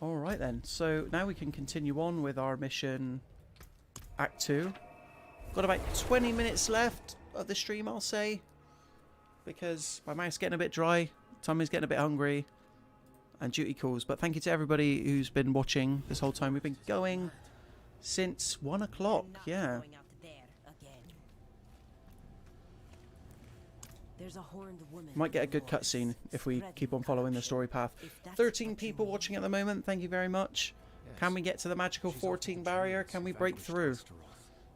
Alright then, so now we can continue on with our mission Act 2. Got about 20 minutes left of the stream, I'll say. Because my mouth's getting a bit dry, tummy's getting a bit hungry, and duty calls. But thank you to everybody who's been watching this whole time. We've been going since 1 o'clock, yeah. There's a horned woman. Might get a good cutscene if we keep on following the story path. 13 people watching at the moment, thank you very much. Can we get to the magical 14 barrier? Can we break through?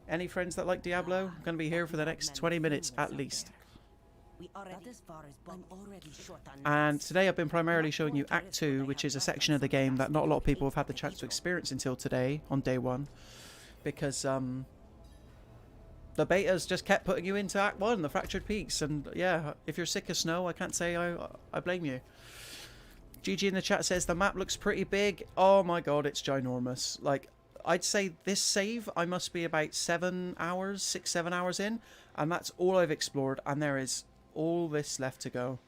Any friends that like Diablo? I'm going to be here for the next 20 minutes at least. And today I've been primarily showing you Act 2, which is a section of the game that not a lot of people have had the chance to experience until today, on day 1. Because the betas just kept putting you into Act 1, the Fractured Peaks. And yeah, if you're sick of snow, I can't say I blame you. GG in the chat says, the map looks pretty big. Oh my god, it's ginormous. Like, I'd say this save, I must be about 7 hours, 6-7 hours in. And that's all I've explored. And there is all this left to go.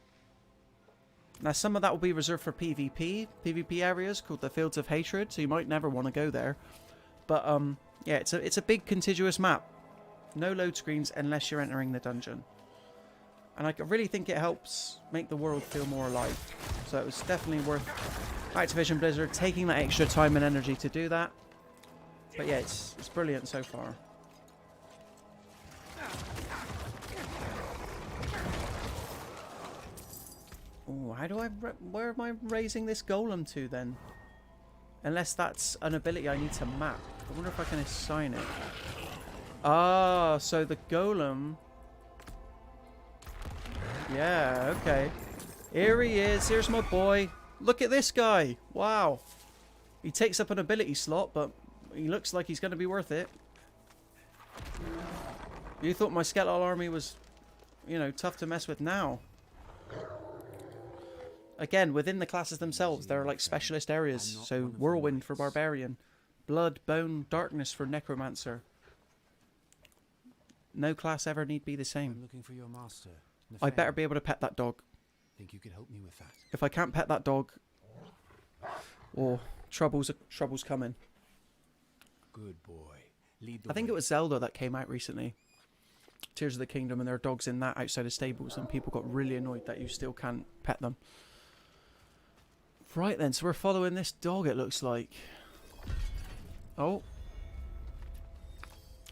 Now, some of that will be reserved for PvP areas called the Fields of Hatred. So you might never want to go there. But, yeah, it's a big contiguous map. No load screens unless you're entering the dungeon. And I really think it helps make the world feel more alive. So it was definitely worth Activision Blizzard taking that extra time and energy to do that. But yeah, it's brilliant so far. Oh, how do I... where am I raising this golem to then? Unless that's an ability I need to map. I wonder if I can assign it. Ah, so the golem... Yeah, okay. Here he is. Here's my boy. Look at this guy. Wow. He takes up an ability slot, but he looks like he's going to be worth it. You thought my skeletal army was, you know, tough to mess with now. Again, within the classes themselves, there are like specialist areas. So, Whirlwind for Barbarian. Blood, Bone, Darkness for Necromancer. No class ever need be the same. I'm looking for your master. I better be able to pet that dog. Think you could help me with that? If I can't pet that dog, oh, trouble's coming. Good boy. Lead the I think way. it was Zelda that came out recently. Tears of the Kingdom, and there are dogs in that outside of stables, and people got really annoyed that you still can't pet them. Right then, so we're following this dog, it looks like. Oh.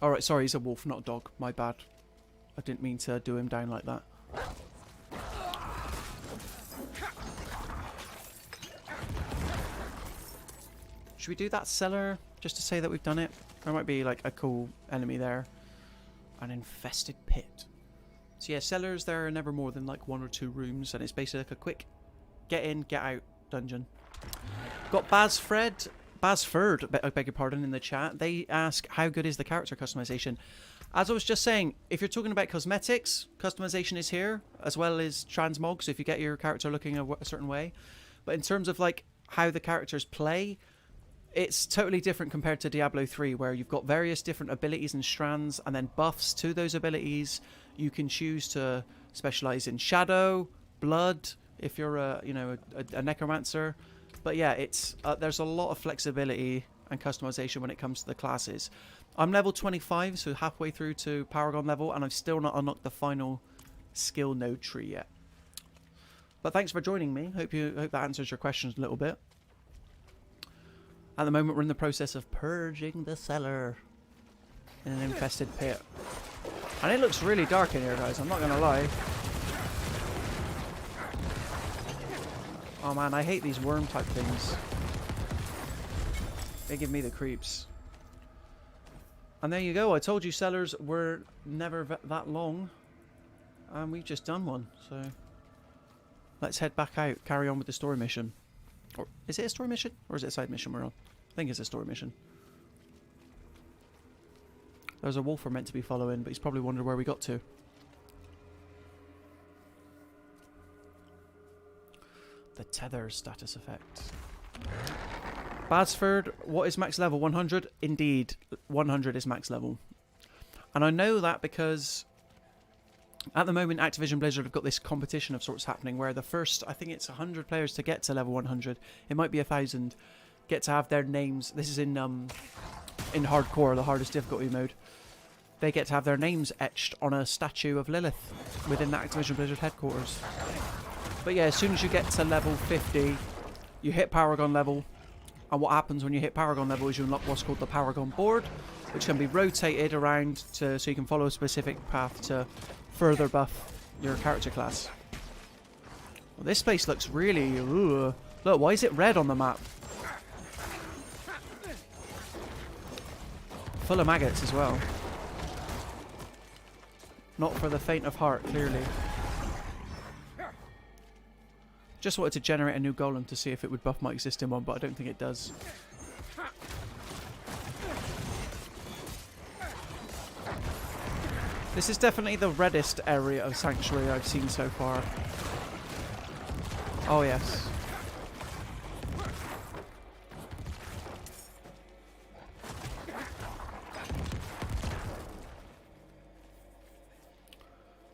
Alright, sorry, he's a wolf, not a dog. My bad. I didn't mean to do him down like that. Should we do that cellar just to say that we've done it? There might be like a cool enemy there. An infested pit. So yeah, cellars, there are never more than like 1 or 2 rooms, and it's basically like a quick get in, get out dungeon. Got Basford, I beg your pardon, in the chat. They ask, how good is the character customization? As I was just saying, if you're talking about cosmetics, customization is here, as well as transmog, so if you get your character looking a certain way. But in terms of like how the characters play, it's totally different compared to Diablo 3, where you've got various different abilities and strands, and then buffs to those abilities. You can choose to specialize in shadow, blood, if you're a necromancer. But yeah, it's there's a lot of flexibility and customization when it comes to the classes. I'm level 25, so halfway through to Paragon level, and I've still not unlocked the final skill node tree yet. But thanks for joining me. Hope that answers your questions a little bit. At the moment, we're in the process of purging the cellar in an infested pit. And it looks really dark in here, guys. I'm not going to lie. Oh, man. I hate these worm-type things. They give me the creeps. And there you go. I told you cellars were never that long. And we've just done one. So let's head back out. Carry on with the story mission. Or is it a story mission? Or is it a side mission we're on? I think it's a story mission. There's a wolf we're meant to be following, but he's probably wondered where we got to. The tether status effect. Basford, what is max level? 100? Indeed, 100 is max level. And I know that because at the moment Activision Blizzard have got this competition of sorts happening where the first, I think it's 100 players to get to level 100, it might be 1,000, get to have their names, this is in hardcore, the hardest difficulty mode, they get to have their names etched on a statue of Lilith within the Activision Blizzard headquarters. But yeah, as soon as you get to level 50, you hit Paragon level, and what happens when you hit Paragon level is you unlock what's called the Paragon board, which can be rotated around so you can follow a specific path to further buff your character class. Well, this place looks really... Look, why is it red on the map? Full of maggots as well. Not for the faint of heart, clearly. Just wanted to generate a new golem to see if it would buff my existing one, but I don't think it does. This is definitely the reddest area of Sanctuary I've seen so far. Oh yes.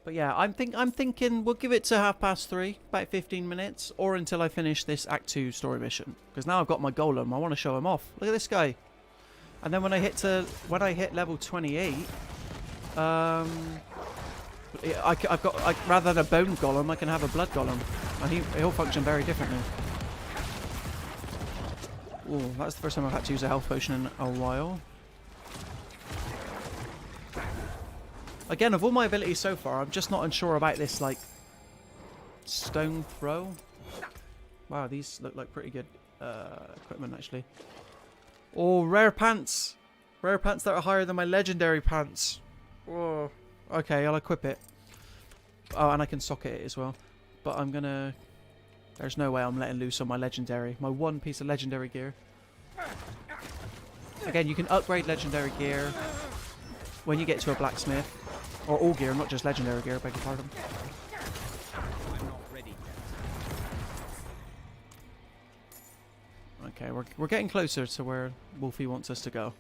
But yeah, I'm thinking we'll give it to 3:30, about 15 minutes, or until I finish this Act 2 story mission. Because now I've got my golem, I want to show him off. Look at this guy. And then when I hit level 28, I've got rather than a bone golem, I can have a blood golem, and he'll function very differently. Ooh, that's the first time I've had to use a health potion in a while. Again, of all my abilities so far, I'm just not unsure about this, like, stone throw. Wow, these look like pretty good equipment, actually. Oh, rare pants! Rare pants that are higher than my legendary pants. Oh, okay, I'll equip it. Oh, and I can socket it as well. But I'm gonna... There's no way I'm letting loose on my legendary. My one piece of legendary gear. Again, you can upgrade legendary gear when you get to a blacksmith. Or all gear, not just legendary gear, beg your pardon. Okay, we're getting closer to where Wolfie wants us to go.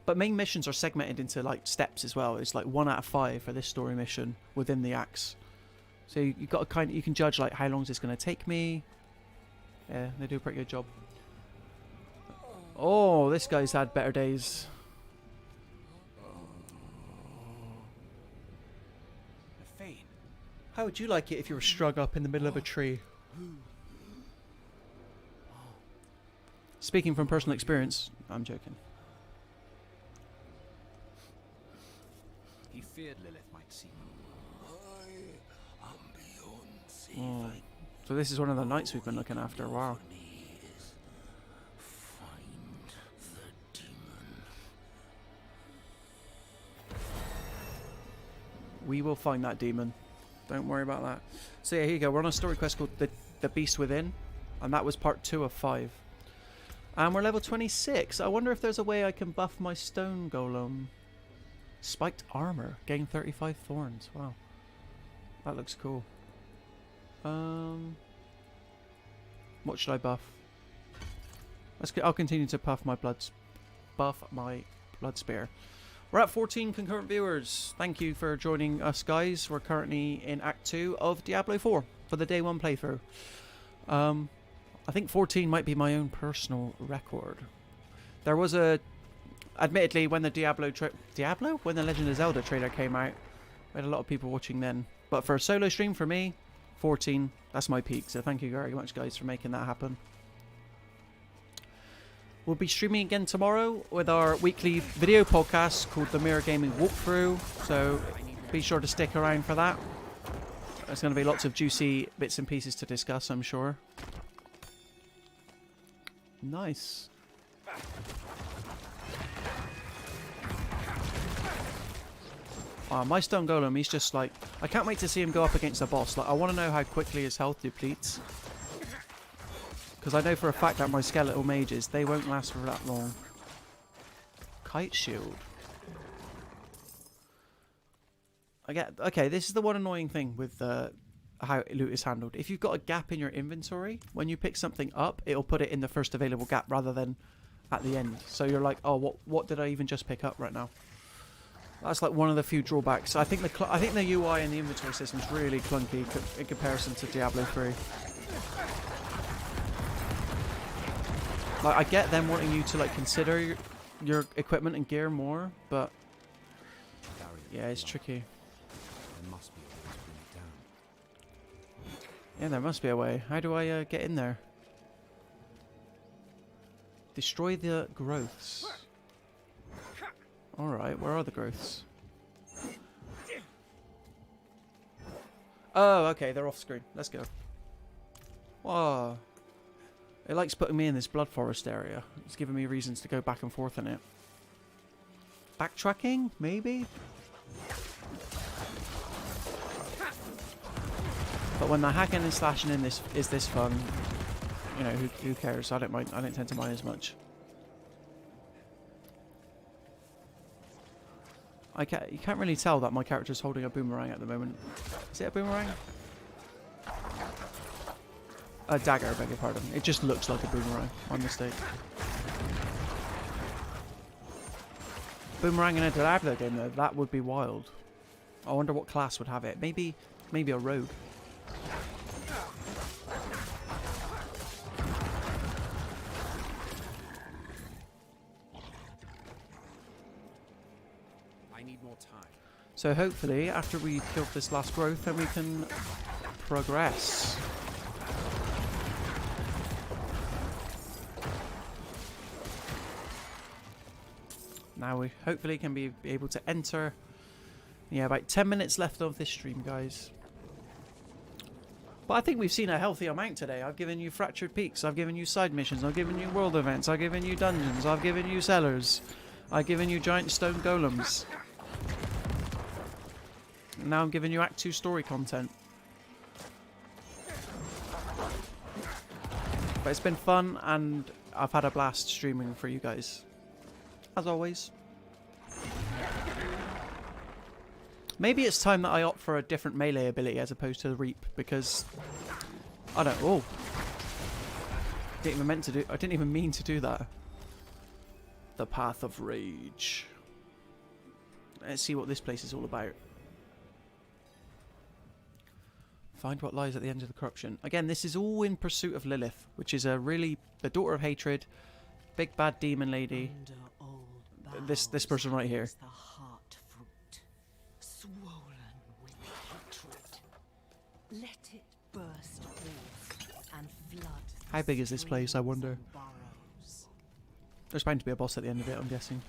But main missions are segmented into like steps as well. It's like 1 out of 5 for this story mission within the acts. So you've got to you can judge like how long is this going to take me. Yeah, they do a pretty good job. Oh, this guy's had better days. How would you like it if you were strung up in the middle of a tree? Speaking from personal experience, I'm joking. He feared Lilith might see him. I am beyond saving. Oh. So this is one of the knights we've been looking after. Wow. Find the demon. We will find that demon. Don't worry about that. So yeah, here you go. We're on a story quest called The Beast Within. And that was part 2 of 5. And we're level 26. I wonder if there's a way I can buff my stone golem. Spiked armor. Gain 35 thorns. Wow. That looks cool. What should I buff? I'll continue to buff my blood spear. We're at 14 concurrent viewers. Thank you for joining us, guys. We're currently in Act 2 of Diablo 4 for the day 1 playthrough. I think 14 might be my own personal record. There was admittedly, when the when the Legend of Zelda trailer came out, we had a lot of people watching then. But for a solo stream, for me, 14, that's my peak. So thank you very much, guys, for making that happen. We'll be streaming again tomorrow with our weekly video podcast called The Mirror Gaming Walkthrough. So be sure to stick around for that. There's going to be lots of juicy bits and pieces to discuss, I'm sure. Nice. My stone golem, he's just like... I can't wait to see him go up against the boss. Like, I want to know how quickly his health depletes. Because I know for a fact that my skeletal mages, they won't last for that long. Kite shield. Okay, this is the one annoying thing with how loot is handled. If you've got a gap in your inventory, when you pick something up, it'll put it in the first available gap rather than at the end. So you're like, oh, what did I even just pick up right now? That's like one of the few drawbacks. I think the UI and the inventory system is really clunky in comparison to Diablo 3. Like, I get them wanting you to like consider your equipment and gear more, but yeah, it's tricky. There must be a way to bring it down. Yeah, there must be a way. How do I get in there? Destroy the growths. Alright, where are the growths? Oh, okay, they're off screen. Let's go. Whoa. It likes putting me in this blood forest area. It's giving me reasons to go back and forth in it. Backtracking? Maybe? But when the hacking and slashing in this is this fun, you know, who cares? I don't mind. I don't tend to mind as much. You can't really tell that my character's holding a boomerang at the moment. Is it a boomerang? A dagger, I beg your pardon. It just looks like a boomerang. My mistake. Boomerang in a Diablo game though, that would be wild. I wonder what class would have it. Maybe a rogue. I need more time. So hopefully, after we kill this last growth, then we can progress. Now we hopefully can be able to enter. Yeah, about 10 minutes left of this stream, guys. But I think we've seen a healthy amount today. I've given you Fractured Peaks, I've given you side missions, I've given you world events, I've given you dungeons, I've given you cellars, I've given you giant stone golems. Now I'm giving you Act 2 story content. But it's been fun and I've had a blast streaming for you guys. As always. Maybe it's time that I opt for a different melee ability as opposed to the Reap, because I don't. Oh, I didn't even mean to do that. The Path of Rage. Let's see what this place is all about. Find what lies at the end of the corruption. Again, this is all in pursuit of Lilith, which is the daughter of hatred, big bad demon lady. This person right here. The heart fruit, swollen with hatred. Let it burst forth and flood. How big is this place, I wonder? There's bound to be a boss at the end of it, I'm guessing.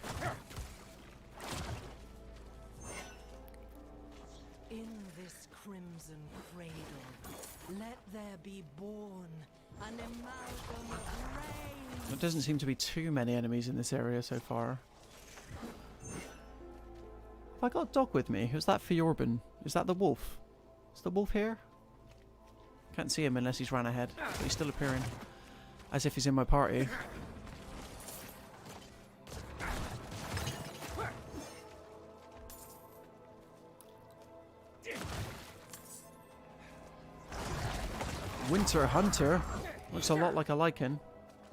In this crimson cradle, let there be born an amalgam of rain. There doesn't seem to be too many enemies in this area so far. Have I got a dog with me? Who's that Fjorben? Is that the wolf? Is the wolf here? Can't see him unless he's ran ahead. But he's still appearing. As if he's in my party. Winter Hunter. Looks a lot like a lichen.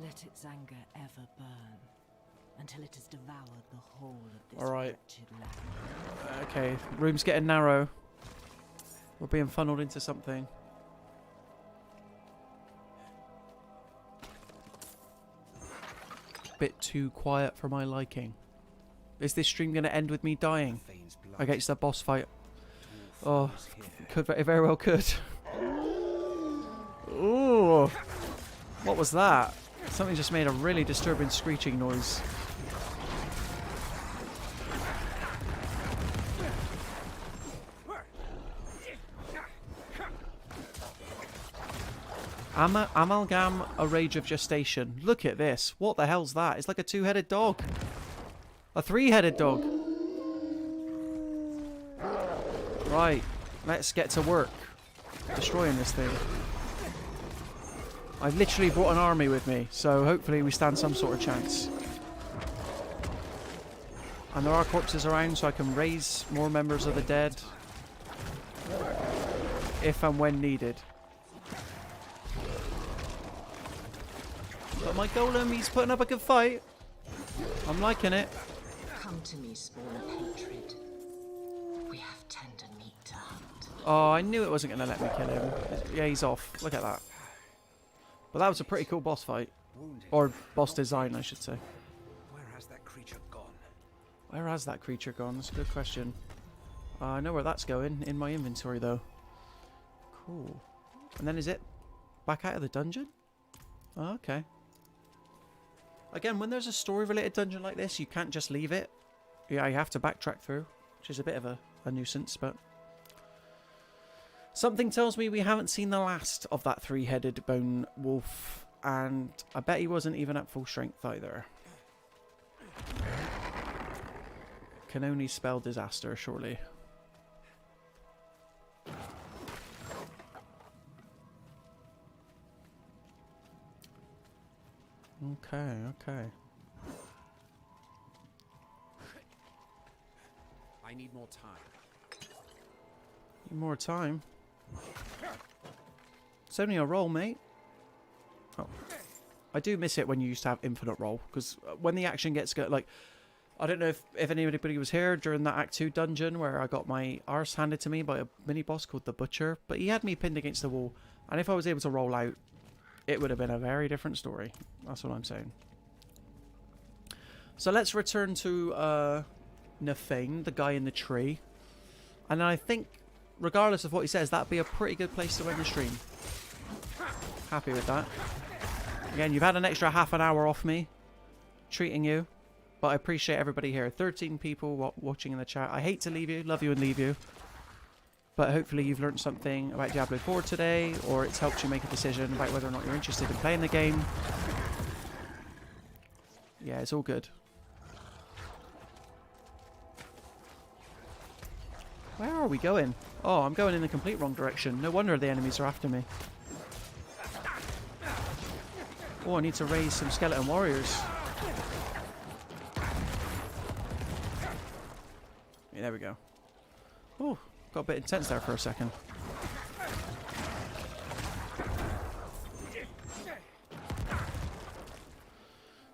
Let its anger ever burn until it has devoured the whole of this Alright. wretched land. Okay, room's getting narrow. We're being funneled into something. Bit too quiet for my liking. Is this stream going to end with me dying against the boss fight? Oh, it very well could. Ooh, what was that? Something just made a really disturbing screeching noise. Amalgam, a rage of gestation. Look at this. What the hell's that? It's like a two-headed dog. A three-headed dog. Right. Let's get to work. Destroying this thing. I've literally brought an army with me, so hopefully we stand some sort of chance. And there are corpses around, so I can raise more members of the dead. If and when needed. But my golem, he's putting up a good fight. I'm liking it. Come to me, spawn of hatred. We have tender meat to hunt. Oh, I knew it wasn't going to let me kill him. Yeah, he's off. Look at that. But that was a pretty cool boss fight. Or boss design, I should say. Where has that creature gone? Where has that creature gone? That's a good question. I know where that's going. In my inventory, though. Cool. And then is it back out of the dungeon? Oh, okay. Again, when there's a story-related dungeon like this, you can't just leave it. Yeah, you have to backtrack through, which is a bit of a nuisance, but... Something tells me we haven't seen the last of that three-headed bone wolf, and I bet he wasn't even at full strength either. Can only spell disaster, surely. Okay, okay. I need more time. Need more time. It's only a roll, mate. Oh. I do miss it when you used to have infinite roll, because when the action gets good, like, I don't know if anybody was here during that Act 2 dungeon where I got my arse handed to me by a mini-boss called the Butcher, but he had me pinned against the wall, and if I was able to roll out, it would have been a very different story. That's what I'm saying. So let's return to Nefane, the guy in the tree, and I think, regardless of what he says, that'd be a pretty good place to end the stream. Happy with that. Again, you've had an extra half an hour off me, treating you. But I appreciate everybody here. 13 people watching in the chat. I hate to leave you, love you and leave you. But hopefully you've learned something about Diablo 4 today, or it's helped you make a decision about whether or not you're interested in playing the game. Yeah, it's all good. Where are we going? Oh, I'm going in the complete wrong direction. No wonder the enemies are after me. Oh, I need to raise some skeleton warriors. Yeah, there we go. Oh, got a bit intense there for a second.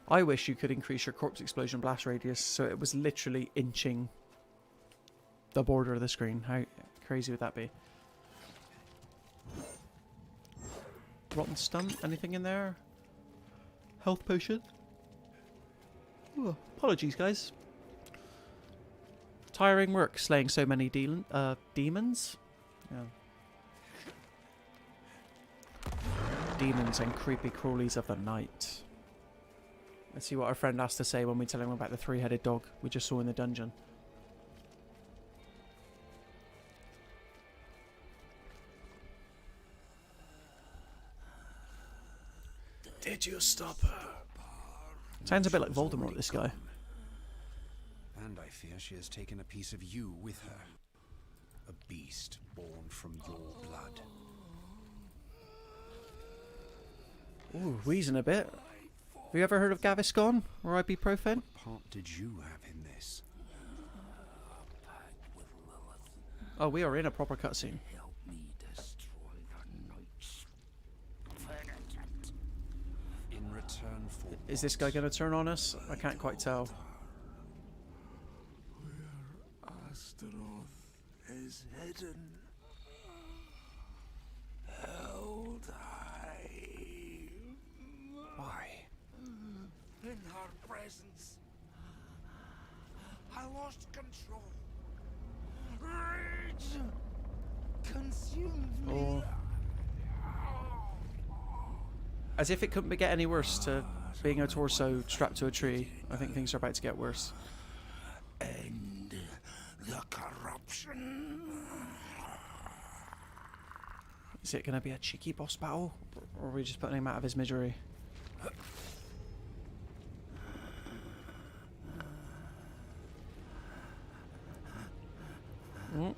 I wish you could increase your corpse explosion blast radius so it was literally inching the border of the screen. How crazy would that be? Rotten stump? Anything in there? Health potion? Ooh, apologies, guys. Tiring work, slaying so many demons. Yeah. Demons and creepy crawlies of the night. Let's see what our friend has to say when we tell him about the three-headed dog we just saw in the dungeon. Did you stop her? Sounds a bit like Voldemort, this guy. And I fear she has taken a piece of you with her. A beast born from your blood. Ooh, wheezing a bit. Have you ever heard of Gaviscon or ibuprofen? What part did you have in this? Oh, we are in a proper cutscene. In return for... Is this guy going to turn on us? I can't quite tell. Is hidden, held high. Why? In her presence, I lost control. Rage consumed me. Oh. As if it couldn't get any worse to being a torso strapped to a tree. I think things are about to get worse. End the corruption. Is it going to be a cheeky boss battle? Or are we just putting him out of his misery? Mm.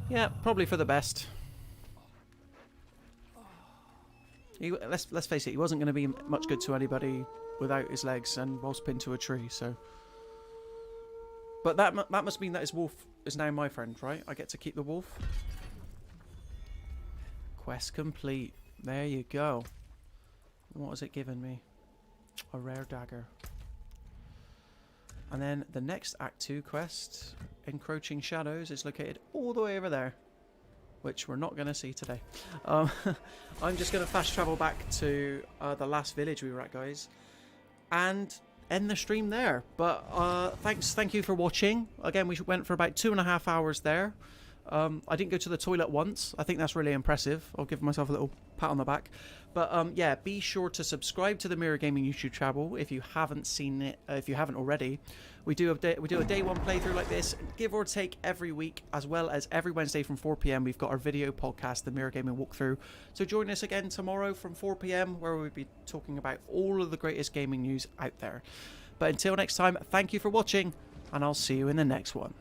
Yeah, probably for the best. Let's face it, he wasn't going to be much good to anybody without his legs and whilst pinned to a tree, so... But that must mean that his wolf is now my friend, right? I get to keep the wolf. Quest complete. There you go. What has it given me? A rare dagger. And then the next Act 2 quest, Encroaching Shadows, is located all the way over there, which we're not going to see today. I'm just going to fast travel back to the last village we were at, guys, and end the stream there. But thank you for watching. Again, we went for about 2.5 hours there. I didn't go to the toilet once. I think that's really impressive. I'll give myself a little pat on the back. But yeah, be sure to subscribe to the Mirror Gaming YouTube channel if you haven't seen it. If you haven't already, we do a day one playthrough like this, give or take, every week, as well as every Wednesday from 4 PM. We've got our video podcast, the Mirror Gaming Walkthrough. So join us again tomorrow from 4 PM, where we'll be talking about all of the greatest gaming news out there. But until next time, thank you for watching, and I'll see you in the next one.